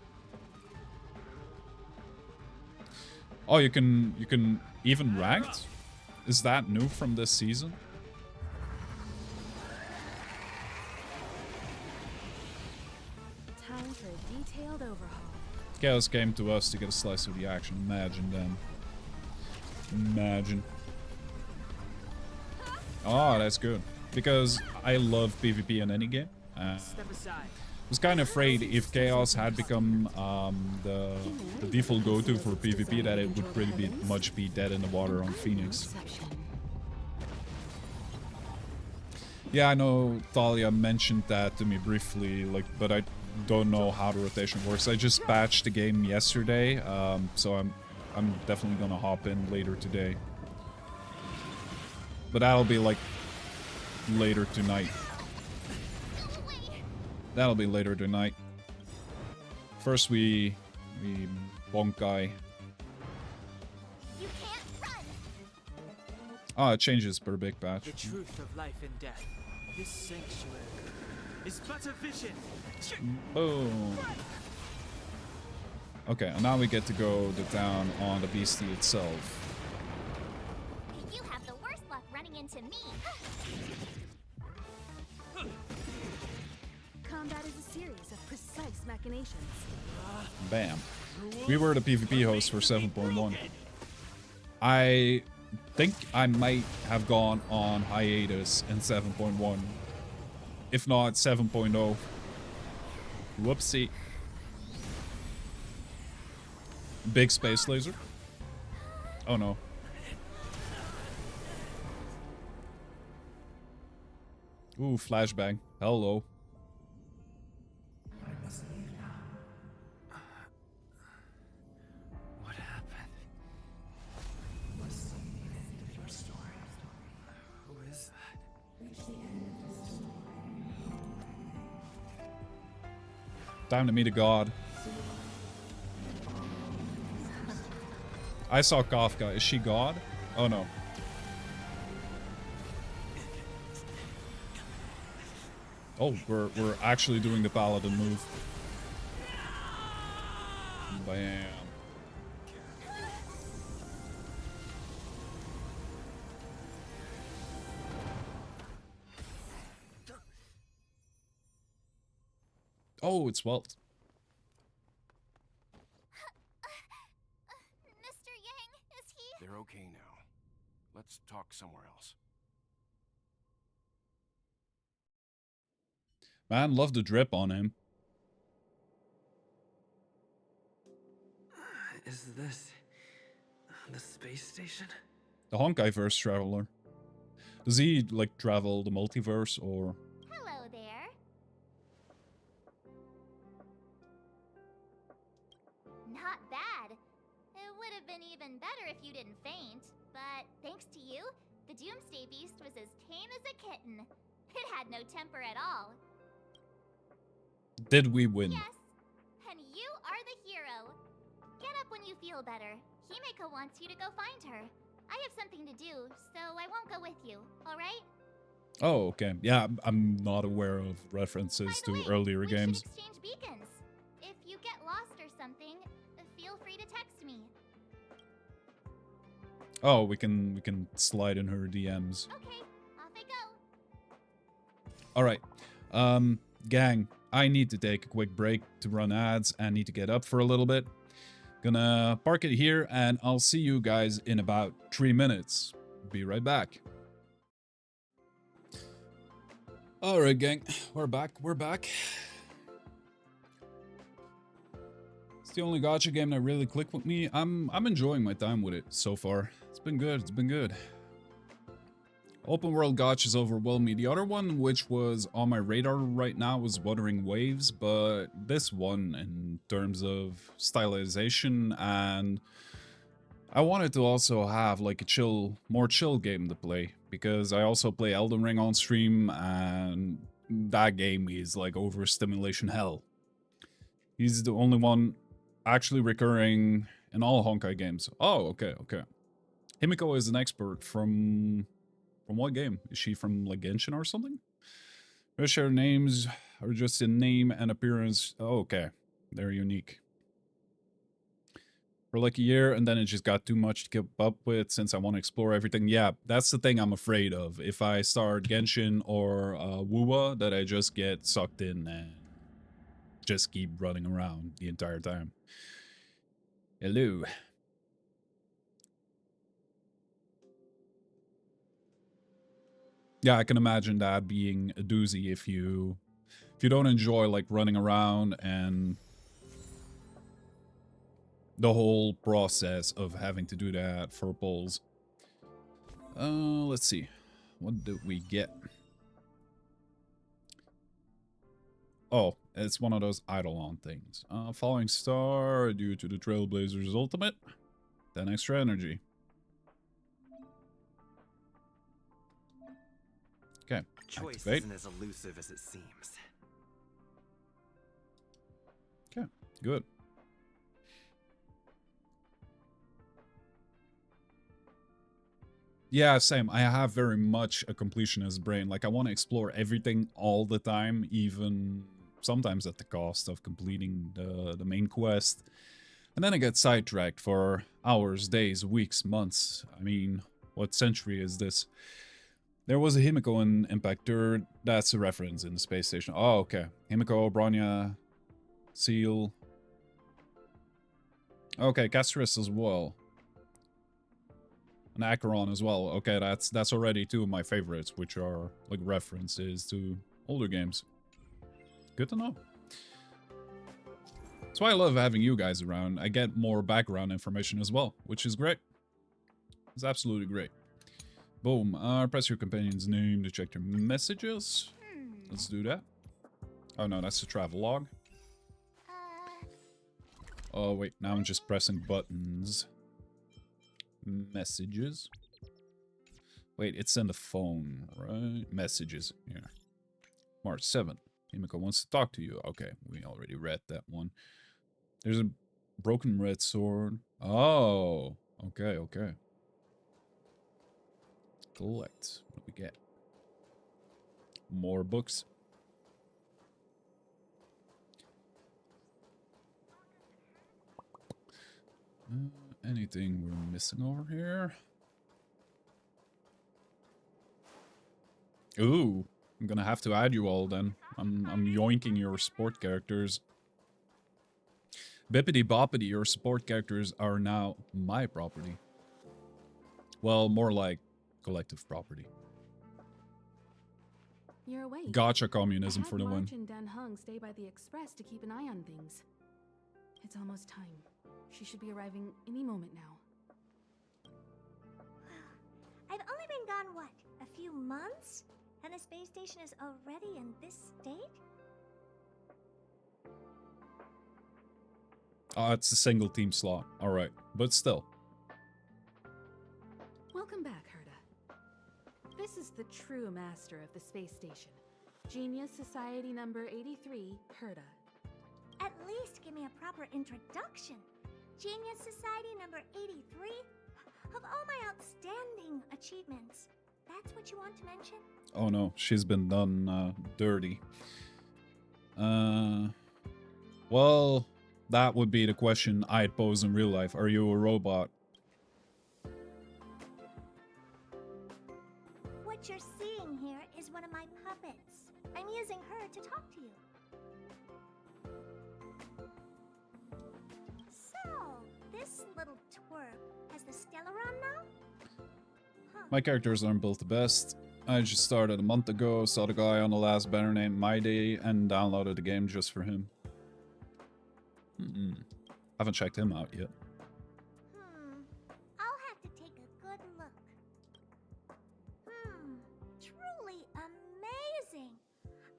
Oh, you can even ranked? Is that new from this season? Time for a detailed overhaul. Chaos came to us to get a slice of the action. Imagine then. Imagine. Oh, that's good. Because I love PvP in any game. Step aside. I was kind of afraid if Chaos had become the default go-to for PvP, that it would pretty much be dead in the water on Phoenix. Yeah, I know Talia mentioned that to me briefly, like, but I don't know how the rotation works. I just patched the game yesterday, so I'm definitely gonna hop in later today. But that'll be like later tonight. That'll be later tonight. First we Bonkai. You can't run. Oh, it changes per big patch. The truth of life and death, this sanctuary, is but a vision. Boom. Okay, and now we get to go down on the beastie itself. You have the worst luck running into me. Combat is a series of precise machinations. Bam. We were the PvP host for 7.1. I think I might have gone on hiatus in 7.1. If not 7.0. Whoopsie. Big space laser. Oh no. Ooh, flashbang. Hello. What happened? What's the end of your story? Who is that? Reach the end of this story. Time to meet a god. I saw Kafka. Is she god? Oh no. Oh, we're actually doing the paladin move. Bam. Oh, it's Welt. Mr. Yang, is he? They're okay now. Let's talk somewhere else. Man, love the drip on him. Is this the space station? The Honkaiverse traveler. Does he, like, travel the multiverse, or... Hello there. Not bad. It would have been even better if you didn't faint, but thanks to you, the Doomsday Beast was as tame as a kitten. It had no temper at all. Did we win? Yes, and you are the hero. Get up when you feel better. Himeko wants you to go find her. I have something to do, so I won't go with you, alright? Oh, okay. Yeah, I'm not aware of references to earlier games. Should exchange beacons. If you get lost or something, feel free to text me. Oh, we can slide in her DMs. Okay, off I go. Alright. Gang, I need to take a quick break to run ads and need to get up for a little bit. Gonna park it here and I'll see you guys in about 3 minutes. Be right back. Alright, gang, we're back. It's the only gacha game that really clicked with me. I'm enjoying my time with it so far. It's been good. Open world gachas overwhelmed me. The other one, which was on my radar right now, was Wuthering Waves, but this one, in terms of stylization, and I wanted to also have like a more chill game to play, because I also play Elden Ring on stream, and that game is like overstimulation hell. He's the only one actually recurring in all Honkai games. Oh, okay. Himeko is an expert from what game? Is she from like Genshin or something? Their share names are just in name and appearance. Oh, okay. They're unique. For like a year, and then it just got too much to keep up with since I want to explore everything. Yeah, that's the thing I'm afraid of. If I start Genshin or Wuwa, that I just get sucked in and just keep running around the entire time. Hello. Yeah, I can imagine that being a doozy if you don't enjoy like running around and the whole process of having to do that for polls. Let's see. What did we get? Oh, it's one of those Eidolon things. Falling star due to the Trailblazer's ultimate. 10 extra energy. Okay. Choice Activate. isn't as elusive as it seems. Okay, good. Yeah, same. I have very much a completionist brain. Like, I want to explore everything all the time, even sometimes at the cost of completing the main quest. And then I get sidetracked for hours, days, weeks, months. I mean, what century is this? There was a Himeko in Impactor. That's a reference in the space station. Oh, okay. Himeko, Bronya, Seal. Okay, Castris as well. And Acheron as well. Okay, that's already two of my favorites, which are like references to older games. Good to know. That's why I love having you guys around. I get more background information as well, which is great. It's absolutely great. Boom. Press your companion's name to check their messages. Let's do that. Oh no, that's the travel log. Oh wait, now I'm just pressing buttons. Messages. Wait, it's in the phone, right? Messages. Yeah. March 7th. Himiko wants to talk to you. Okay, we already read that one. There's a broken red sword. Oh, okay, okay. Collect. What do we get? More books. Anything we're missing over here? Ooh, I'm gonna have to add you all then. I'm yoinking your support characters. Bippity boppity, your support characters are now my property. Well, more like collective property. You're awake. Gotcha communism I had for the win. March and Dan Hung stay by the express to keep an eye on things. It's almost time. She should be arriving any moment now. I've only been gone, what, a few months? And the space station is already in this state? It's a single team slot. Alright, but still. Welcome back, Herta. This is the true master of the space station. Genius Society number 83, Herta. At least give me a proper introduction. Genius Society number 83? Of all my outstanding achievements, that's what you want to mention? Oh no, she's been done dirty. Well, that would be the question I'd pose in real life. Are you a robot? What you're seeing here is one of my puppets. I'm using her to talk to you. So, this little twerp has the Stellaron now? Huh. My characters aren't built the best. I just started a month ago, saw the guy on the last banner named My Day, and downloaded the game just for him. Haven't checked him out yet. I'll have to take a good look. Truly amazing!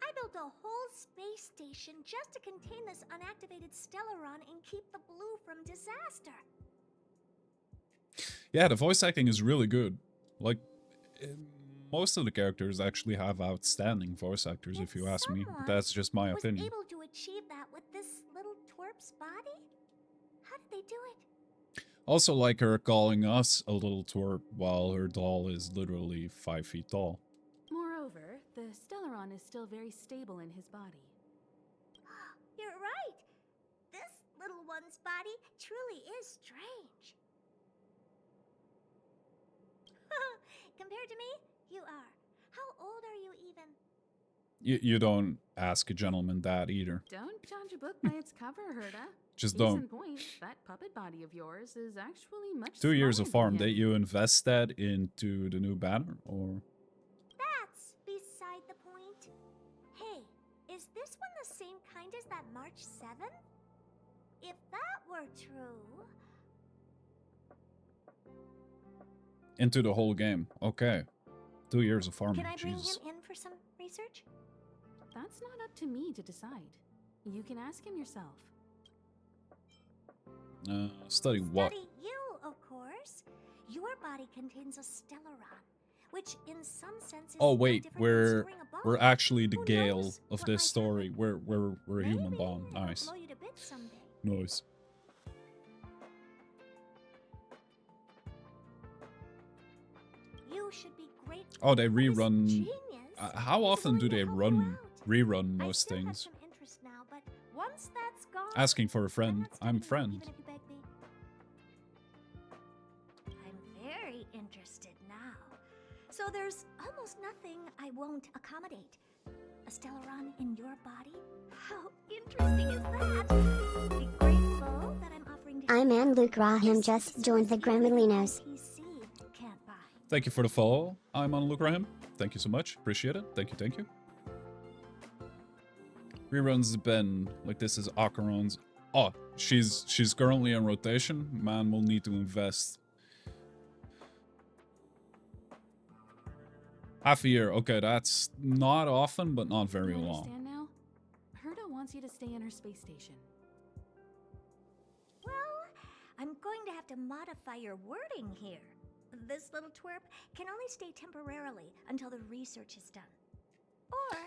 I built a whole space station just to contain this unactivated Stellaron and keep the blue from disaster. Yeah, the voice acting is really good. Like, most of the characters actually have outstanding voice actors, if you ask me. That's just my opinion. Was able to achieve that with this little twerp's body? How did they do it? Also like her calling us a little twerp while her doll is literally 5 feet tall. Moreover, the Stellaron is still very stable in his body. You're right. This little one's body truly is strange. Compared to me, you are. How old are you even? You don't ask a gentleman that either. Don't judge a book by its cover, Herta. Just Case don't. in point, that puppet body of yours is actually much 2 years smaller of farm. than Did him. you invest that into the new banner, or? That's beside the point. Hey, is this one the same kind as that March 7th? If that were true... Into the whole game. Okay. 2 years of farming. Can I bring Jesus. him in for some research? That's not up to me to decide. You can ask him yourself. Study what? Study you, of course. Your body contains a Stellaron, which in some sense is Oh no wait, different we're than storing a we're bomb. actually the Who Gale knows of what this might story. happen? We're a human Maybe bomb. I'll Nice. blow you to bits someday. Nice. You should be grateful. Oh, they for this rerun. genius How often do willing to they help you run out. rerun I most still have things? some interest now, but once that's gone, Asking for a I'm friend. not I'm stopping you, friend. even if you beg me. I'm very interested now. So there's almost nothing I won't accommodate. A Stellaron in your body? How interesting is that? Be grateful that I'm offering to I'm share. and Luke Rahim This just service joined the even the Gremlinos. NPC can't buy. Thank you for the follow. I'm on Lukrahim. Thank you so much. Appreciate it. Thank you, thank you. Reruns Ben. Like this is Acheron's. Oh, she's currently on rotation. Man will need to invest. Half a year. Okay, that's not often, but not very You long. understand now? Herta wants you to stay in her space station. Well, I'm going to have to modify your wording here. This little twerp can only stay temporarily until the research is done. Or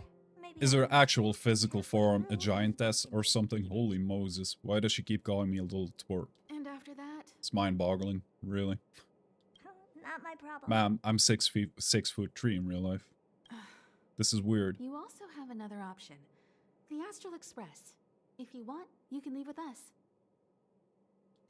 Is her actual physical form a giantess or something? Holy Moses. Why does she keep calling me a little twerp? And after that? It's mind-boggling, really. Not my problem. Ma'am, I'm 6'3" in real life. This is weird. You also have another option. The Astral Express. If you want, you can leave with us.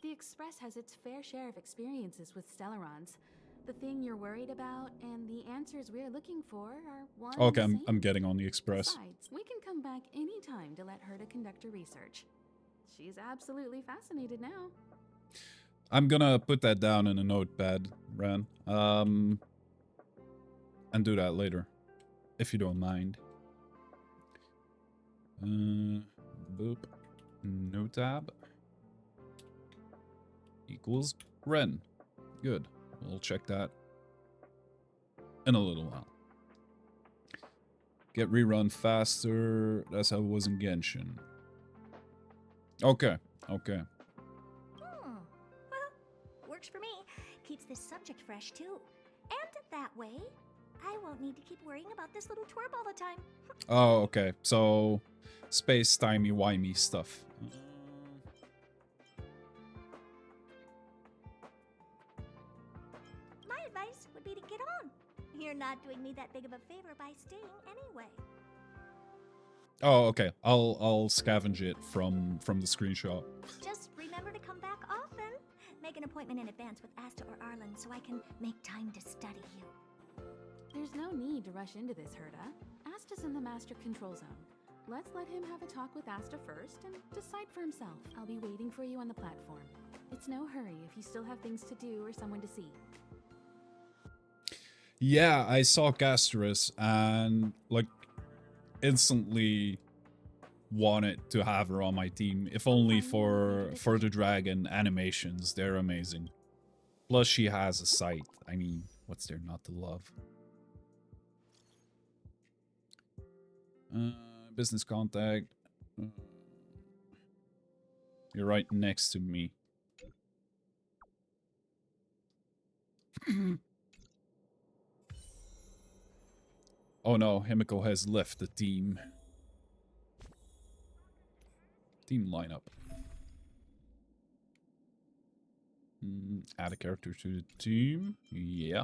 The Express has its fair share of experiences with Stellarons. The thing you're worried about and the answers we're looking for are one and Okay, the same. I'm getting on the Express. Besides, we can come back anytime to let her to conduct her research. She's absolutely fascinated now. I'm gonna put that down in a notepad, Ran. And do that later, if you don't mind. Boop. No tab. Equals Ren. Good. We'll check that in a little while. Get rerun faster. That's how it was in Genshin. Okay. Okay. Well, works for me. Keeps this subject fresh, too. And that way, I won't need to keep worrying about this little twerp all the time. Oh, okay. So, space timey-wimey stuff. My advice would be to get on. You're not doing me that big of a favor by staying anyway. Oh, okay. I'll scavenge it from the screenshot. Just remember to come back often. Make an appointment in advance with Asta or Arlen so I can make time to study you. There's no need to rush into this, Herta. Asta's in the Master Control Zone. Let's let him have a talk with Asta first and decide for himself. I'll be waiting for you on the platform. It's no hurry if you still have things to do or someone to see. Yeah, I saw Gasterus and, like, instantly wanted to have her on my team, if only for the dragon animations. They're amazing. Plus, she has a sight. I mean, what's there not to love? Business contact. You're right next to me. Oh no, Himiko has left the team. Team lineup. Add a character to the team. Yeah.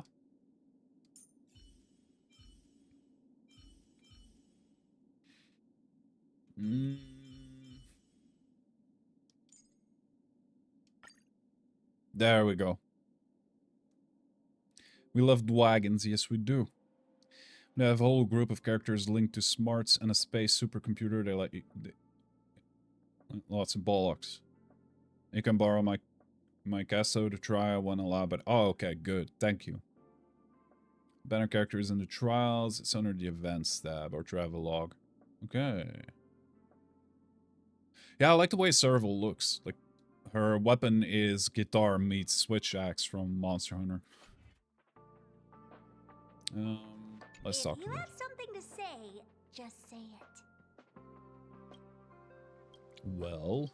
There we go. We love wagons, yes we do. We have a whole group of characters linked to smarts and a space supercomputer. They like lots of bollocks. You can borrow my Casso to try when allowed, but oh okay, good, thank you. Banner characters in the trials. It's under the events tab or travel log. Okay. Yeah, I like the way Serval looks. Like, her weapon is guitar meets switch axe from Monster Hunter. Let's talk If to you her. have something to say, just say it. Well...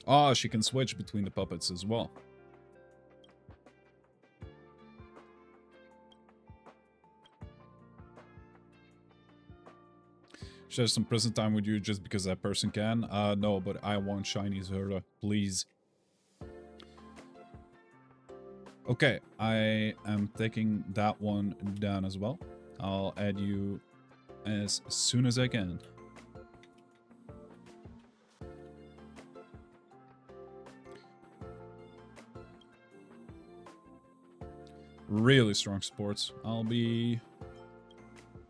Oh, she can switch between the puppets as well. Share some prison time with you just because that person can? No, but I want Shinies Herta, please. Okay, I am taking that one down as well. I'll add you as soon as I can. Really strong sports. I'll be...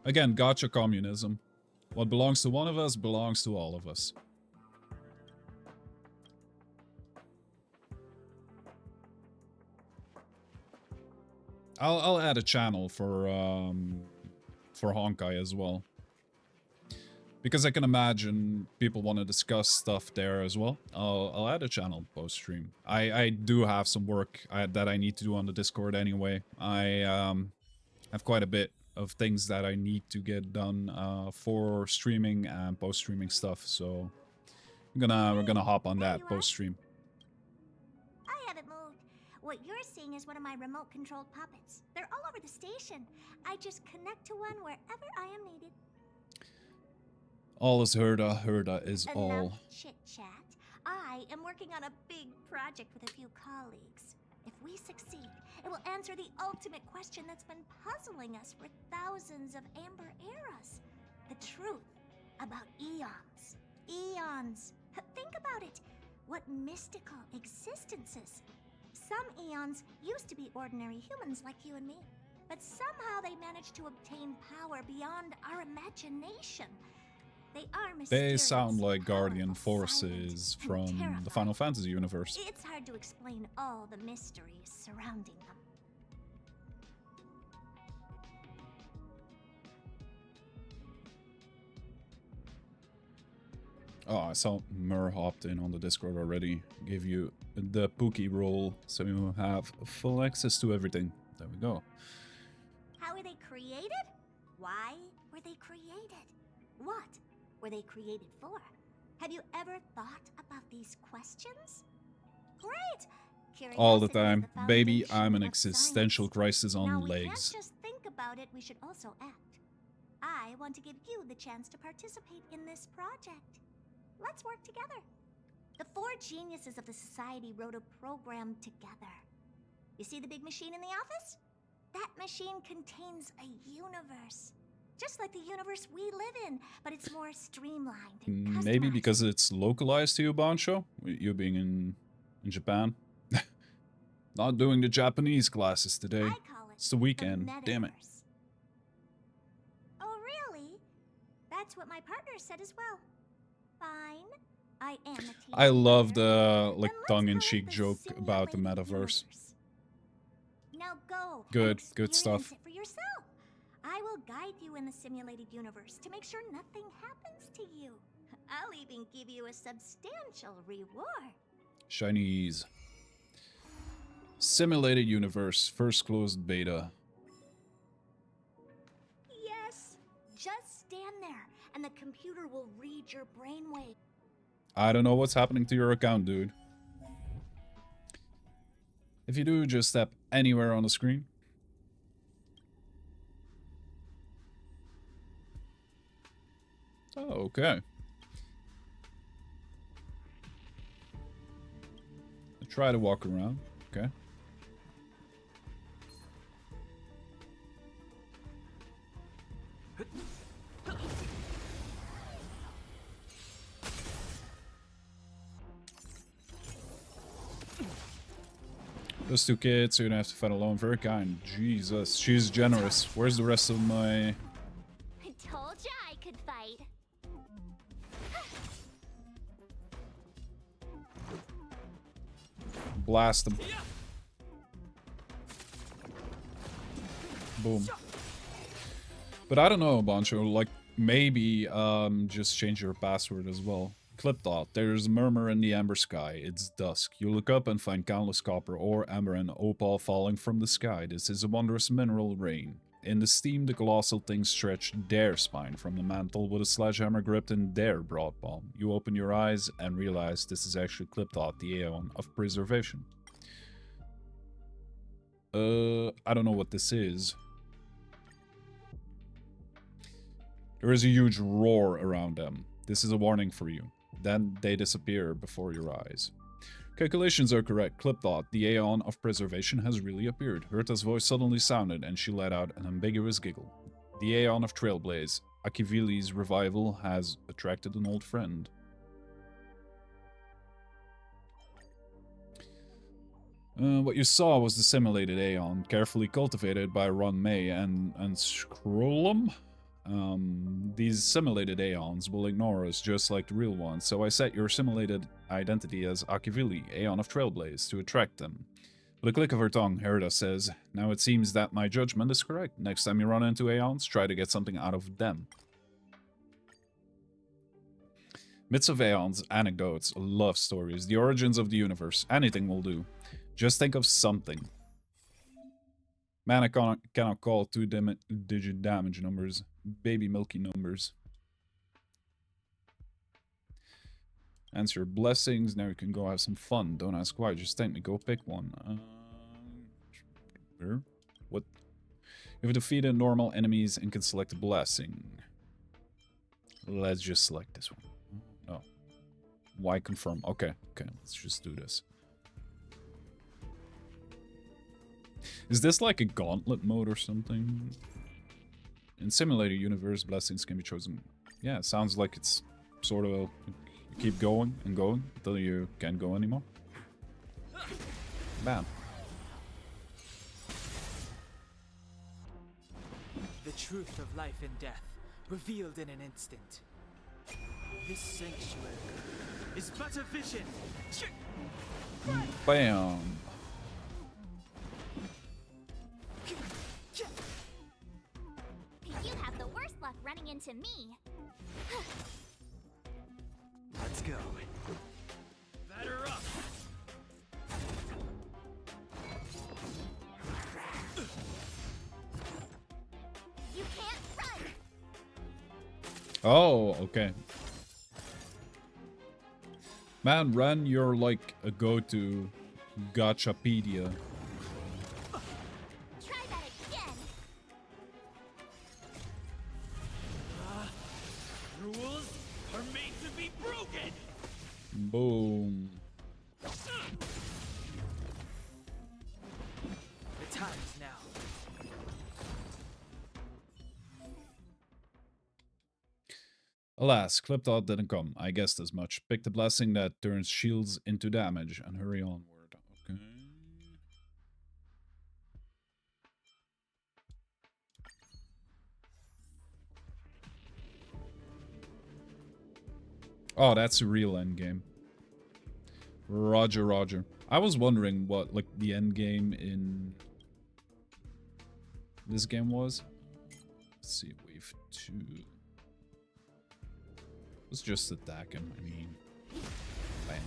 Again, gotcha communism. What belongs to one of us belongs to all of us. I'll add a channel for Honkai as well. Because I can imagine people want to discuss stuff there as well. I'll add a channel post-stream. I do have some work that I need to do on the Discord anyway. I have quite a bit of things that I need to get done for streaming and post-streaming stuff, so we're gonna hop on that post-stream. I haven't moved. What you're seeing is one of my remote-controlled puppets. They're all over the station. I just connect to one wherever I am needed. All is Herda, Herda is all. Enough chit-chat. I am working on a big project with a few colleagues. If we succeed, it will answer the ultimate question that's been puzzling us for thousands of amber eras. The truth about eons. Eons. Think about it. What mystical existences. Some eons used to be ordinary humans like you and me, but somehow they managed to obtain power beyond our imagination. They are mysterious. They sound like Guardian Forces from the Final Fantasy universe. It's hard to explain all the mysteries surrounding them. Oh, I saw Mur hopped in on the Discord already. Gave you the Pookie role, so you have full access to everything. There we go. How were they created? Why were they created? What were they created for? Have you ever thought about these questions? Great! All the Curiosity is time. Baby, foundation I'm an of existential science. crisis on Now, we legs. can't just think about it, we should also act. I want to give you the chance to participate in this project. Let's work together. The 4 geniuses of the society wrote a program together. You see the big machine in the office? That machine contains a universe. Just like the universe we live in, but it's more streamlined and customized. Maybe because it's localized to you, Bancho? You being in Japan? Not doing the Japanese classes today. It's the weekend. Damn it. Oh, really? That's what my partner said as well. Fine. I am a team I love player. the Then let's tongue-in-cheek call it the joke about the simulated metaverse. universe. Now go. Good, and good stuff. experience it for yourself. I will guide you in the simulated universe to make sure nothing happens to you. I'll even give you a substantial reward. Chinese. Simulated universe. First closed beta. Yes. Just stand there, and the computer will read your brainwave. I don't know what's happening to your account, dude. If you do, just step anywhere on the screen. Oh, okay. I try to walk around. Okay. Those 2 kids, you're gonna have to fight alone. Very kind. Jesus, she's generous. Where's the rest of my... I told ya I could fight. Blast them. Boom. But I don't know, Bancho. Like, maybe just change your password as well. Clip thought. There's a murmur in the amber sky. It's dusk. You look up and find countless copper, ore, amber, and opal falling from the sky. This is a wondrous mineral rain. In the steam, the colossal things stretch their spine from the mantle with a sledgehammer gripped in their broad palm. You open your eyes and realize this is actually Clip thought, the Aeon of Preservation. I don't know what this is. There is a huge roar around them. This is a warning for you. Then they disappear before your eyes. Calculations are correct. Clip thought, the Aeon of Preservation has really appeared. Herta's voice suddenly sounded, and she let out an ambiguous giggle. The Aeon of Trailblaze, Akivili's revival, has attracted an old friend. What you saw was the simulated Aeon, carefully cultivated by Ron May and Scrollum. These simulated Aeons will ignore us just like the real ones, so I set your simulated identity as Akivili, Aeon of Trailblaze, to attract them. With a click of her tongue, Herda says, now it seems that my judgment is correct. Next time you run into Aeons, try to get something out of them. Myths of Aeons, anecdotes, love stories, the origins of the universe, anything will do. Just think of something. Man, I cannot call 2-digit damage numbers. Baby milky numbers. Answer blessings. Now you can go have some fun. Don't ask why. Just thank me. Go pick one. Where? What? You've defeated normal enemies and can select a blessing. Let's just select this one. No. Why confirm? Okay, okay, let's just do this. Is this like a gauntlet mode or something? In Simulator Universe, blessings can be chosen. Yeah, it sounds like it's sort of you keep going and going until you can't go anymore. Bam. The truth of life and death, revealed in an instant. This sanctuary is but a vision. Bam. You have the worst luck running into me. Let's go. Batter up. You can't run. Oh, okay. Man, Ren, you're like a go-to gachapedia. Try that again. Rules are made to be broken. Boom. The time is now. Alas, clip thought didn't come. I guessed as much. Pick the blessing that turns shields into damage and hurry onward. Okay. Oh, that's a real endgame. Roger, roger. I was wondering what, like, the endgame in this game was. Let's see, wave 2. Let's just attack him, I mean. Bam.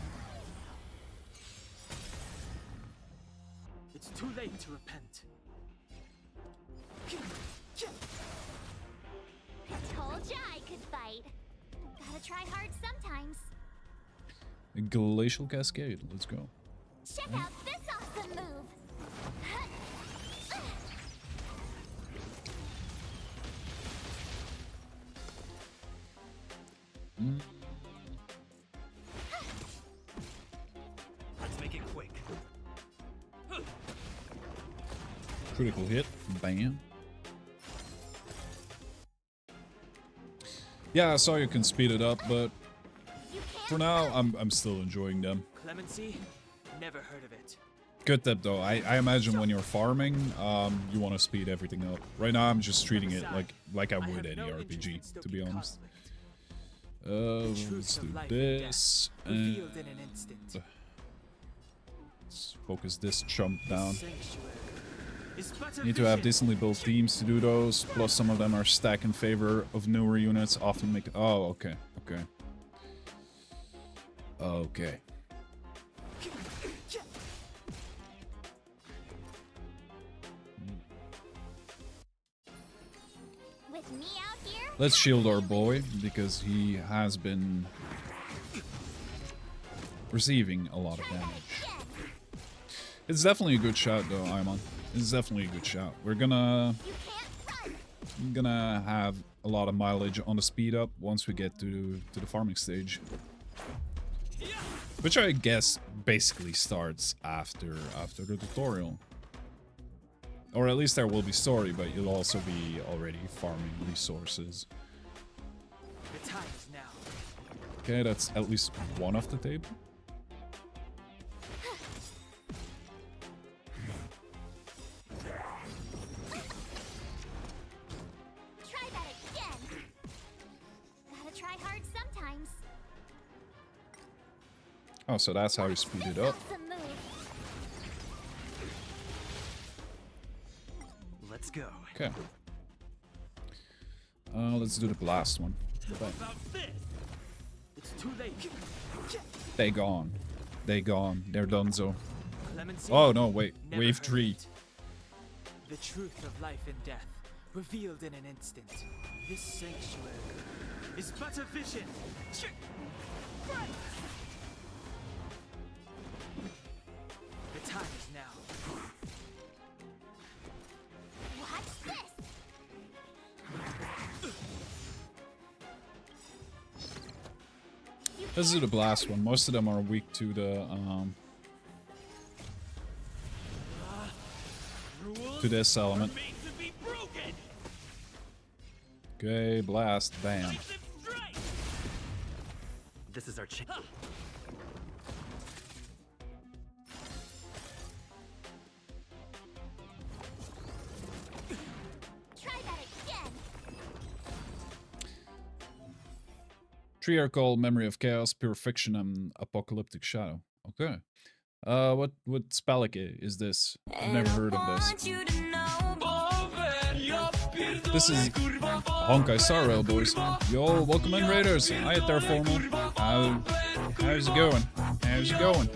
It's too late to repent. I told ya I could fight. Gotta try hard sometimes. A glacial cascade, let's go. Check out this awesome move. Let's make it quick. Critical hit, bam. Yeah, I saw you can speed it up, but for now, I'm still enjoying them. Clemency? Never heard of it. Good tip though. I imagine when you're farming, you want to speed everything up. Right now, I'm just treating it like I would any RPG, to be honest. Let's do this. And let's focus this chump down. Need to have decently built teams to do those. Plus, some of them are stacked in favor of newer units. Often make. Oh, okay, okay, okay. With me out here? Let's shield our boy because he has been receiving a lot of damage. It's definitely a good shot, though, Aimon. It's definitely a good shot. We're gonna have a lot of mileage on the speed up once we get to the farming stage, which I guess basically starts after the tutorial, or at least there will be story, but you'll also be already farming resources. The time is now. Okay, that's at least one off the table. Oh, so that's how you speed it up. Let's go. Okay. Let's do the blast one. It's too late. They gone. They gone. They're donezo. Clemency? Oh no, wait. Never Wave heard 3. The truth of life and death, revealed in an instant. This sanctuary is but a vision. The time is now. Let's do the blast one. Most of them are weak to the to this element. Okay, blast, bam. This is our chance. Try that again. Three are called Memory of Chaos, Pure Fiction, and Apocalyptic Shadow. Okay. What spell is this? I've never heard of this. This is HonkaiStarRail, boys. Yo, welcome in, Raiders. Hi, Terraformal. How's it going? How's it going?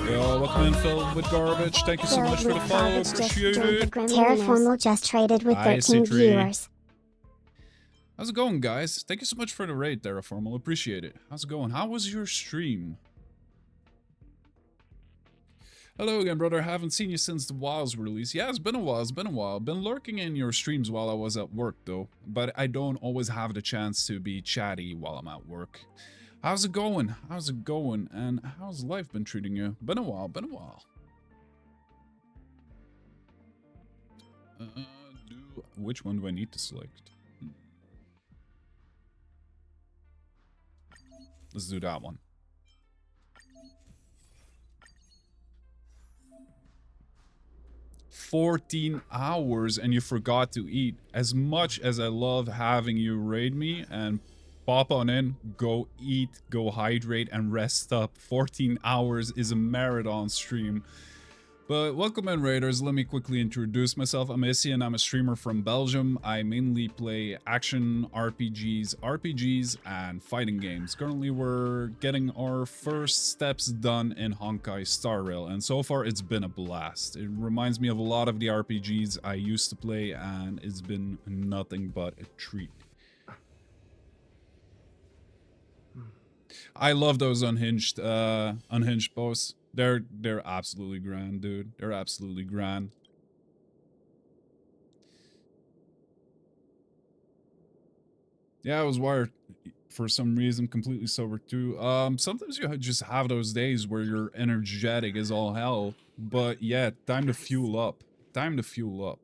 Yo, welcome in, Phil with Garbage. Thank you so much for the follow. Appreciate it. Terraformal just traded with 13 viewers. How's it going, guys? Thank you so much for the raid, Terraformal. Appreciate it. How's it going? How was your stream? Hello again, brother. Haven't seen you since the WoW's release. Yeah, it's been a while. It's been a while. Been lurking in your streams while I was at work, though. But I don't always have the chance to be chatty while I'm at work. How's it going? How's it going? And how's life been treating you? Been a while. Been a while. Which one do I need to select? Let's do that one. 14 hours and you forgot to eat. As much as I love having you raid me and pop on in, go eat, go hydrate and rest up. 14 hours is a marathon stream. But welcome in, Raiders. Let me quickly introduce myself. I'm Issy and I'm a streamer from Belgium. I mainly play action RPGs, and fighting games. Currently, we're getting our first steps done in HonkaiStarRail, and so far it's been a blast. It reminds me of a lot of the RPGs I used to play, and it's been nothing but a treat. I love those unhinged posts. They're absolutely grand, dude. They're absolutely grand. Yeah, I was wired for some reason completely sober too. Sometimes you just have those days where you're energetic as all hell, but yeah, time to fuel up. Time to fuel up.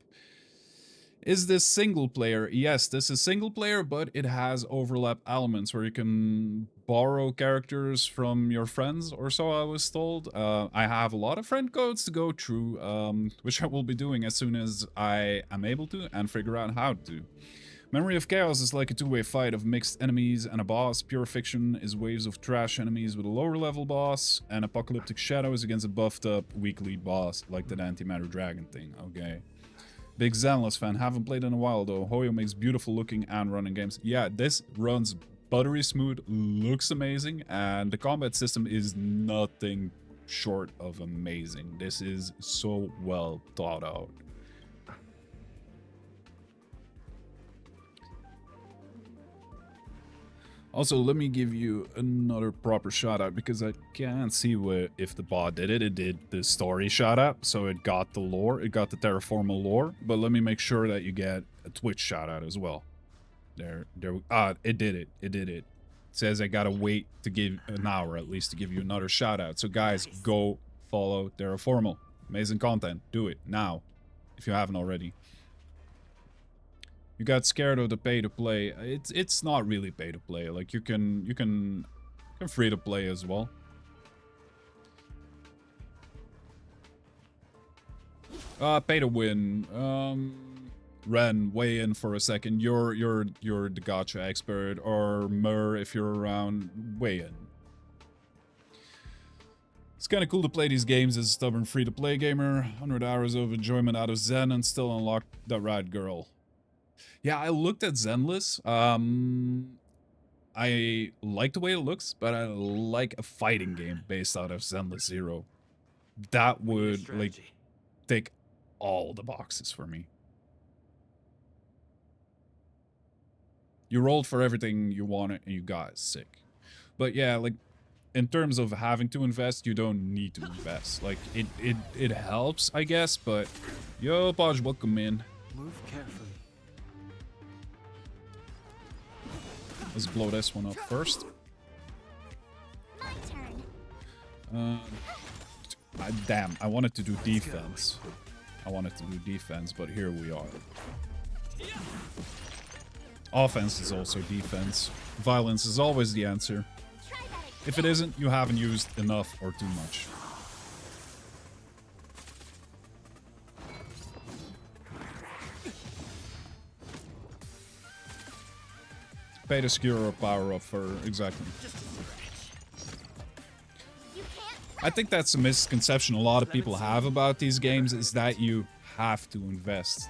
Is this single player? Yes, this is single player, but it has overlap elements where you can borrow characters from your friends or so I was told. I have a lot of friend codes to go through, which I will be doing as soon as I am able to and figure out how to. Memory of Chaos is like a two-way fight of mixed enemies and a boss. Pure Fiction is waves of trash enemies with a lower level boss, and Apocalyptic Shadow is against a buffed up weekly boss like that antimatter dragon thing. Okay. Big Zenless fan, haven't played in a while though. Hoyo makes beautiful looking and running games. Yeah, this runs buttery smooth, looks amazing, and the combat system is nothing short of amazing. This is so well thought out. Also, let me give you another proper shout out because I can't see if the bot did it. It did the story shout out, so it got the lore, it got the Terraformal lore. But let me make sure that you get a Twitch shout out as well. It did it. It did it. It says I gotta wait to give an hour at least to give you another shout out. So guys, go follow Terraformal. Amazing content. Do it now if you haven't already. You got scared of the pay to play. It's not really pay to play. Like you can free to play as well. Pay to win. Ren, weigh in for a second. You're the gacha expert, or Mur if you're around, weigh in. It's kind of cool to play these games as a stubborn free to play gamer. 100 hours of enjoyment out of Zen and still unlock the right girl. Yeah, I looked at Zenless. I like the way it looks, but I like a fighting game based out of Zenless Zero. That would, like, tick all the boxes for me. You rolled for everything you wanted and you got it. Sick. But yeah, like, in terms of having to invest, you don't need to invest. Like, it helps, I guess, but... Yo, Podge, welcome in. Move carefully. Let's blow this one up first. My turn. Damn, I wanted to do defense. But here we are. Offense is also defense. Violence is always the answer. If it isn't, you haven't used enough or too much. Pay the skewer power up for exactly. I think that's a misconception a lot of people have about these games, is that you have to invest.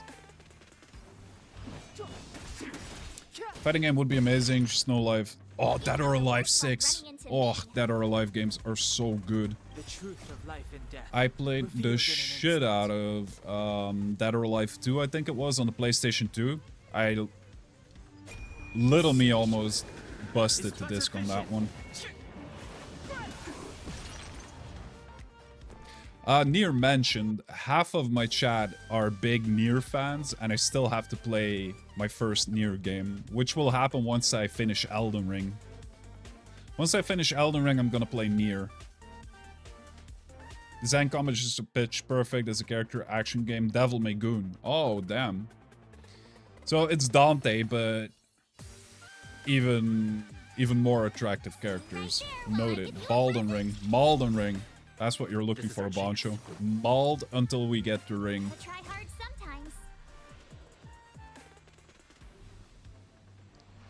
Fighting game would be amazing, just no life. Oh, Dead or Alive 6. Oh, Dead or Alive games are so good. I played the shit out of Dead or Alive 2, I think it was, on the PlayStation 2. Little me almost busted the disc on that one. Nier mentioned, half of my chat are big Nier fans, and I still have to play my first Nier game, which will happen once I finish Elden Ring. Once I finish Elden Ring, I'm gonna play Nier. Design combat is just pitch perfect as a character action game. Devil May Goon. Oh, damn. So it's Dante, but even more attractive characters. Noted. Balden Ring. Malden Ring. That's what you're looking for, Boncho. Mauled until we get the ring. We'll try hard sometimes.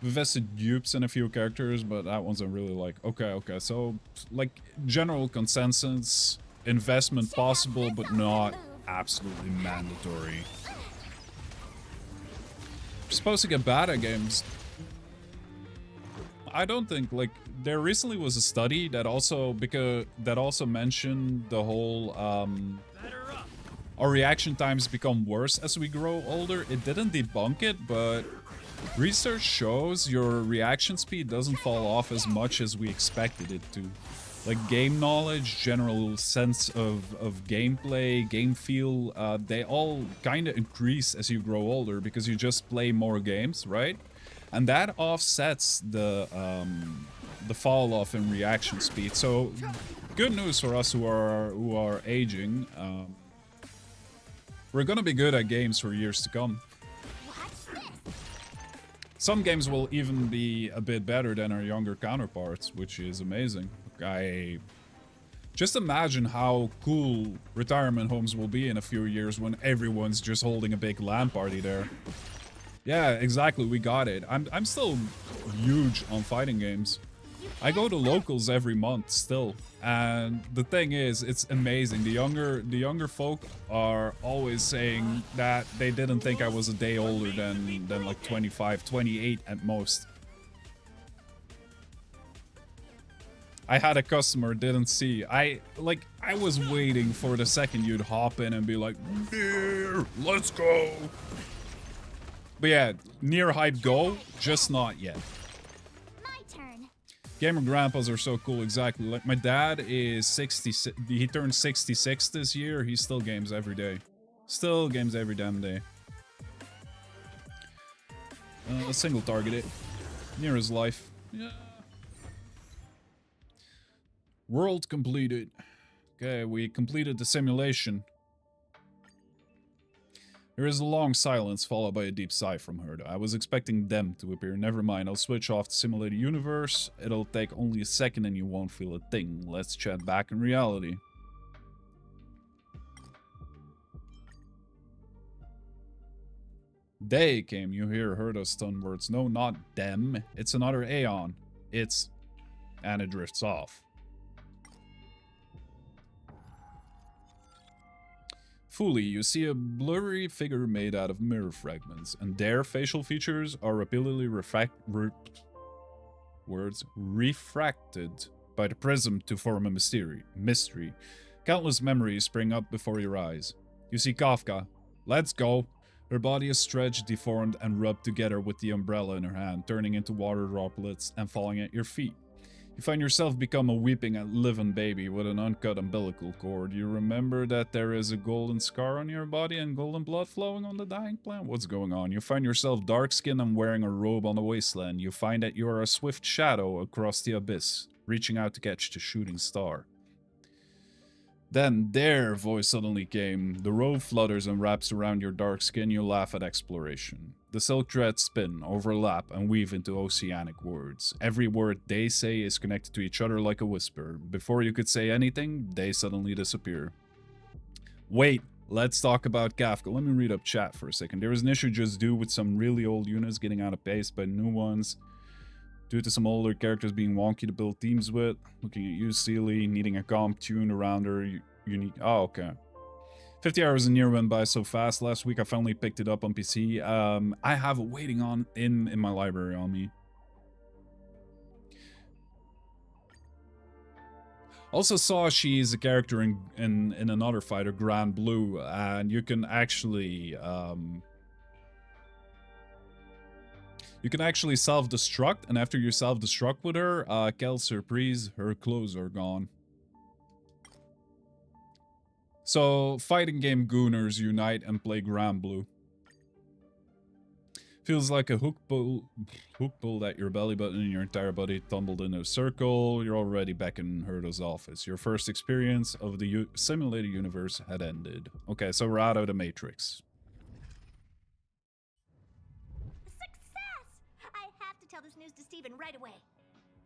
We invested dupes in a few characters, but that one's I really like. Okay. So, like, general consensus, investment possible, but not absolutely mandatory. We're supposed to get bad at games. I don't think, like, there recently was a study that also mentioned the whole our reaction times become worse as we grow older. It didn't debunk it, but research shows your reaction speed doesn't fall off as much as we expected it to. Like, game knowledge, general sense of gameplay, game feel, they all kind of increase as you grow older because you just play more games, right? And that offsets the fall off in reaction speed. So good news for us who are aging. We're gonna be good at games for years to come. Some games will even be a bit better than our younger counterparts, which is amazing. Just imagine how cool retirement homes will be in a few years when everyone's just holding a big LAN party there. Yeah, exactly, we got it. I'm still huge on fighting games. I go to locals every month still. And the thing is, it's amazing. The younger folk are always saying that they didn't think I was a day older than like 25, 28 at most. I had a customer didn't see. I was waiting for the second you'd hop in and be like, "Nier, let's go." But yeah, Nier hype go, just not yet. My turn. Gamer grandpas are so cool, exactly. Like, my dad is 66, he turned 66 this year, he still games every day. Still games every damn day. Single target it. Nier is life. Yeah. World completed. Okay, we completed the simulation. There is a long silence followed by a deep sigh from Herda. I was expecting them to appear. Never mind, I'll switch off the simulated universe. It'll take only a second and you won't feel a thing. Let's chat back in reality. They came, you hear Herda's stunned words. No, not them. It's another Aeon. It's... and it drifts off. Fully, you see a blurry figure made out of mirror fragments, and their facial features are repeatedly refracted by the prism to form a mystery. Countless memories spring up before your eyes. You see Kafka. Let's go. Her body is stretched, deformed, and rubbed together with the umbrella in her hand, turning into water droplets and falling at your feet. You find yourself become a weeping and living baby with an uncut umbilical cord. You remember that there is a golden scar on your body and golden blood flowing on the dying plant? What's going on? You find yourself dark-skinned and wearing a robe on the wasteland. You find that you are a swift shadow across the abyss, reaching out to catch the shooting star. Then their voice suddenly came. The robe flutters and wraps around your dark skin. You laugh at exploration. The silk threads spin, overlap, and weave into oceanic words. Every word they say is connected to each other like a whisper. Before you could say anything, they suddenly disappear. Wait, let's talk about Kafka. Let me read up chat for a second. There was an issue just due with some really old units getting out of pace by new ones. Due to some older characters being wonky to build teams with. Looking at you, Sealy, needing a comp tune around her unique... Oh, okay. 50 hours a year went by so fast. Last week I finally picked it up on PC. I have it waiting on in my library on me. Also saw she's a character in another fighter, Grand Blue, and you can actually self-destruct, and after you self-destruct with her, quelle surprise, her clothes are gone. So, fighting game gooners unite and play Grand Blue. Feels like a hook pulled at your belly button and your entire body tumbled in a circle. You're already back in Herda's office. Your first experience of the simulated universe had ended. Okay, so we're out of the Matrix. I have to tell this news to Steven right away.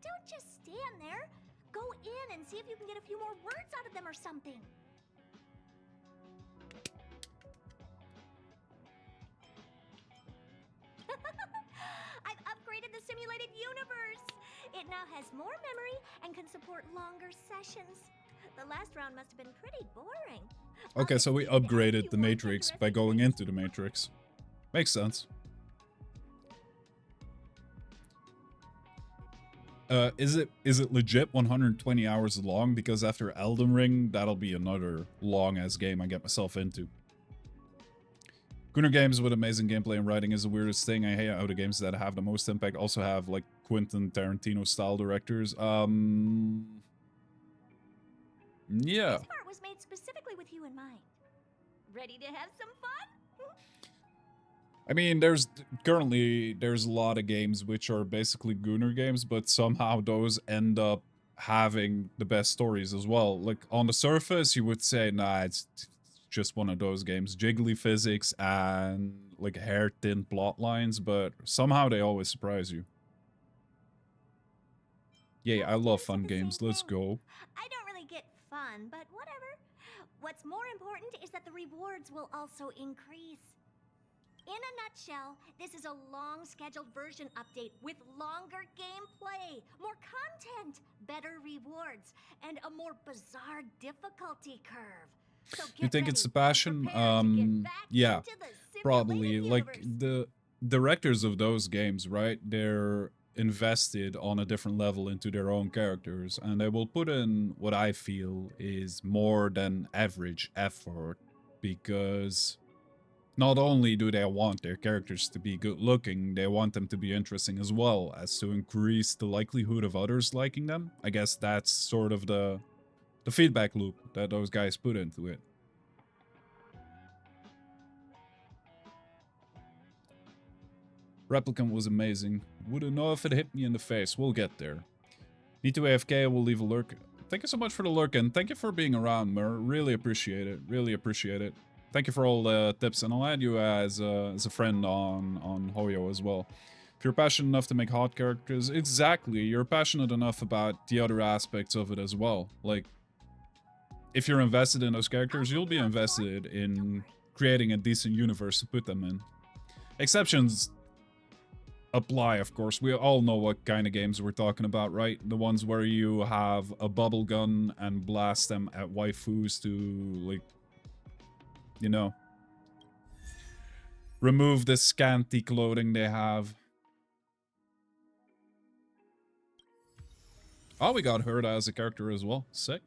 Don't just stand there. Go in and see if you can get a few more words out of them or something. I've upgraded the simulated universe. It now has more memory and can support longer sessions. The last round must have been pretty boring. Okay, so we upgraded the Matrix by going into the Matrix. Makes sense. Is it legit 120 hours long? Because after Elden Ring, that'll be another long-ass game I get myself into. Gunner games with amazing gameplay and writing is the weirdest thing. I hate how the games that have the most impact also have, like, Quentin Tarantino-style directors. Yeah. This part was made specifically with you in mind. Ready to have some fun? I mean, there's a lot of games which are basically Gunner games, but somehow those end up having the best stories as well. Like, on the surface, you would say, nah, it's just one of those games. Jiggly physics and, like, hair-thin plot lines, but somehow they always surprise you. Yay, I love fun games. Let's go. I don't really get fun, but whatever. What's more important is that the rewards will also increase. In a nutshell, this is a long-scheduled version update with longer gameplay, more content, better rewards, and a more bizarre difficulty curve. So You think it's the passion? Yeah, probably. Like, the directors of those games, right? They're invested on a different level into their own characters, and they will put in what I feel is more than average effort, because not only do they want their characters to be good looking, they want them to be interesting as well, as to increase the likelihood of others liking them. I guess that's sort of the feedback loop that those guys put into it. Replicant was amazing. Wouldn't know if it hit me in the face. We'll get there. Need to AFK, we'll leave a lurk. Thank you so much for the lurk, and thank you for being around, Mur. Really appreciate it. Really appreciate it. Thank you for all the tips, and I'll add you as a friend on Hoyo as well. If you're passionate enough to make hot characters, exactly, you're passionate enough about the other aspects of it as well. Like, if you're invested in those characters, you'll be invested in creating a decent universe to put them in. Exceptions apply, of course. We all know what kind of games we're talking about, right? The ones where you have a bubble gun and blast them at waifus to, like, you know, remove the scanty clothing they have. Oh, we got Herda as a character as well. Sick.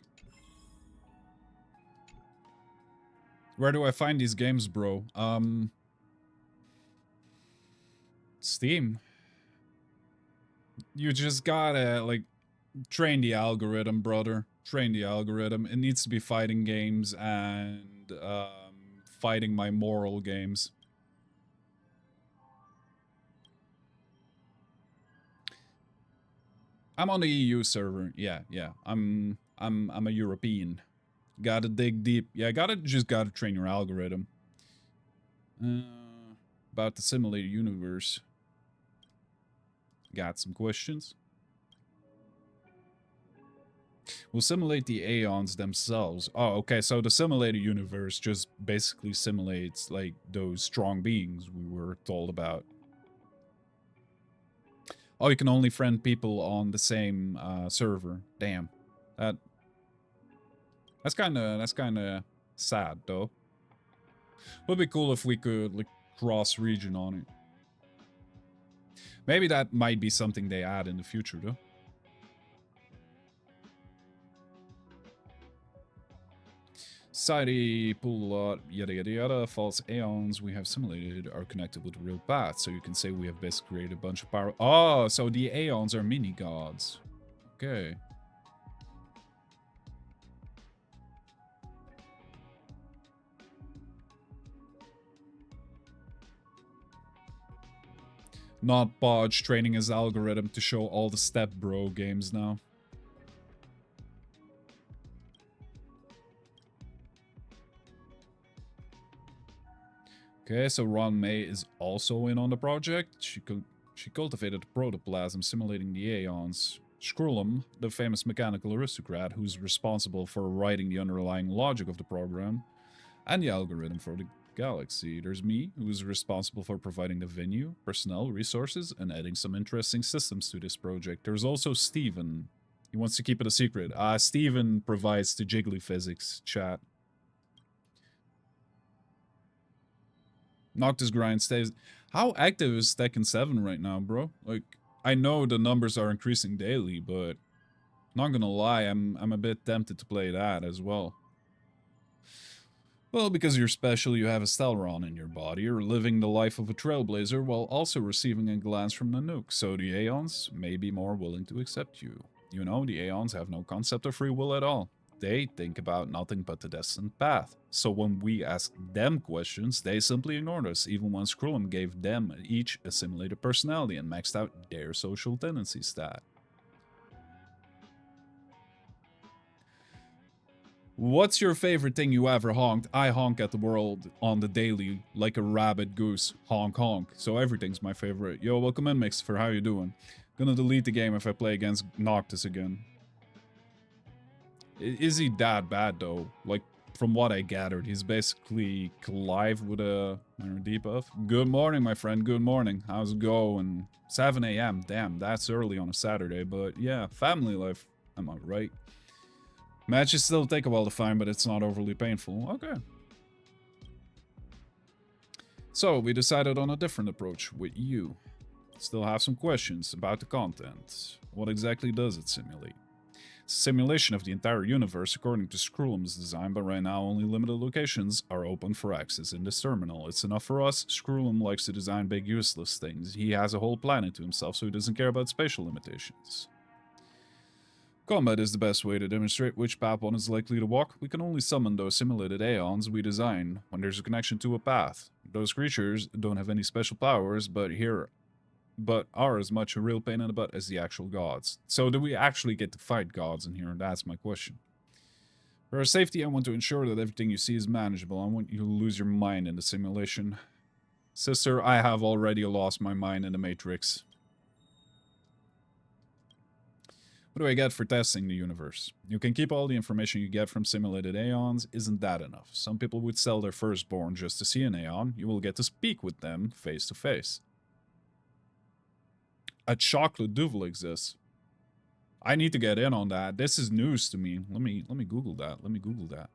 Where do I find these games, bro? Steam. You just gotta, like, Train the algorithm, brother. Train the algorithm. It needs to be fighting games and fighting my moral games. I'm on the EU server. Yeah, yeah. I'm a European. Gotta dig deep. Yeah, just gotta train your algorithm. About the simulated universe. Got some questions? We'll simulate the aeons themselves. Oh, okay, so the simulated universe just basically simulates, like, those strong beings we were told about. Oh, you can only friend people on the same server. Damn. That's kinda sad, though. Would be cool if we could, like, cross-region on it. Maybe that might be something they add in the future, though. Society, pool lot, yada yada yada, false aeons we have simulated are connected with the real path, so you can say we have basically created a bunch of power. Oh, so the aeons are mini-gods. Okay. Not Podge training his algorithm to show all the Step Bro games now. Okay, so Ron May is also in on the project. She cultivated protoplasm simulating the aeons. Skrullum, the famous mechanical aristocrat who's responsible for writing the underlying logic of the program and the algorithm for the galaxy. There's me, who's responsible for providing the venue, personnel, resources, and adding some interesting systems to this project. There's also Steven. He wants to keep it a secret. Steven provides the jiggly physics chat. Noctis grind stays. How active is Tekken 7 right now, bro? Like, I know the numbers are increasing daily, but not gonna lie, I'm a bit tempted to play that as well. Well, because you're special, you have a Stelron in your body. You're living the life of a trailblazer while also receiving a glance from the nuke, so the Aeons may be more willing to accept you. You know, the Aeons have no concept of free will at all. They think about nothing but the destined path. So when we ask them questions, they simply ignored us, even when Skrullum gave them each a simulated personality and maxed out their social tendency stat. What's your favorite thing you ever honked? I honk at the world on the daily like a rabid goose. Honk honk. So everything's my favorite. Yo, welcome in, Mixfer. How you doing? Gonna delete the game if I play against Noctis again. Is he that bad though? Like, from what I gathered, he's basically Clive with a debuff. Good morning, my friend. Good morning. How's it going? 7 a.m. Damn, that's early on a Saturday. But yeah, family life. Am I right? Matches still take a while to find, but it's not overly painful. Okay. So, we decided on a different approach with you. Still have some questions about the content. What exactly does it simulate? It's a simulation of the entire universe according to Skrullum's design, but right now only limited locations are open for access in this terminal. It's enough for us. Skrullum likes to design big useless things. He has a whole planet to himself, so he doesn't care about spatial limitations. Combat is the best way to demonstrate which path one is likely to walk. We can only summon those simulated aeons we design when there's a connection to a path. Those creatures don't have any special powers, but are as much a real pain in the butt as the actual gods. So do we actually get to fight gods in here? That's my question. For our safety, I want to ensure that everything you see is manageable. I want you to lose your mind in the simulation. Sister, I have already lost my mind in the Matrix. What do I get for testing the universe? You can keep all the information you get from simulated aeons. Isn't that enough? Some people would sell their firstborn just to see an aeon. You will get to speak with them face to face. A chocolate duvel exists. I need to get in on that. This is news to me. Let me Google that. Let me Google that.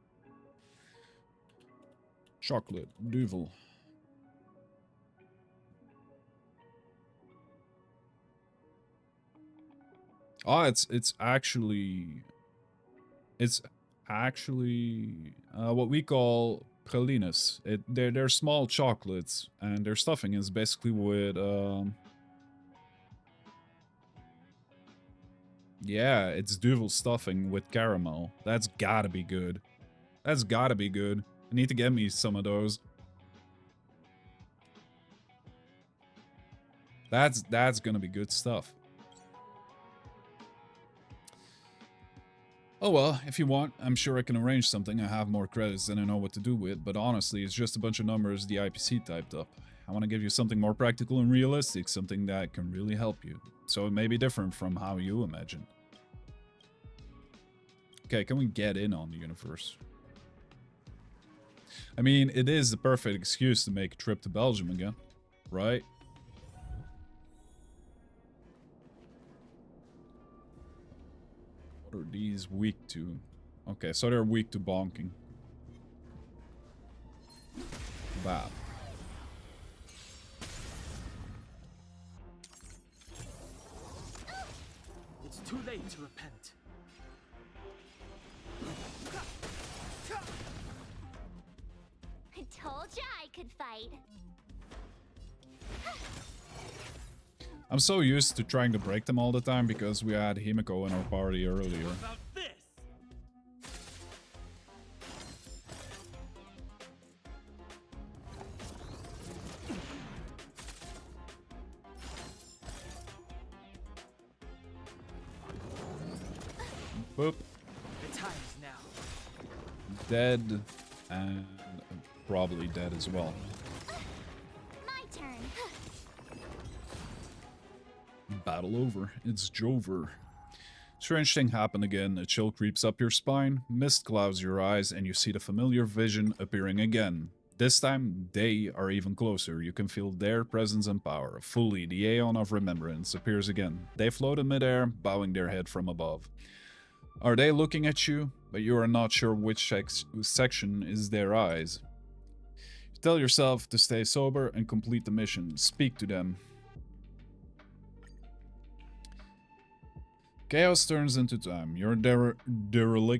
Chocolate duvel. Oh, it's actually what we call pralines. They're small chocolates, and their stuffing is basically with Yeah, it's duvel stuffing with caramel. That's gotta be good. That's gotta be good. I need to get me some of those. That's gonna be good stuff. Oh well, if you want, I'm sure I can arrange something. I have more credits than I know what to do with, but honestly, it's just a bunch of numbers the IPC typed up. I want to give you something more practical and realistic, something that can really help you. So it may be different from how you imagine. Okay, can we get in on the universe? I mean, it is the perfect excuse to make a trip to Belgium again, right? What are these weak to? Okay, so they're weak to bonking. Bad. It's too late to repent. I told ya I could fight. I'm so used to trying to break them all the time because we had Himiko in our party earlier. About this. Boop. The time is now. Dead. And probably dead as well. My turn. Battle over. It's Jover. Strange thing happened again. A chill creeps up your spine, mist clouds your eyes, and you see the familiar vision appearing again. This time, they are even closer. You can feel their presence and power. Fully, the Aeon of Remembrance appears again. They float in midair, bowing their head from above. Are they looking at you? But you are not sure which section is their eyes. You tell yourself to stay sober and complete the mission. Speak to them. Chaos turns into time. Your dereliction,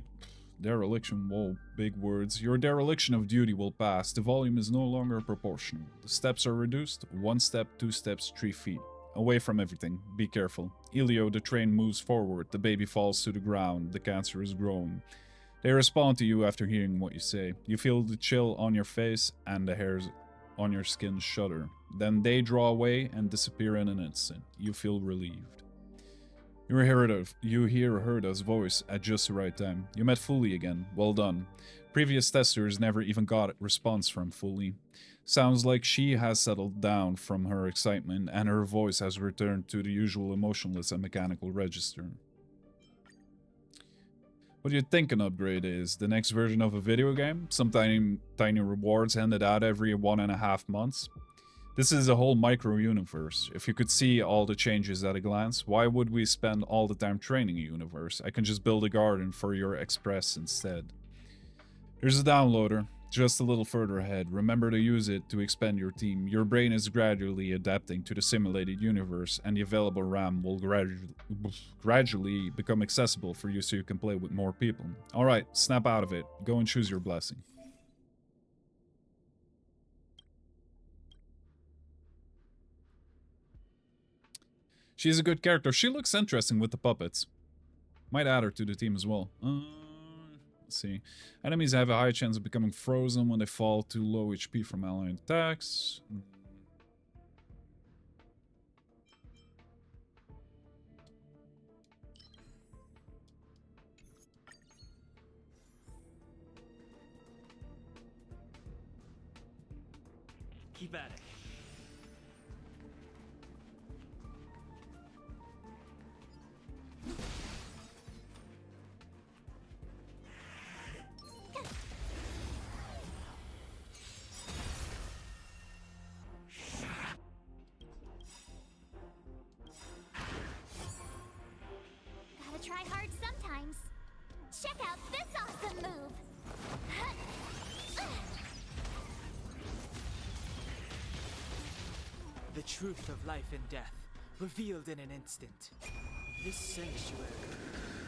whoa, big words. Your dereliction of duty will pass. The volume is no longer proportional. The steps are reduced. 1 step, 2 steps, 3 feet. Away from everything. Be careful. Elio, the train moves forward. The baby falls to the ground. The cancer is growing. They respond to you after hearing what you say. You feel the chill on your face and the hairs on your skin shudder. Then they draw away and disappear in an instant. You feel relieved. You hear Herda's voice at just the right time. You met Fully again. Well done. Previous testers never even got a response from Fully. Sounds like she has settled down from her excitement and her voice has returned to the usual emotionless and mechanical register. What do you think an upgrade is? The next version of a video game? Some tiny rewards handed out every 1.5 months? This is a whole micro-universe. If you could see all the changes at a glance, why would we spend all the time training a universe? I can just build a garden for your express instead. There's a downloader, just a little further ahead. Remember to use it to expand your team. Your brain is gradually adapting to the simulated universe, and the available RAM will gradually become accessible for you so you can play with more people. Alright, snap out of it. Go and choose your blessing. She's a good character. She looks interesting with the puppets. Might add her to the team as well. Let's see. Enemies have a high chance of becoming frozen when they fall too low HP from allied attacks. Keep at it. Gotta try hard sometimes. Check out this awesome move. The truth of life and death, revealed in an instant. This sanctuary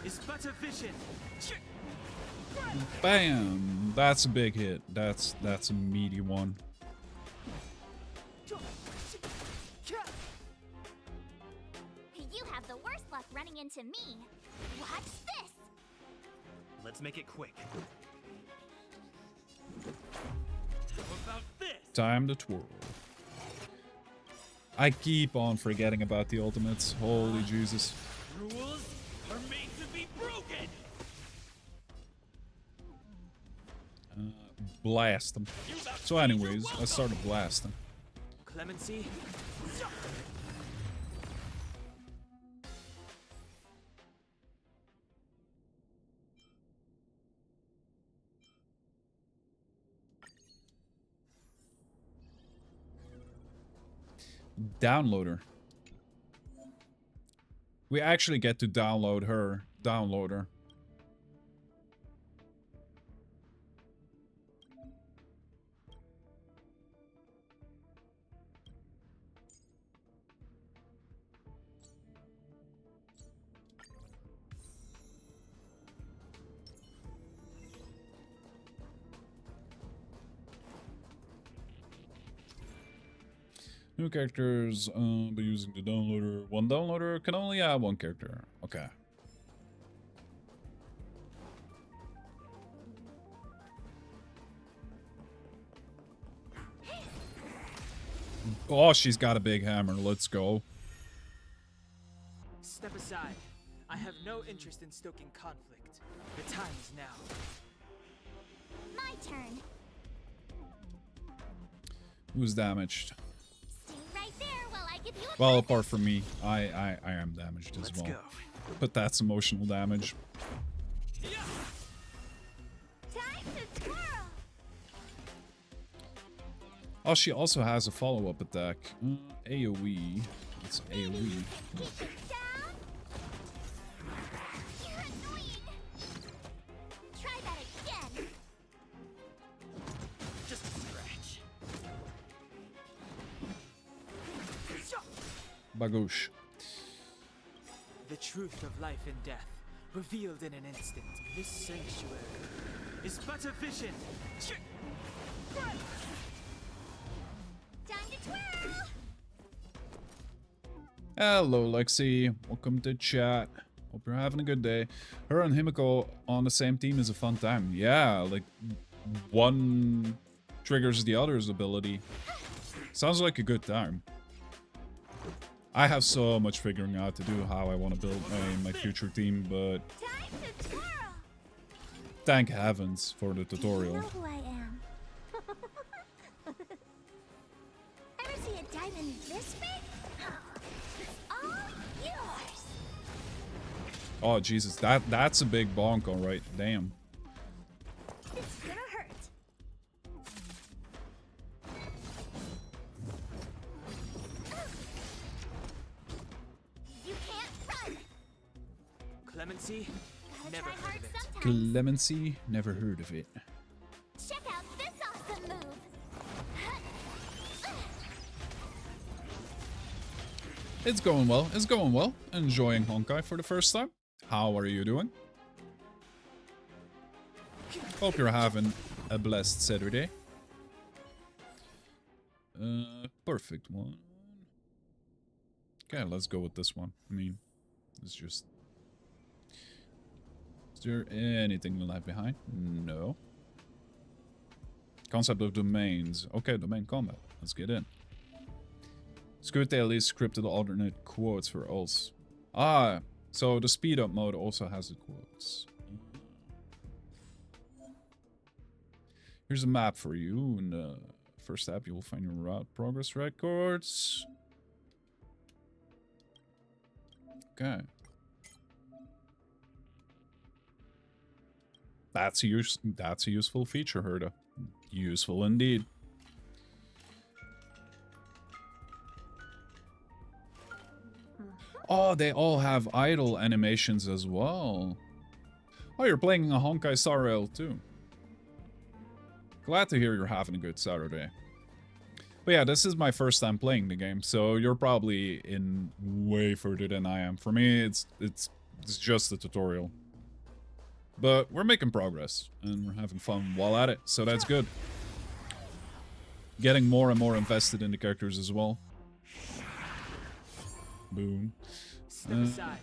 is but a vision. Bam! That's a big hit. That's a meaty one. You You have the worst luck running into me. Watch this! Let's make it quick. How about this? Time to twirl. I keep on forgetting about the ultimates. Holy Jesus. Rules are made to be broken. Blast them. So anyways, I started blasting. Clemency? Downloader. We actually get to download her. Downloader. New characters, by using the downloader. One downloader can only add one character. Okay. Oh, she's got a big hammer. Let's go. Step aside. I have no interest in stoking conflict. The time is now. My turn. Who's damaged? Stay right there while I give you a Well, apart from me, I am damaged as well. Let's go. But that's emotional damage. time to twirl. Oh, she also has a follow-up attack. AoE. It's AoE. Keep it down. You're annoying. Try that again. Just a scratch. Bagoosh. The truth of life and death, revealed in an instant. This sanctuary is but a vision. Time to twirl. Hello, Lexi. Welcome to chat. Hope you're having a good day. Her and Himiko on the same team is a fun time. Yeah, like one triggers the other's ability. Sounds like a good time. I have so much figuring out to do how I want to build my future team, but Time to twirl. thank heavens for the tutorial. You know who I am. Ever see a diamond this big? It's all yours. Oh Jesus, that's a big bonk, all right. Damn. It's gonna hurt. You can't run. Clemency? Gotta Never try heard hard of it. sometimes. Clemency, never heard of it. Check out this awesome move. It's going well. It's going well. Enjoying Honkai for the first time. How are you doing? Hope you're having a blessed Saturday. Perfect one. Okay, let's go with this one. I mean, it's just... Is there anything left behind? No. Concept of domains. Okay, domain combat. Let's get in. It's good they at least scripted alternate quotes for ults. Ah, so the speed up mode also has the quotes. Here's a map for you. In the first tab, you will find your route progress records. Okay. That's a useful feature, Herda. Useful indeed. Oh, they all have idle animations as well. Oh, you're playing a HonkaiStarRail too. Glad to hear you're having a good Saturday. But yeah, this is my first time playing the game, so you're probably in way further than I am. For me, it's just a tutorial. But we're making progress, and we're having fun while at it, so that's good. Getting more and more invested in the characters as well. Boom. Step aside.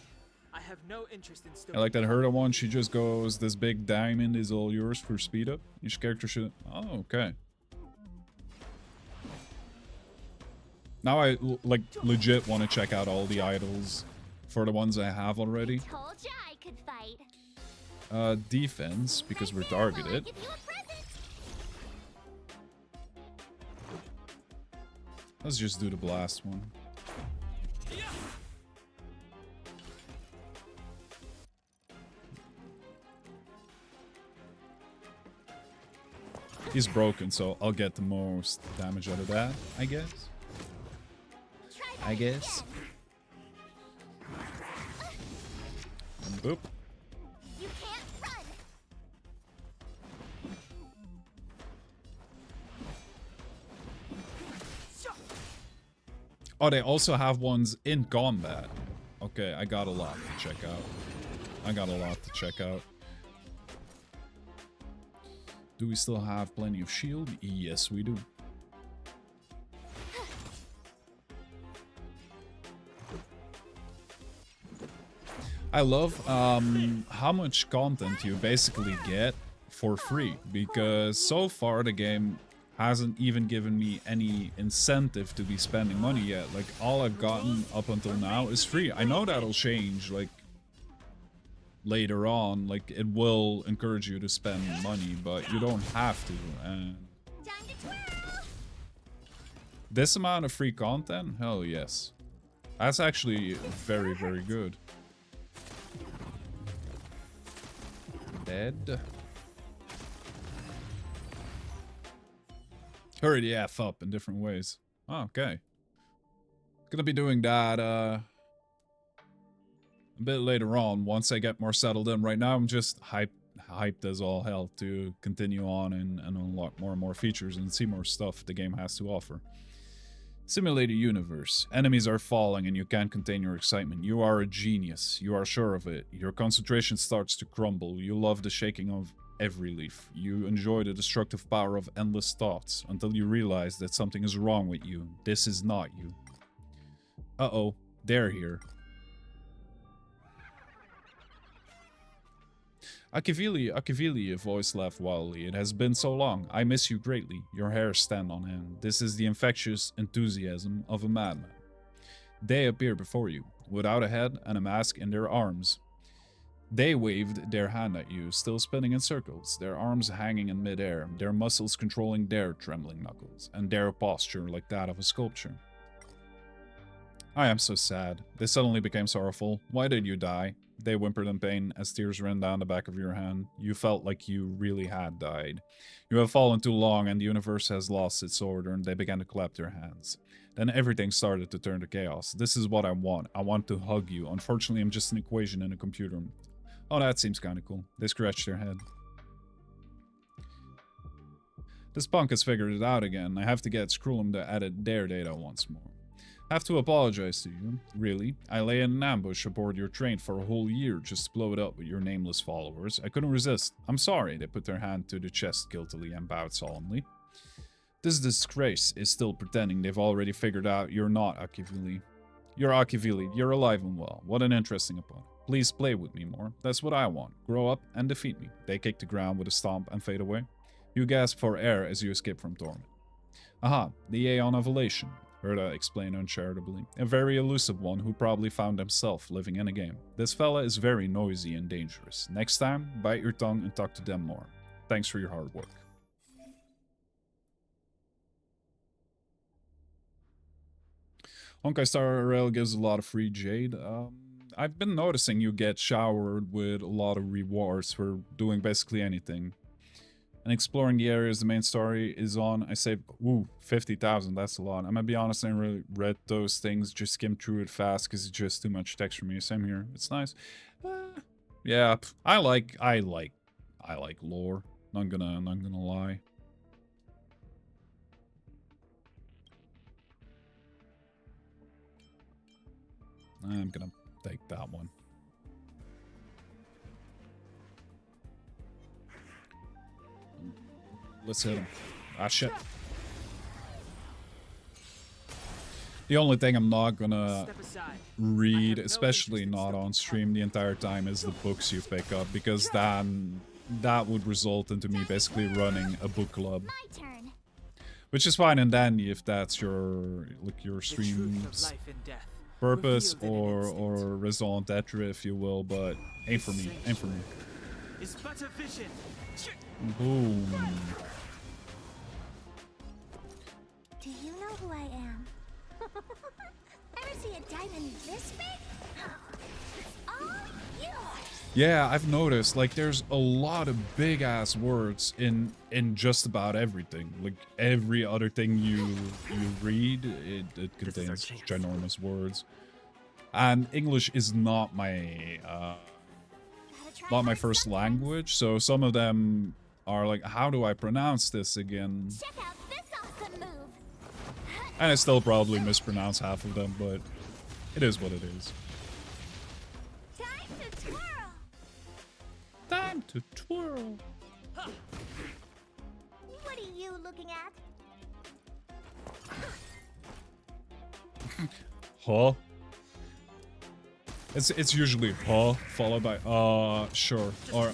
I have no interest in still. I like that Herta one. She just goes, this big diamond is all yours for speed up. Each character should... Oh, okay. Now I, like, legit want to check out all the idols for the ones I have already. Told ya I could fight. Defense, because we're targeted. Let's just do the blast one. He's broken, so I'll get the most damage out of that, I guess. And boop. You can't run. Oh, they also have ones in combat. Okay, I got a lot to check out. Do we still have plenty of shield? Yes, we do. I love how much content you basically get for free, because so far the game hasn't even given me any incentive to be spending money yet. Like, all I've gotten up until now is free. I know that'll change, like, later on. Like, it will encourage you to spend money, but you don't have to. And this amount of free content? Hell yes. That's actually very, very good. Dead. Hurry the F up in different ways. Oh, okay. Gonna be doing that a bit later on once I get more settled in. Right now I'm just hyped as all hell to continue on and unlock more and more features and see more stuff the game has to offer. Simulated universe. Enemies are falling and you can't contain your excitement. You are a genius. You are sure of it. Your concentration starts to crumble. You love the shaking of every leaf. You enjoy the destructive power of endless thoughts until you realize that something is wrong with you. This is not you. Uh-oh. They're here. Akivili, a voice laughed wildly. It has been so long. I miss you greatly. Your hairs stand on end. This is the infectious enthusiasm of a madman. They appear before you, without a head and a mask in their arms. They waved their hand at you, still spinning in circles, their arms hanging in midair, their muscles controlling their trembling knuckles, and their posture like that of a sculpture. I am so sad. They suddenly became sorrowful. Why did you die? They whimpered in pain as tears ran down the back of your hand. You felt like you really had died. You have fallen too long and the universe has lost its order, and they began to clap their hands. Then everything started to turn to chaos. This is what I want. I want to hug you. Unfortunately, I'm just an equation in a computer. Oh, that seems kind of cool. They scratched their head. This punk has figured it out again. I have to get Skrullum to edit their data once more. I have to apologize to you. Really. I lay in an ambush aboard your train for a whole year just to blow it up with your nameless followers. I couldn't resist. I'm sorry. They put their hand to the chest guiltily and bowed solemnly. This disgrace is still pretending they've already figured out you're not Akivili. You're Akivili. You're alive and well. What an interesting opponent. Please play with me more. That's what I want. Grow up and defeat me. They kick the ground with a stomp and fade away. You gasp for air as you escape from torment. Aha, the Aeon of Elation. Herta explained uncharitably. A very elusive one who probably found himself living in a game. This fella is very noisy and dangerous. Next time, bite your tongue and talk to them more. Thanks for your hard work. HonkaiStarRail gives a lot of free jade. I've been noticing you get showered with a lot of rewards for doing basically anything. And exploring the areas the main story is on, I saved, 50,000, that's a lot. I'm gonna be honest, I didn't really read those things, just skimmed through it fast because it's just too much text for me. Same here, it's nice. Yeah, I like lore, not gonna lie. I'm gonna take that one. Let's hit him. Ah, shit. The only thing I'm not gonna Step aside. read, especially not on stream the entire time, is the books you pick up, because then that would result into me basically running a book club. My turn. Which is fine and dandy if that's your The stream's truth of life and death. purpose revealed in an or instant. raison d'etre, if you will, but ain't for me, ain't for me. It's but a vision. Boom. Do you know who I am? Ever see a diamond this big? It's all yours. Yeah, I've noticed, like, there's a lot of big-ass words in just about everything. Like, every other thing you read, it contains ginormous words. And English is not my first language, so some of them are like, how do I pronounce this again? Check out this awesome move. And I still probably mispronounce half of them, but it is what it is. Time to twirl. Time to twirl. What are you looking at? Huh? It's usually huh followed by sure, or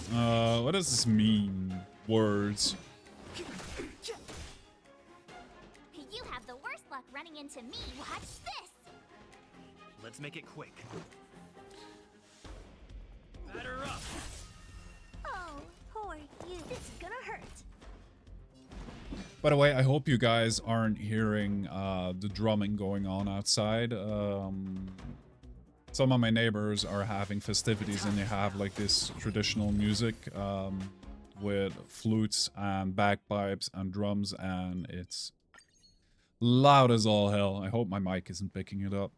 what does this mean? Words. You have the worst luck running into me. Watch this. Let's make it quick. Batter up. Oh, poor you. This is gonna hurt. By the way, I hope you guys aren't hearing the drumming going on outside. Some of my neighbors are having festivities and they have like this traditional music with flutes and bagpipes and drums, and it's loud as all hell. I hope my mic isn't picking it up.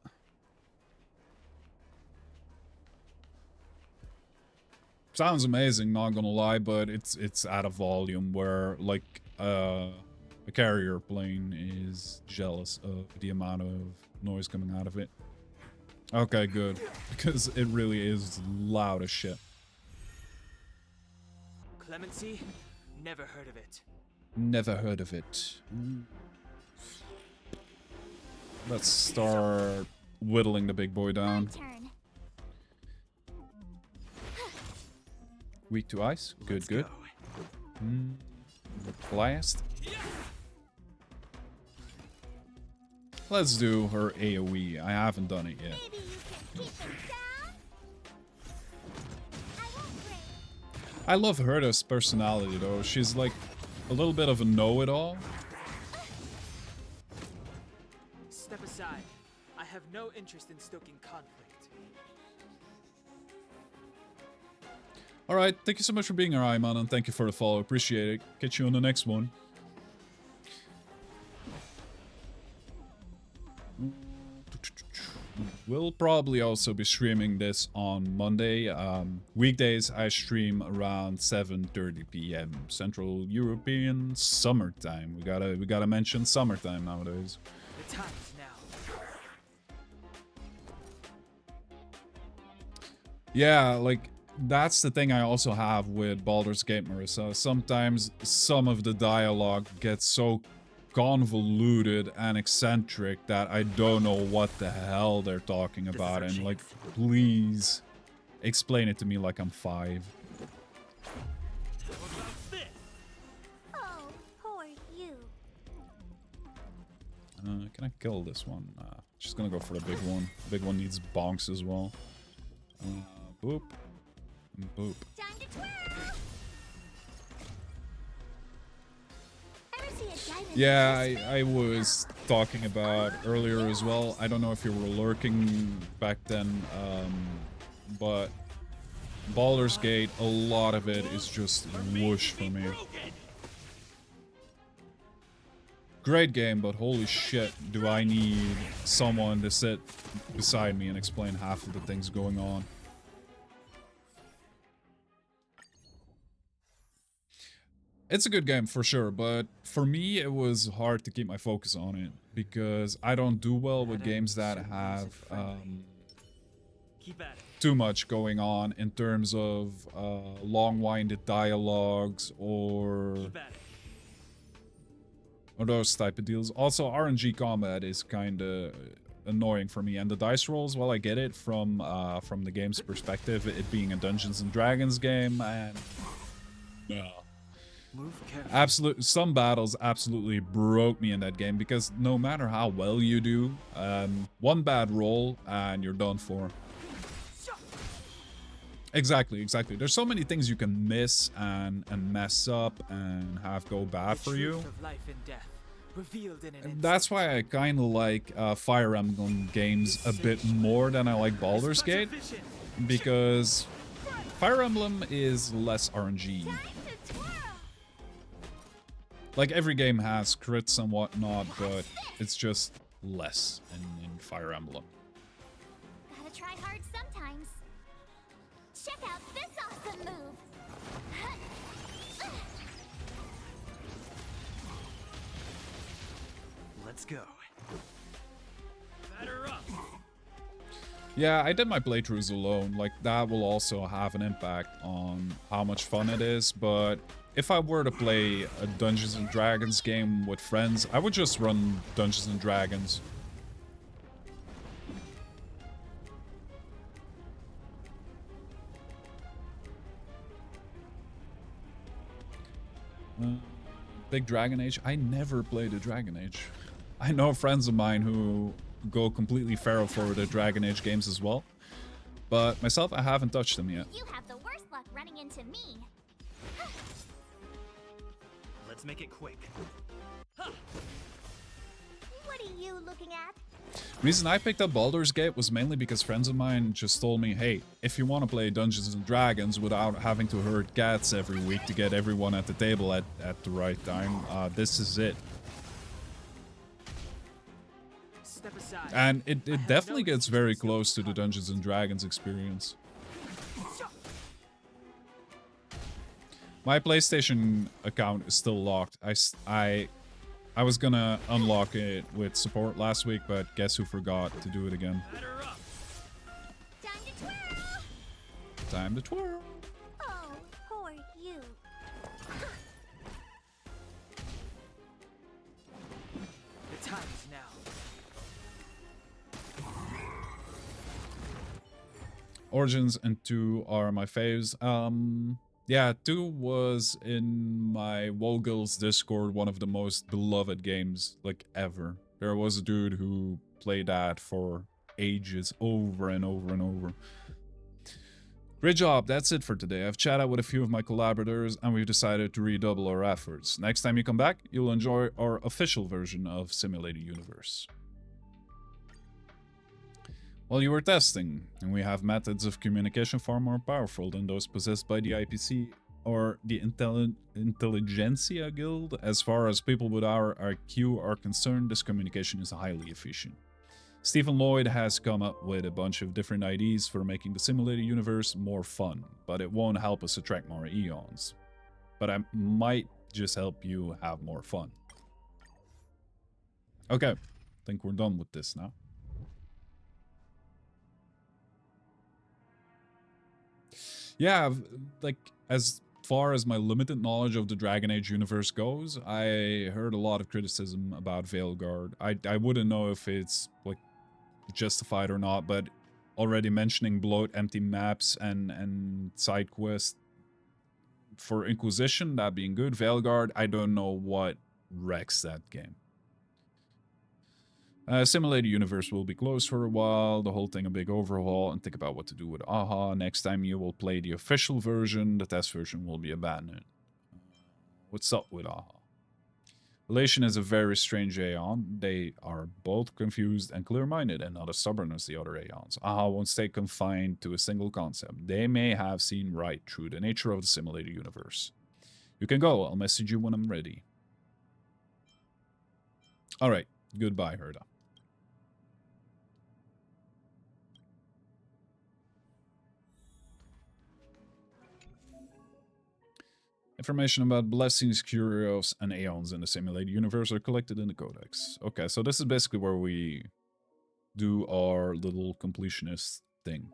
Sounds amazing, not gonna lie, but it's at a volume where like a carrier plane is jealous of the amount of noise coming out of it. Okay, good. Because it really is loud as shit. Clemency? Never heard of it. Never heard of it. Let's start whittling the big boy down. Turn. Weak to ice. Good, good. Blast. Let's do her AoE. I haven't done it yet. Maybe you can keep it down. I won't break. I love Herta's personality though. She's like a little bit of a know-it-all. Step aside. I have no interest in stoking conflict. Alright, thank you so much for being here, Iman, and thank you for the follow. Appreciate it. Catch you on the next one. We'll probably also be streaming this on Monday. Weekdays I stream around 7:30 p.m. Central European summertime. We gotta mention summertime nowadays. The time is now. Yeah, like that's the thing I also have with Baldur's Gate, Marissa. Sometimes some of the dialogue gets so convoluted and eccentric that I don't know what the hell they're talking about, and like, please explain it to me like I'm 5. Oh, poor you. Can I kill this one? Just gonna go for the big one. The big one needs bonks as well. Boop. Boop. Time to twirl. Ever see a diamond? Yeah, I was talking about earlier as well. I don't know if you were lurking back then, but Baldur's Gate, a lot of it is just whoosh for me. Great game, but holy shit, do I need someone to sit beside me and explain half of the things going on. It's a good game for sure, but for me it was hard to keep my focus on it because I don't do well with games that have too much going on in terms of long-winded dialogues or those type of deals. Also, RNG combat is kind of annoying for me. And the dice rolls, well, I get it from the game's perspective, it being a Dungeons and Dragons game, and some battles absolutely broke me in that game, because no matter how well you do, one bad roll and you're done for. Exactly. There's so many things you can miss and mess up and have go bad for you. And that's why I kind of like Fire Emblem games a bit more than I like Baldur's Gate, because Fire Emblem is less RNG. Like, every game has crits and whatnot, but it's just less in Fire Emblem. Gotta try hard sometimes. Check out this awesome move. Let's go. Batter up. Yeah, I did my playthroughs alone. Like, that will also have an impact on how much fun it is, but if I were to play a Dungeons and Dragons game with friends, I would just run Dungeons and Dragons. Big Dragon Age? I never played a Dragon Age. I know friends of mine who go completely feral for the Dragon Age games as well, but myself, I haven't touched them yet. You have the worst luck running into me. Let's make it quick. What are you looking at? Reason I picked up Baldur's Gate was mainly because friends of mine just told me, hey, if you want to play Dungeons and Dragons without having to herd cats every week to get everyone at the table at the right time, this is it. Step aside. And it definitely gets very close to the Dungeons and Dragons experience. My PlayStation account is still locked. I was gonna unlock it with support last week, but guess who forgot to do it again? Time to twirl. Time to twirl. Oh, poor you. The time is now. Origins and 2 are my faves. Yeah, 2 was in my Wogil's Discord one of the most beloved games, like, ever. There was a dude who played that for ages, over and over and over. Great job, that's it for today. I've chatted with a few of my collaborators, and we've decided to redouble our efforts. Next time you come back, you'll enjoy our official version of Simulated Universe. Well, you were testing, and we have methods of communication far more powerful than those possessed by the IPC or the Intelligentsia Guild. As far as people with our IQ are concerned, this communication is highly efficient. Stephen Lloyd has come up with a bunch of different ideas for making the simulated universe more fun, but it won't help us attract more eons. But I might just help you have more fun. Okay, I think we're done with this now. Yeah, like, as far as my limited knowledge of the Dragon Age universe goes, I heard a lot of criticism about Veilguard. I wouldn't know if it's, like, justified or not, but already mentioning bloat, empty maps, and side quests for Inquisition, that being good. Veilguard, I don't know what wrecks that game. Simulated Universe will be closed for a while, the whole thing a big overhaul, and think about what to do with AHA. Next time you will play the official version, the test version will be abandoned. What's up with AHA? Relation is a very strange Aeon. They are both confused and clear-minded and not as stubborn as the other Aeons. AHA won't stay confined to a single concept. They may have seen right through the nature of the simulated universe. You can go, I'll message you when I'm ready. Alright, goodbye, Herda. Information about blessings, curios, and aeons in the simulated universe are collected in the codex. Okay, so this is basically where we do our little completionist thing.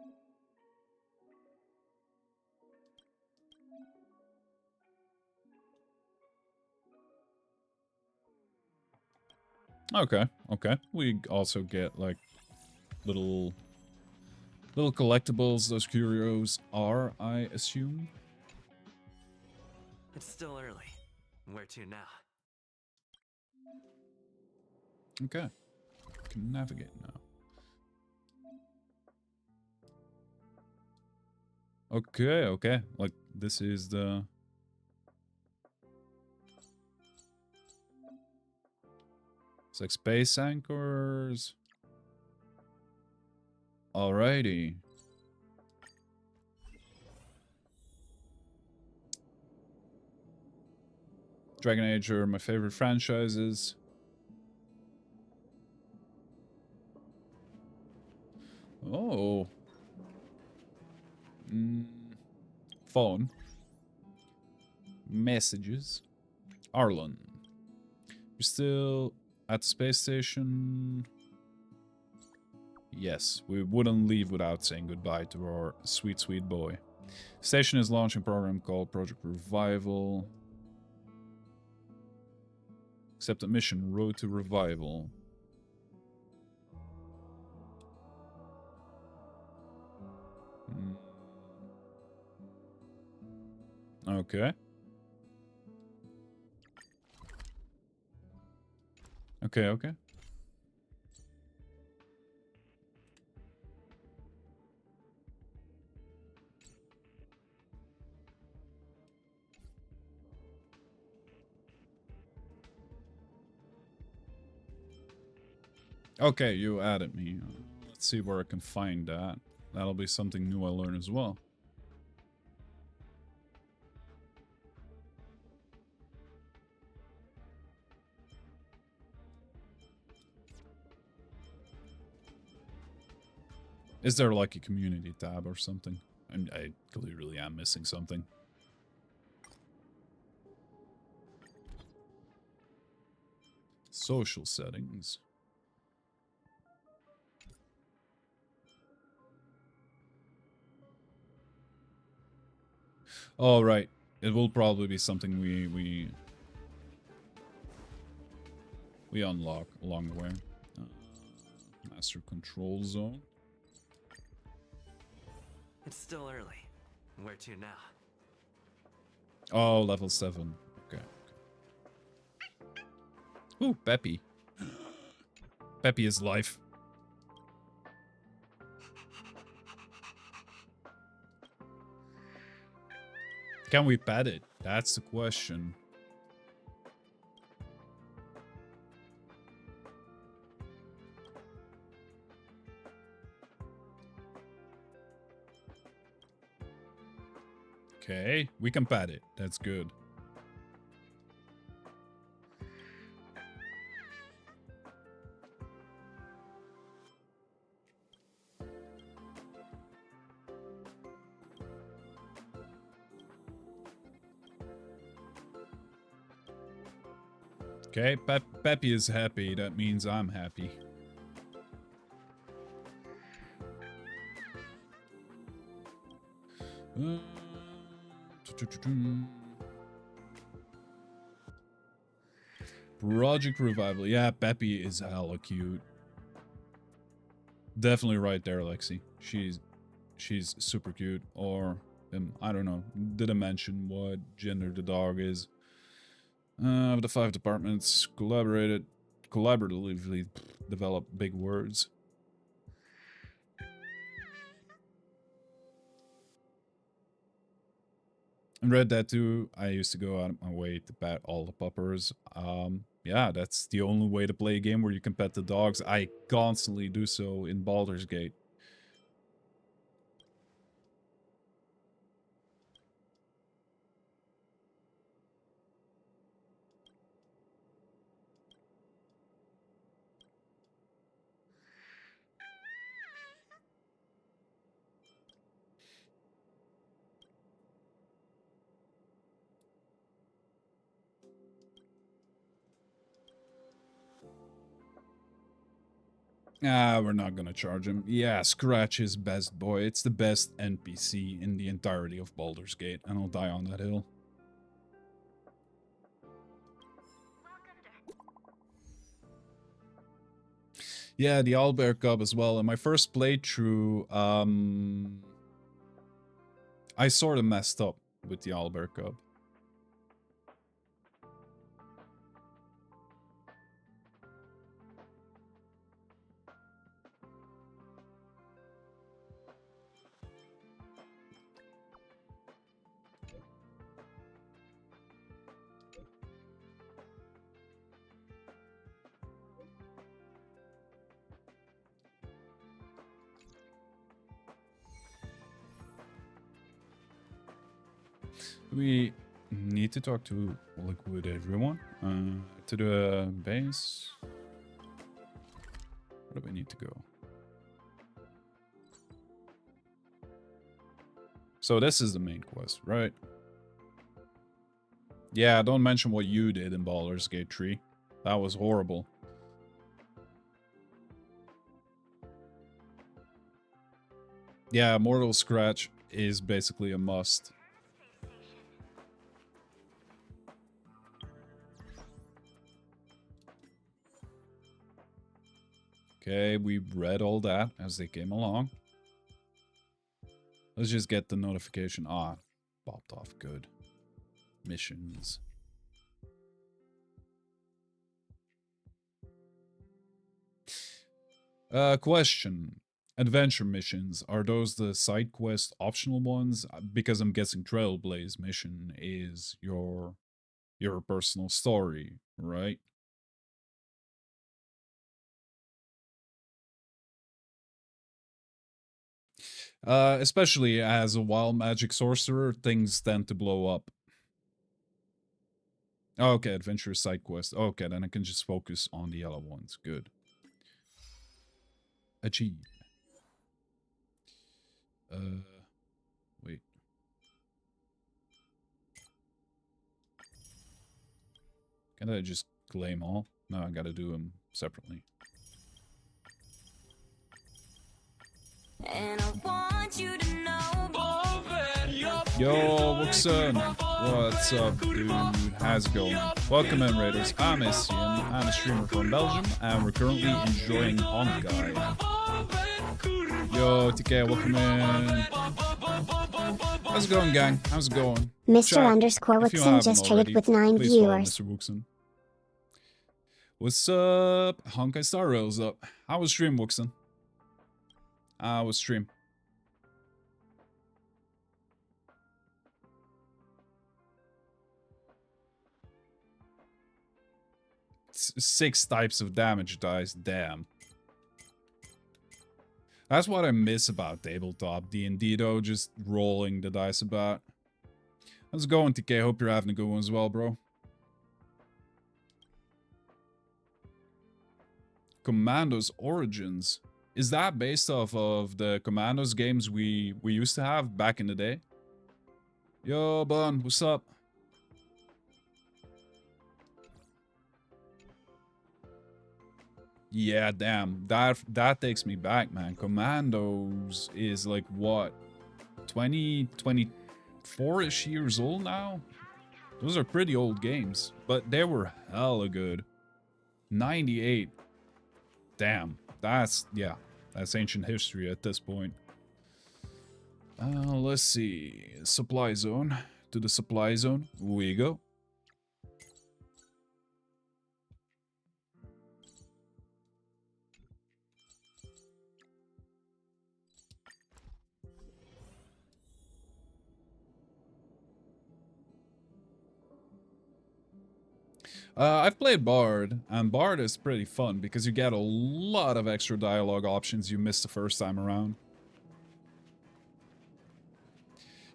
Okay, okay. We also get, like, little collectibles those curios are, I assume. It's still early. Where to now? Okay. Can navigate now. Okay, okay. Like, this is the... It's like space anchors. Alrighty. Dragon Age are my favorite franchises. Oh. Phone. Messages. Arlen. You're still at the space station. Yes, we wouldn't leave without saying goodbye to our sweet, sweet boy. Station is launching a program called Project Revival. Accept a mission, Road to Revival. Okay. Okay, okay. Okay, you added me. Let's see where I can find that. That'll be something new I learn as well. Is there like a community tab or something? I clearly am missing something. Social settings. Oh, right. It will probably be something we unlock along the way. Master control zone. It's still early. Where to now? Oh, level 7. Okay. Ooh, Peppy. Peppy is life. Can we pet it? That's the question. Okay, we can pet it. That's good. Okay, Peppy is happy. That means I'm happy. Project Revival. Yeah, Peppy is hella cute. Definitely right there, Lexi. She's super cute. Or I don't know. Didn't mention what gender the dog is. The 5 departments collaboratively develop big words. In Red Dead 2, I used to go out of my way to pet all the puppers. Yeah, that's the only way to play a game where you can pet the dogs. I constantly do so in Baldur's Gate. Ah, we're not gonna charge him. Yeah, Scratch is best boy. It's the best NPC in the entirety of Baldur's Gate, and I'll die on that hill. Yeah, the Owlbear Cub as well. In my first playthrough, I sort of messed up with the Owlbear Cub. We need to talk to, like, with everyone. To the base. Where do we need to go? So this is the main quest, right? Yeah, don't mention what you did in Baldur's Gate 3. That was horrible. Yeah, Mortal Scratch is basically a must. Okay, we read all that as they came along. Let's just get the notification. Ah, popped off. Good. Missions. Question. Adventure missions. Are those the side quest optional ones? Because I'm guessing Trailblaze mission is your personal story, right? Especially as a wild magic sorcerer, things tend to blow up. Okay, adventure side quest. Okay, then I can just focus on the yellow ones. Good. Achieve. Wait. Can I just claim all? No, I gotta do them separately. And I want you to know. Yo, Wuxun. What's up, dude? How's it going? Welcome in, Raiders. I'm Essian. I'm a streamer from Belgium, and we're currently enjoying Honkai. Yo, TK, welcome in. How's it going, gang? How's it going? Mr. Chat, underscore if you Wuxun haven't just already, traded with 9 please follow viewers. Mr. Wuxun. What's up? HonkaiStarRail's up. How was stream, Wuxun? How was stream? Six types of damage dice, damn. That's what I miss about tabletop D&D though, just rolling the dice about. How's it going, TK? Hope you're having a good one as well, bro. Commandos Origins. Is that based off of the Commandos games we used to have back in the day? Yo, Bun, what's up? Yeah, damn. That takes me back, man. Commandos is like what? 24-ish years old now? Those are pretty old games, but they were hella good. 98. Damn. That's ancient history at this point. Let's see. Supply zone. To the supply zone we go. I've played Bard, and Bard is pretty fun because you get a lot of extra dialogue options you missed the first time around.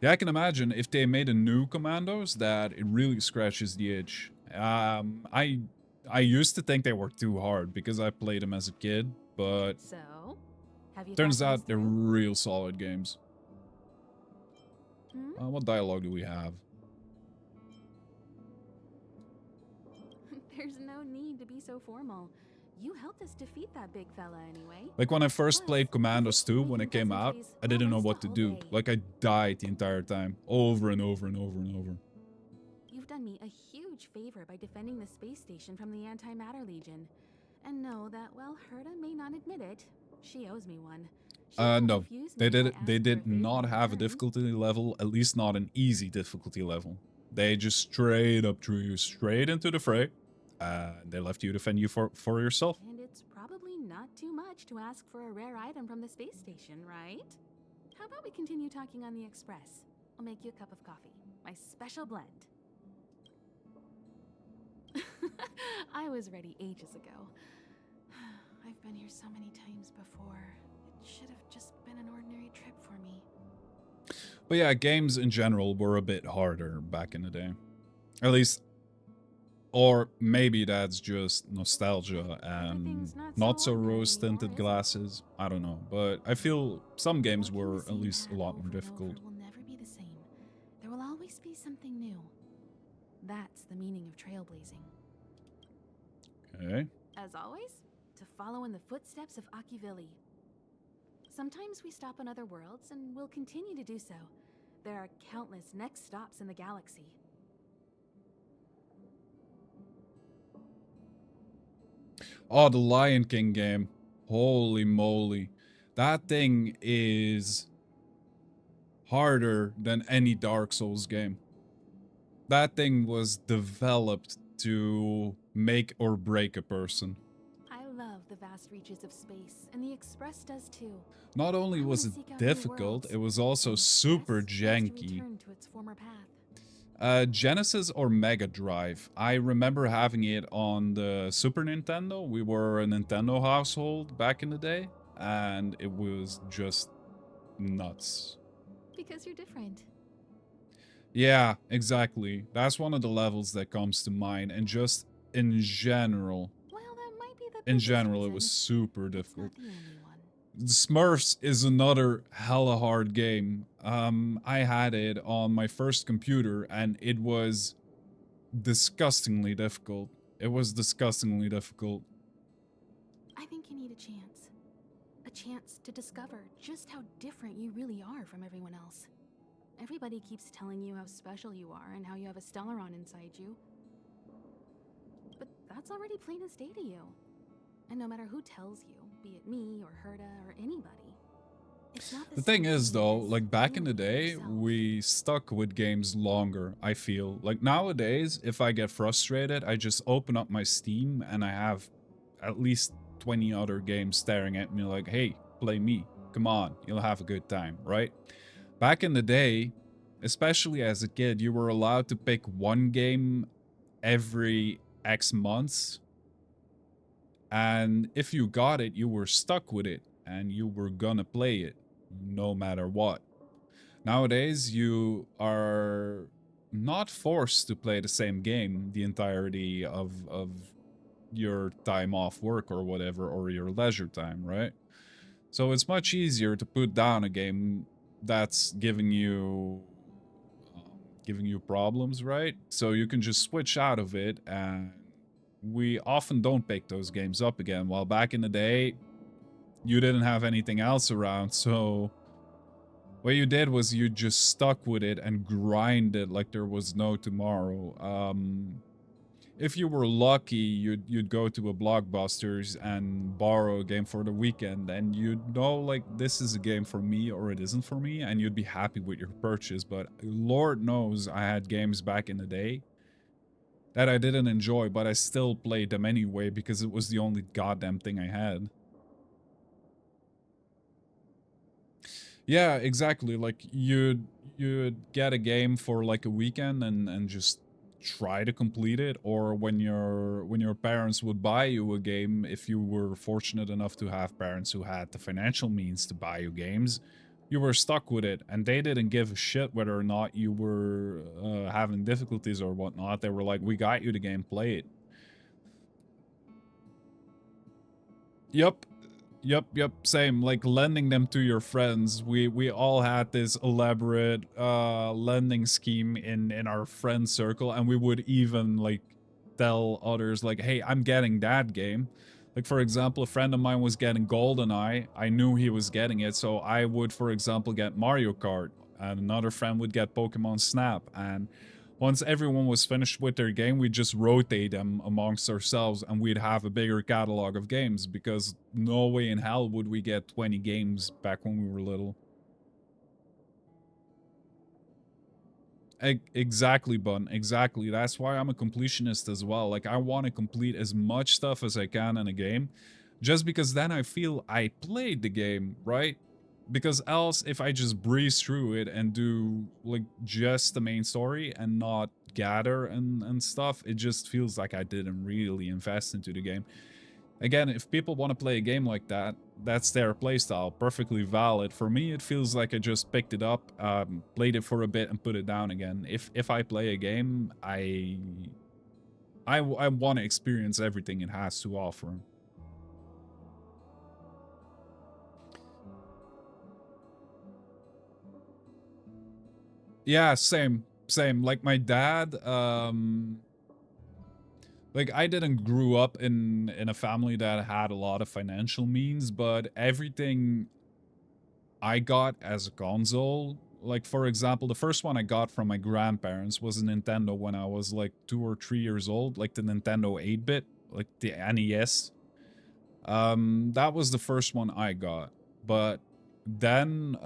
Yeah, I can imagine if they made a new Commandos that it really scratches the itch. I used to think they were too hard because I played them as a kid, but So, have you turns thought out this they're through? real solid games. What dialogue do we have? There's no need to be so formal. You helped us defeat that big fella anyway. Like when I first played Commandos 2 when it came out, I didn't know what to do. Like I died the entire time, over and over and over and over. You've done me a huge favor by defending the space station from the Antimatter Legion. And know that while Herta may not admit it, she owes me one. She won't No. refuse They me if I did ask they for did a favor not in have a return. difficulty level, at least not an easy difficulty level. They just straight up threw you straight into the fray. They left you to fend you for yourself. And it's probably not too much to ask for a rare item from the space station, right? How about we continue talking on the express? I'll make you a cup of coffee. My special blend. I was ready ages ago. I've been here so many times before. It should have just been an ordinary trip for me. But yeah, games in general were a bit harder back in the day. At least, or maybe that's just nostalgia and not so rose-tinted glasses. I don't know, but I feel some games were at least a lot more difficult. Will never be the same. There will always be something new. That's the meaning of trailblazing. Okay. As always, to follow in the footsteps of Akivilli. Sometimes we stop on other worlds, and we'll continue to do so. There are countless next stops in the galaxy. Oh, the Lion King game. Holy moly. That thing is harder than any Dark Souls game. That thing was developed to make or break a person. I love the vast reaches of space, and the Express does too. Not only was it difficult, it was also super janky. To its former path. Genesis or Mega Drive. I remember having it on the Super Nintendo. We were a Nintendo household back in the day, and it was just nuts. Because you're different. Yeah, exactly. That's one of the levels that comes to mind, and just in general. Well, that might be the in general, reason. it was super difficult. Not the only one. Smurfs is another hella hard game. I had it on my first computer, and it was disgustingly difficult. It was disgustingly difficult. I think you need a chance. A chance to discover just how different you really are from everyone else. Everybody keeps telling you how special you are and how you have a Stellaron inside you. But that's already plain as day to you. And no matter who tells you, be it me or Herta or anybody, it's not The thing is, though, like back in the day, we stuck with games longer, I feel. Like nowadays, if I get frustrated, I just open up my Steam and I have at least 20 other games staring at me like, hey, play me. Come on, you'll have a good time, right? Back in the day, especially as a kid, you were allowed to pick one game every X months. And if you got it, you were stuck with it. And you were gonna play it, no matter what. Nowadays, you are not forced to play the same game the entirety of your time off work or whatever, or your leisure time, right? So it's much easier to put down a game that's giving you problems, right? So you can just switch out of it, and we often don't pick those games up again. While back in the day, you didn't have anything else around, so what you did was you just stuck with it and grinded like there was no tomorrow. If you were lucky, you'd go to a Blockbusters and borrow a game for the weekend, and you'd know, like, this is a game for me or it isn't for me, and you'd be happy with your purchase. But Lord knows I had games back in the day that I didn't enjoy, but I still played them anyway because it was the only goddamn thing I had. Yeah, exactly. Like, you'd get a game for like a weekend and just try to complete it, or when your parents would buy you a game, if you were fortunate enough to have parents who had the financial means to buy you games, you were stuck with it, and they didn't give a shit whether or not you were having difficulties or whatnot. They were like, we got you the game, play it. Yep, same. Like lending them to your friends. We all had this elaborate lending scheme in our friend circle, and we would even like tell others like, hey, I'm getting that game. Like, for example, a friend of mine was getting GoldenEye. I knew he was getting it, so I would, for example, get Mario Kart, and another friend would get Pokemon Snap, and Once everyone was finished with their game, we'd just rotate them amongst ourselves and we'd have a bigger catalog of games, because no way in hell would we get 20 games back when we were little. Exactly, Bun. Exactly. That's why I'm a completionist as well. Like, I want to complete as much stuff as I can in a game, just because then I feel I played the game, right? Because else, if I just breeze through it and do, like, just the main story and not gather and stuff, it just feels like I didn't really invest into the game. Again, if people want to play a game like that, that's their playstyle, perfectly valid. For me, it feels like I just picked it up, played it for a bit and put it down again. If I play a game, I want to experience everything it has to offer. Yeah, same. Like my dad, like, I didn't grow up in a family that had a lot of financial means, but everything I got as a console, like, for example, the first one I got from my grandparents was a Nintendo when I was like 2 or 3 years old, like the Nintendo 8-bit, like the NES. That was the first one I got. But then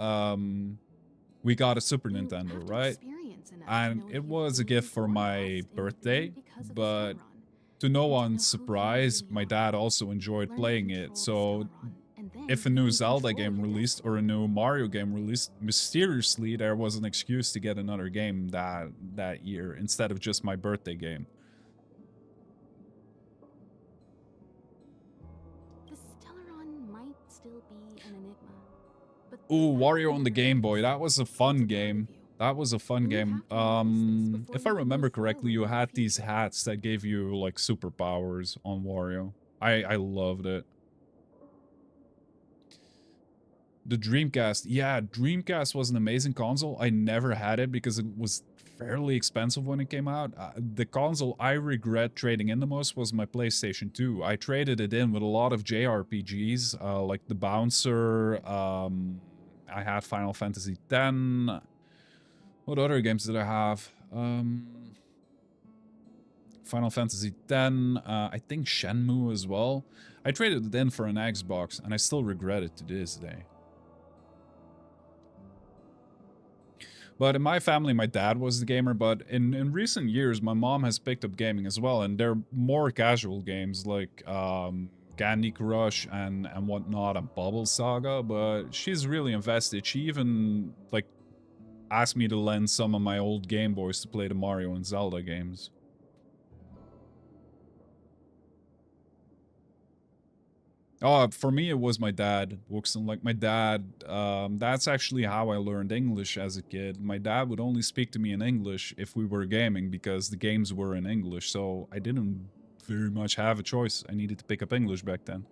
we got a Super Nintendo, right? And it was a gift for my birthday, but to no one's surprise, my dad also enjoyed playing it. So if a new Zelda game released or a new Mario game released, mysteriously there was an excuse to get another game that year instead of just my birthday game. The Stellaron might still be an enigma. But Ooh, Wario on the Game Boy. That was a fun game. That was a fun game. If I remember correctly, you had these hats that gave you, like, superpowers on Wario. I loved it. The Dreamcast. Yeah, Dreamcast was an amazing console. I never had it because it was fairly expensive when it came out. The console I regret trading in the most was my PlayStation 2. I traded it in with a lot of JRPGs, like The Bouncer. I had Final Fantasy X. What other games did I have? Final Fantasy X. I think Shenmue as well. I traded it in for an Xbox, and I still regret it to this day. But in my family, my dad was the gamer, but in recent years, my mom has picked up gaming as well, and they're more casual games like Candy Crush and whatnot, and Bubble Saga, but she's really invested. She even, like, asked me to lend some of my old Game Boys to play the Mario and Zelda games. Oh, for me, it was my dad, Wuxen. Like, my dad, that's actually how I learned English as a kid. My dad would only speak to me in English if we were gaming, because the games were in English, so I didn't very much have a choice. I needed to pick up English back then.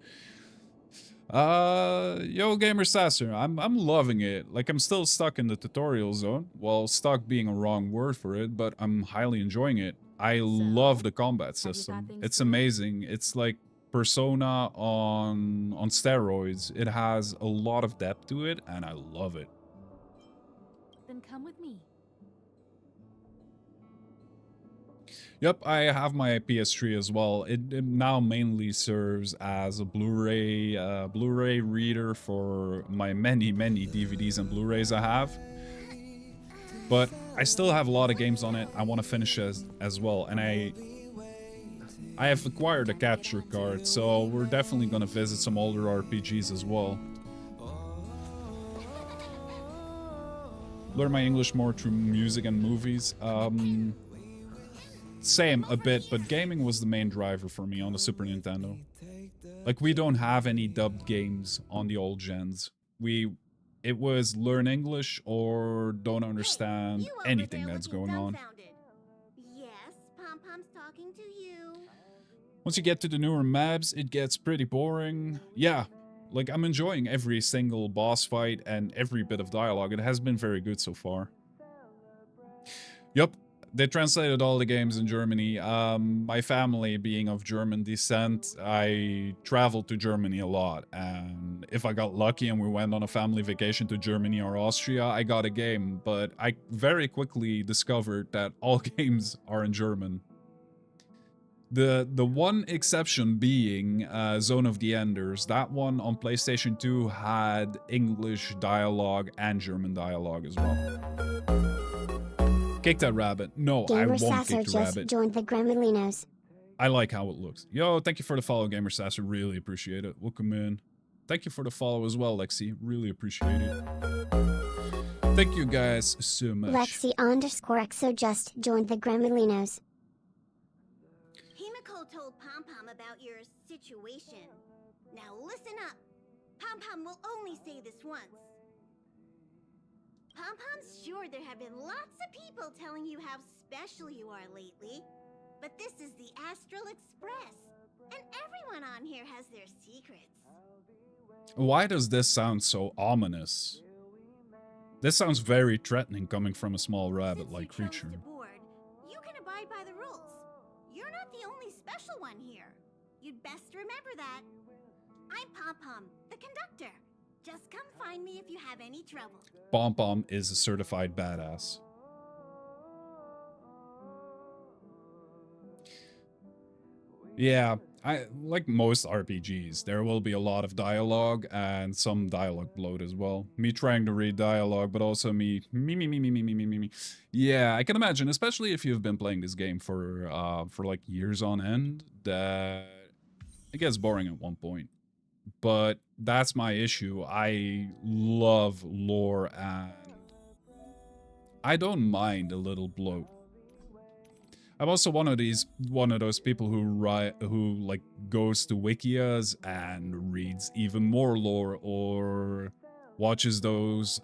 Yo, Gamer Sasser, I'm loving it. Like, I'm still stuck in the tutorial zone. Well, stuck being a wrong word for it, but I'm highly enjoying it. I love the combat system. It's amazing. It's like Persona on steroids. It has a lot of depth to it, and I love it. Then come with me. Yep, I have my PS3 as well. It now mainly serves as a Blu-ray reader for my many DVDs and Blu-rays I have. But I still have a lot of games on it I want to finish as well, and I have acquired a capture card, so we're definitely going to visit some older RPGs as well. Learn my English more through music and movies. Same a bit, but gaming was the main driver for me on the Super Nintendo. Like, we don't have any dubbed games on the old gens. It was learn English or don't understand anything that's going on. Yes, Pom-Pom's talking to you. Once you get to the newer maps, it gets pretty boring. Yeah, like, I'm enjoying every single boss fight and every bit of dialogue. It has been very good so far. Yup. they translated all the games in Germany. My family being of German descent, I traveled to Germany a lot. And if I got lucky and we went on a family vacation to Germany or Austria, I got a game. But I very quickly discovered that all games are in German. The one exception being Zone of the Enders. That one on PlayStation 2 had English dialogue and German dialogue as well. Kick that rabbit. No, I Gamer won't Sasser kick the just rabbit. joined the Gremlinos. I like how it looks. Yo, thank you for the follow, Gamer Sasser. Really appreciate it. Welcome in. Thank you for the follow as well, Lexi. Really appreciate it. Thank you guys so much. Lexi_XO just joined the Gremlinos. Himiko told Pom Pom about your situation. Now listen up. Pom Pom will only say this once. Pom Pom's sure there have been lots of people telling you how special you are lately. But this is the Astral Express. And everyone on here has their secrets. Why does this sound so ominous? This sounds very threatening coming from a small rabbit-like creature. You can abide by the rules. You're not the only special one here. You'd best remember that. I'm Pom Pom, the conductor. Just come find me if you have any trouble. Pom Pom is a certified badass. Yeah, like most RPGs, there will be a lot of dialogue and some dialogue bloat as well. Me trying to read dialogue, but also me. Yeah, I can imagine, especially if you've been playing this game for like years on end, that it gets boring at one point. But that's my issue. I love lore and I don't mind a little bloat. I'm also one of those people who like goes to wikias and reads even more lore or watches those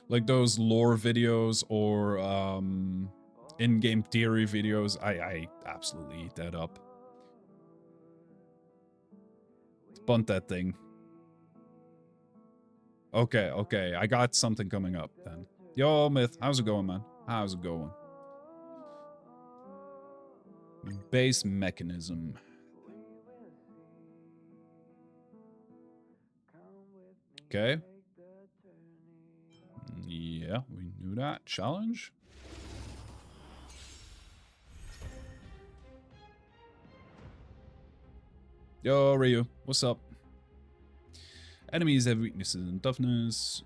like those lore videos or in-game theory videos. I absolutely eat that up. Bunt that thing. Okay, I got something coming up then. Yo, Myth, how's it going, man? How's it going? Base mechanism. Okay. Yeah, we knew that. Challenge? Yo, Ryu, what's up? Enemies have weaknesses and toughness.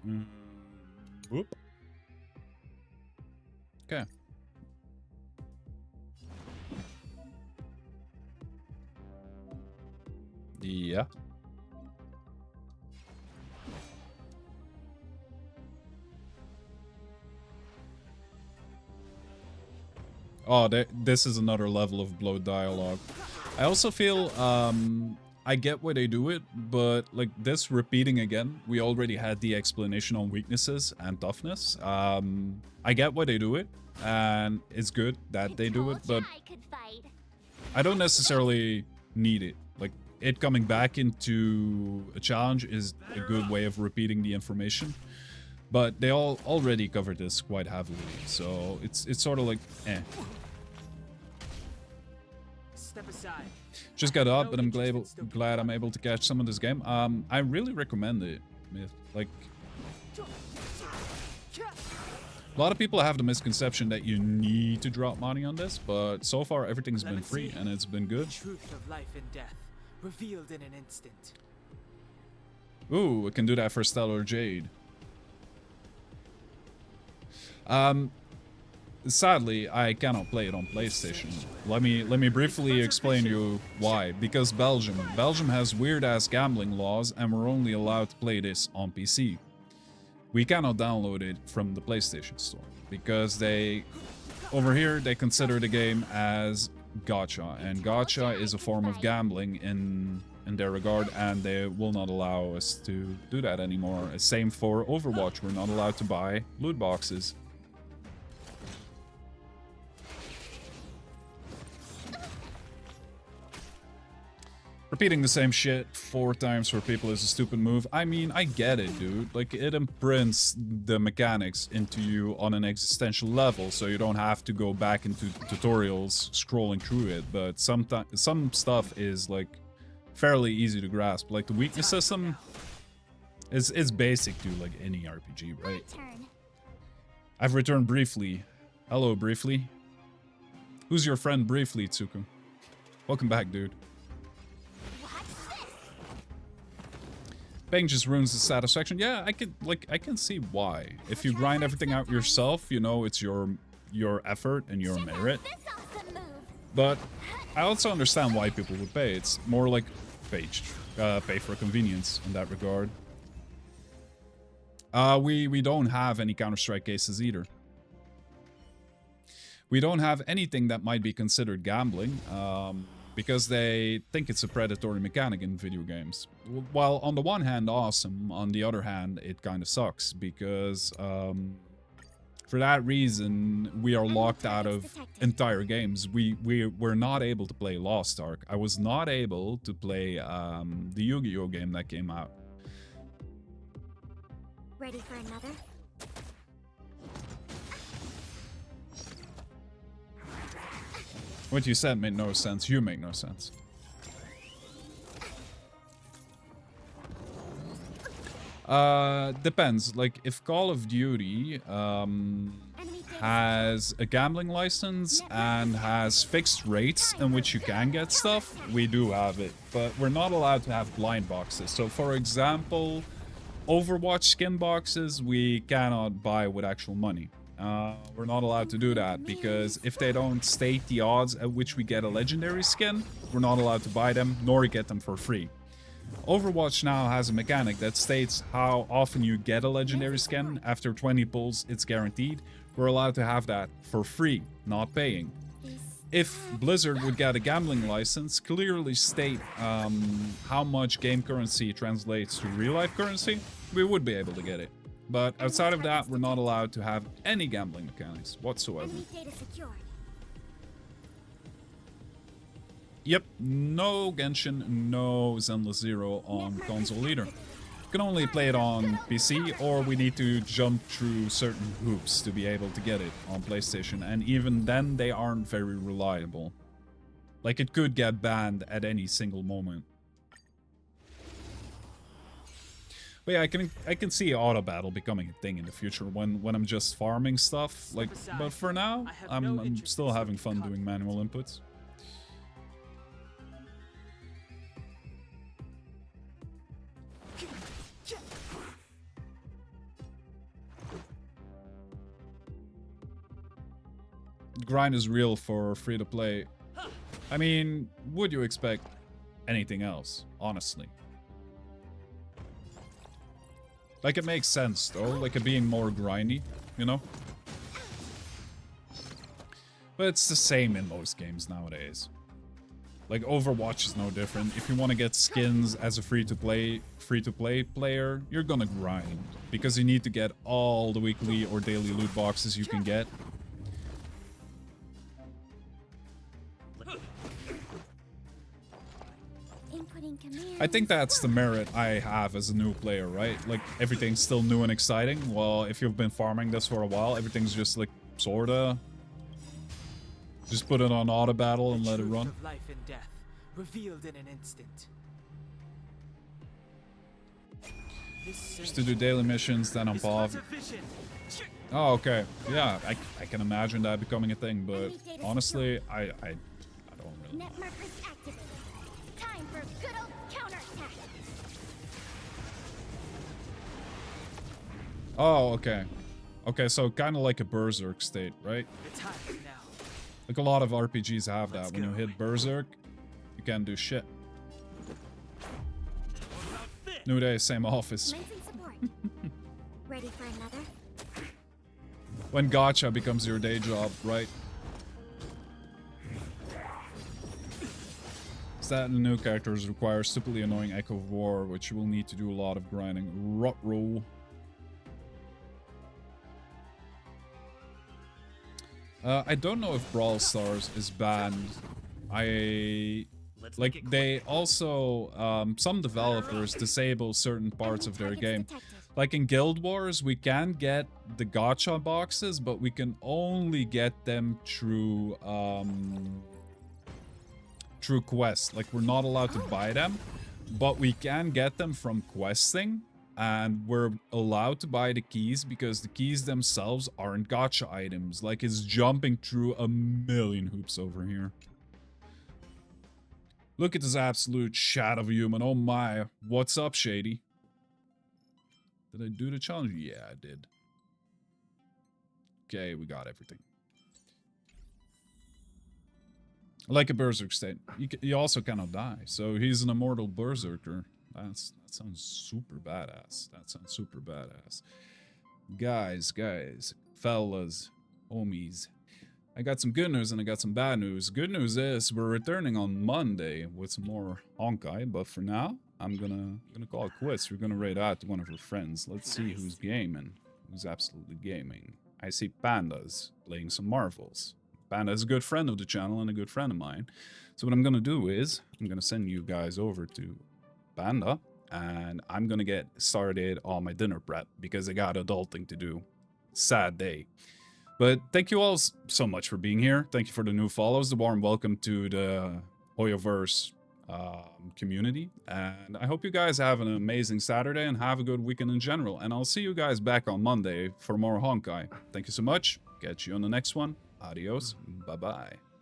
Whoop. Okay. Yeah. Oh, this is another level of bloat dialogue. I also feel, I get why they do it, but like this repeating again, we already had the explanation on weaknesses and toughness. I get why they do it, and it's good that they do it, but I don't necessarily need it. Like, it coming back into a challenge is a good way of repeating the information, but they all already covered this quite heavily, so it's sort of like, eh. Step aside. Just got up, but I'm glad I'm able to catch some of this game. I really recommend it. Like, a lot of people have the misconception that you need to drop money on this, but so far everything's been free and it's been good. The truth of life and death, revealed in an instant. Ooh, it can do that for Stellar Jade. Sadly, I cannot play it on PlayStation. Let me briefly explain to you why. Because Belgium has weird-ass gambling laws and we're only allowed to play this on PC. We cannot download it from the PlayStation Store because over here they consider the game as gacha, and gacha is a form of gambling in their regard, and they will not allow us to do that anymore. Same for Overwatch, we're not allowed to buy loot boxes. Repeating the same shit 4 times for people is a stupid move. I mean, I get it, dude. Like, it imprints the mechanics into you on an existential level, so you don't have to go back into tutorials scrolling through it. But some stuff is, like, fairly easy to grasp. Like, the weakness system is basic to, like, any RPG, right? I've returned briefly. Hello, briefly. Who's your friend briefly, Tsuku? Welcome back, dude. Bang just ruins the satisfaction. Yeah, I can see why. If you grind everything out yourself, you know it's your effort and your merit. But I also understand why people would pay. It's more like pay for convenience in that regard. We don't have any Counter-Strike cases either. We don't have anything that might be considered gambling. Because they think it's a predatory mechanic in video games. While on the one hand, awesome, on the other hand, it kind of sucks, because for that reason, we are locked out of entire games. We're not able to play Lost Ark. I was not able to play the Yu-Gi-Oh game that came out. Ready for another? What you said made no sense. You make no sense. Depends. Like, if Call of Duty has a gambling license and has fixed rates in which you can get stuff, we do have it. But we're not allowed to have blind boxes. So, for example, Overwatch skin boxes we cannot buy with actual money. We're not allowed to do that, because if they don't state the odds at which we get a legendary skin, we're not allowed to buy them, nor get them for free. Overwatch now has a mechanic that states how often you get a legendary skin. After 20 pulls, it's guaranteed. We're allowed to have that for free, not paying. If Blizzard would get a gambling license, clearly state how much game currency translates to real-life currency, we would be able to get it. But outside of that, we're not allowed to have any gambling mechanics whatsoever. Yep, no Genshin, no Zenless Zero on console either. You can only play it on PC, or we need to jump through certain hoops to be able to get it on PlayStation, and even then they aren't very reliable. Like, it could get banned at any single moment. But yeah, I can see auto battle becoming a thing in the future when I'm just farming stuff. Like, but for now, I'm still having fun doing manual inputs. Grind is real for free to play. I mean, would you expect anything else, honestly? Like, it makes sense, though, like it being more grindy, you know? But it's the same in most games nowadays. Like, Overwatch is no different. If you want to get skins as a free-to-play player, you're gonna grind. Because you need to get all the weekly or daily loot boxes you can get. I think that's the merit I have as a new player, right? Like, everything's still new and exciting. Well, if you've been farming this for a while, everything's just like, sorta. Just put it on auto battle and let it run. Life and death, revealed in an instant. Just to do daily missions, then I'm off. Oh, okay. Yeah, I can imagine that becoming a thing, but honestly, I don't really know. Time for good old counterattack. Oh, okay. Okay, so kind of like a Berserk state, right? Like, a lot of RPGs have that. When you hit Berserk, you can't do shit. New day, same office. Ready for another? When gacha becomes your day job, right? Stat and the new characters require stupidly annoying Echo of War, which you will need to do a lot of grinding. Ruh-roh. I don't know if Brawl Stars is banned. I Let's Like, make it they also, some developers disable certain parts of their game. Like in Guild Wars, we can get the gacha boxes, but we can only get them through, through quests. Like, we're not allowed to buy them, but we can get them from questing, and we're allowed to buy the keys because the keys themselves aren't gacha items. Like, it's jumping through a million hoops over here. Look at this absolute shat of a human. Oh my. What's up, Shady? Did I do the challenge? Yeah, I did. Okay, we got everything. Like a berserk state. You also cannot die. So he's an immortal berserker. That sounds super badass. That sounds super badass. Guys, fellas, homies. I got some good news and I got some bad news. Good news is we're returning on Monday with some more Honkai, but for now, I'm gonna call it quits. We're gonna raid out to one of our friends. Let's see who's gaming. Who's absolutely gaming. I see Panda's playing some Marvels. Panda is a good friend of the channel and a good friend of mine. So what I'm gonna do is I'm gonna send you guys over to Panda and I'm gonna get started on my dinner prep because I got adulting to do. Sad day. But thank you all so much for being here. Thank you for the new follows. The warm welcome to the Hoyoverse community. And I hope you guys have an amazing Saturday and have a good weekend in general. And I'll see you guys back on Monday for more Honkai. Thank you so much. Catch you on the next one. Adios. Bye-bye.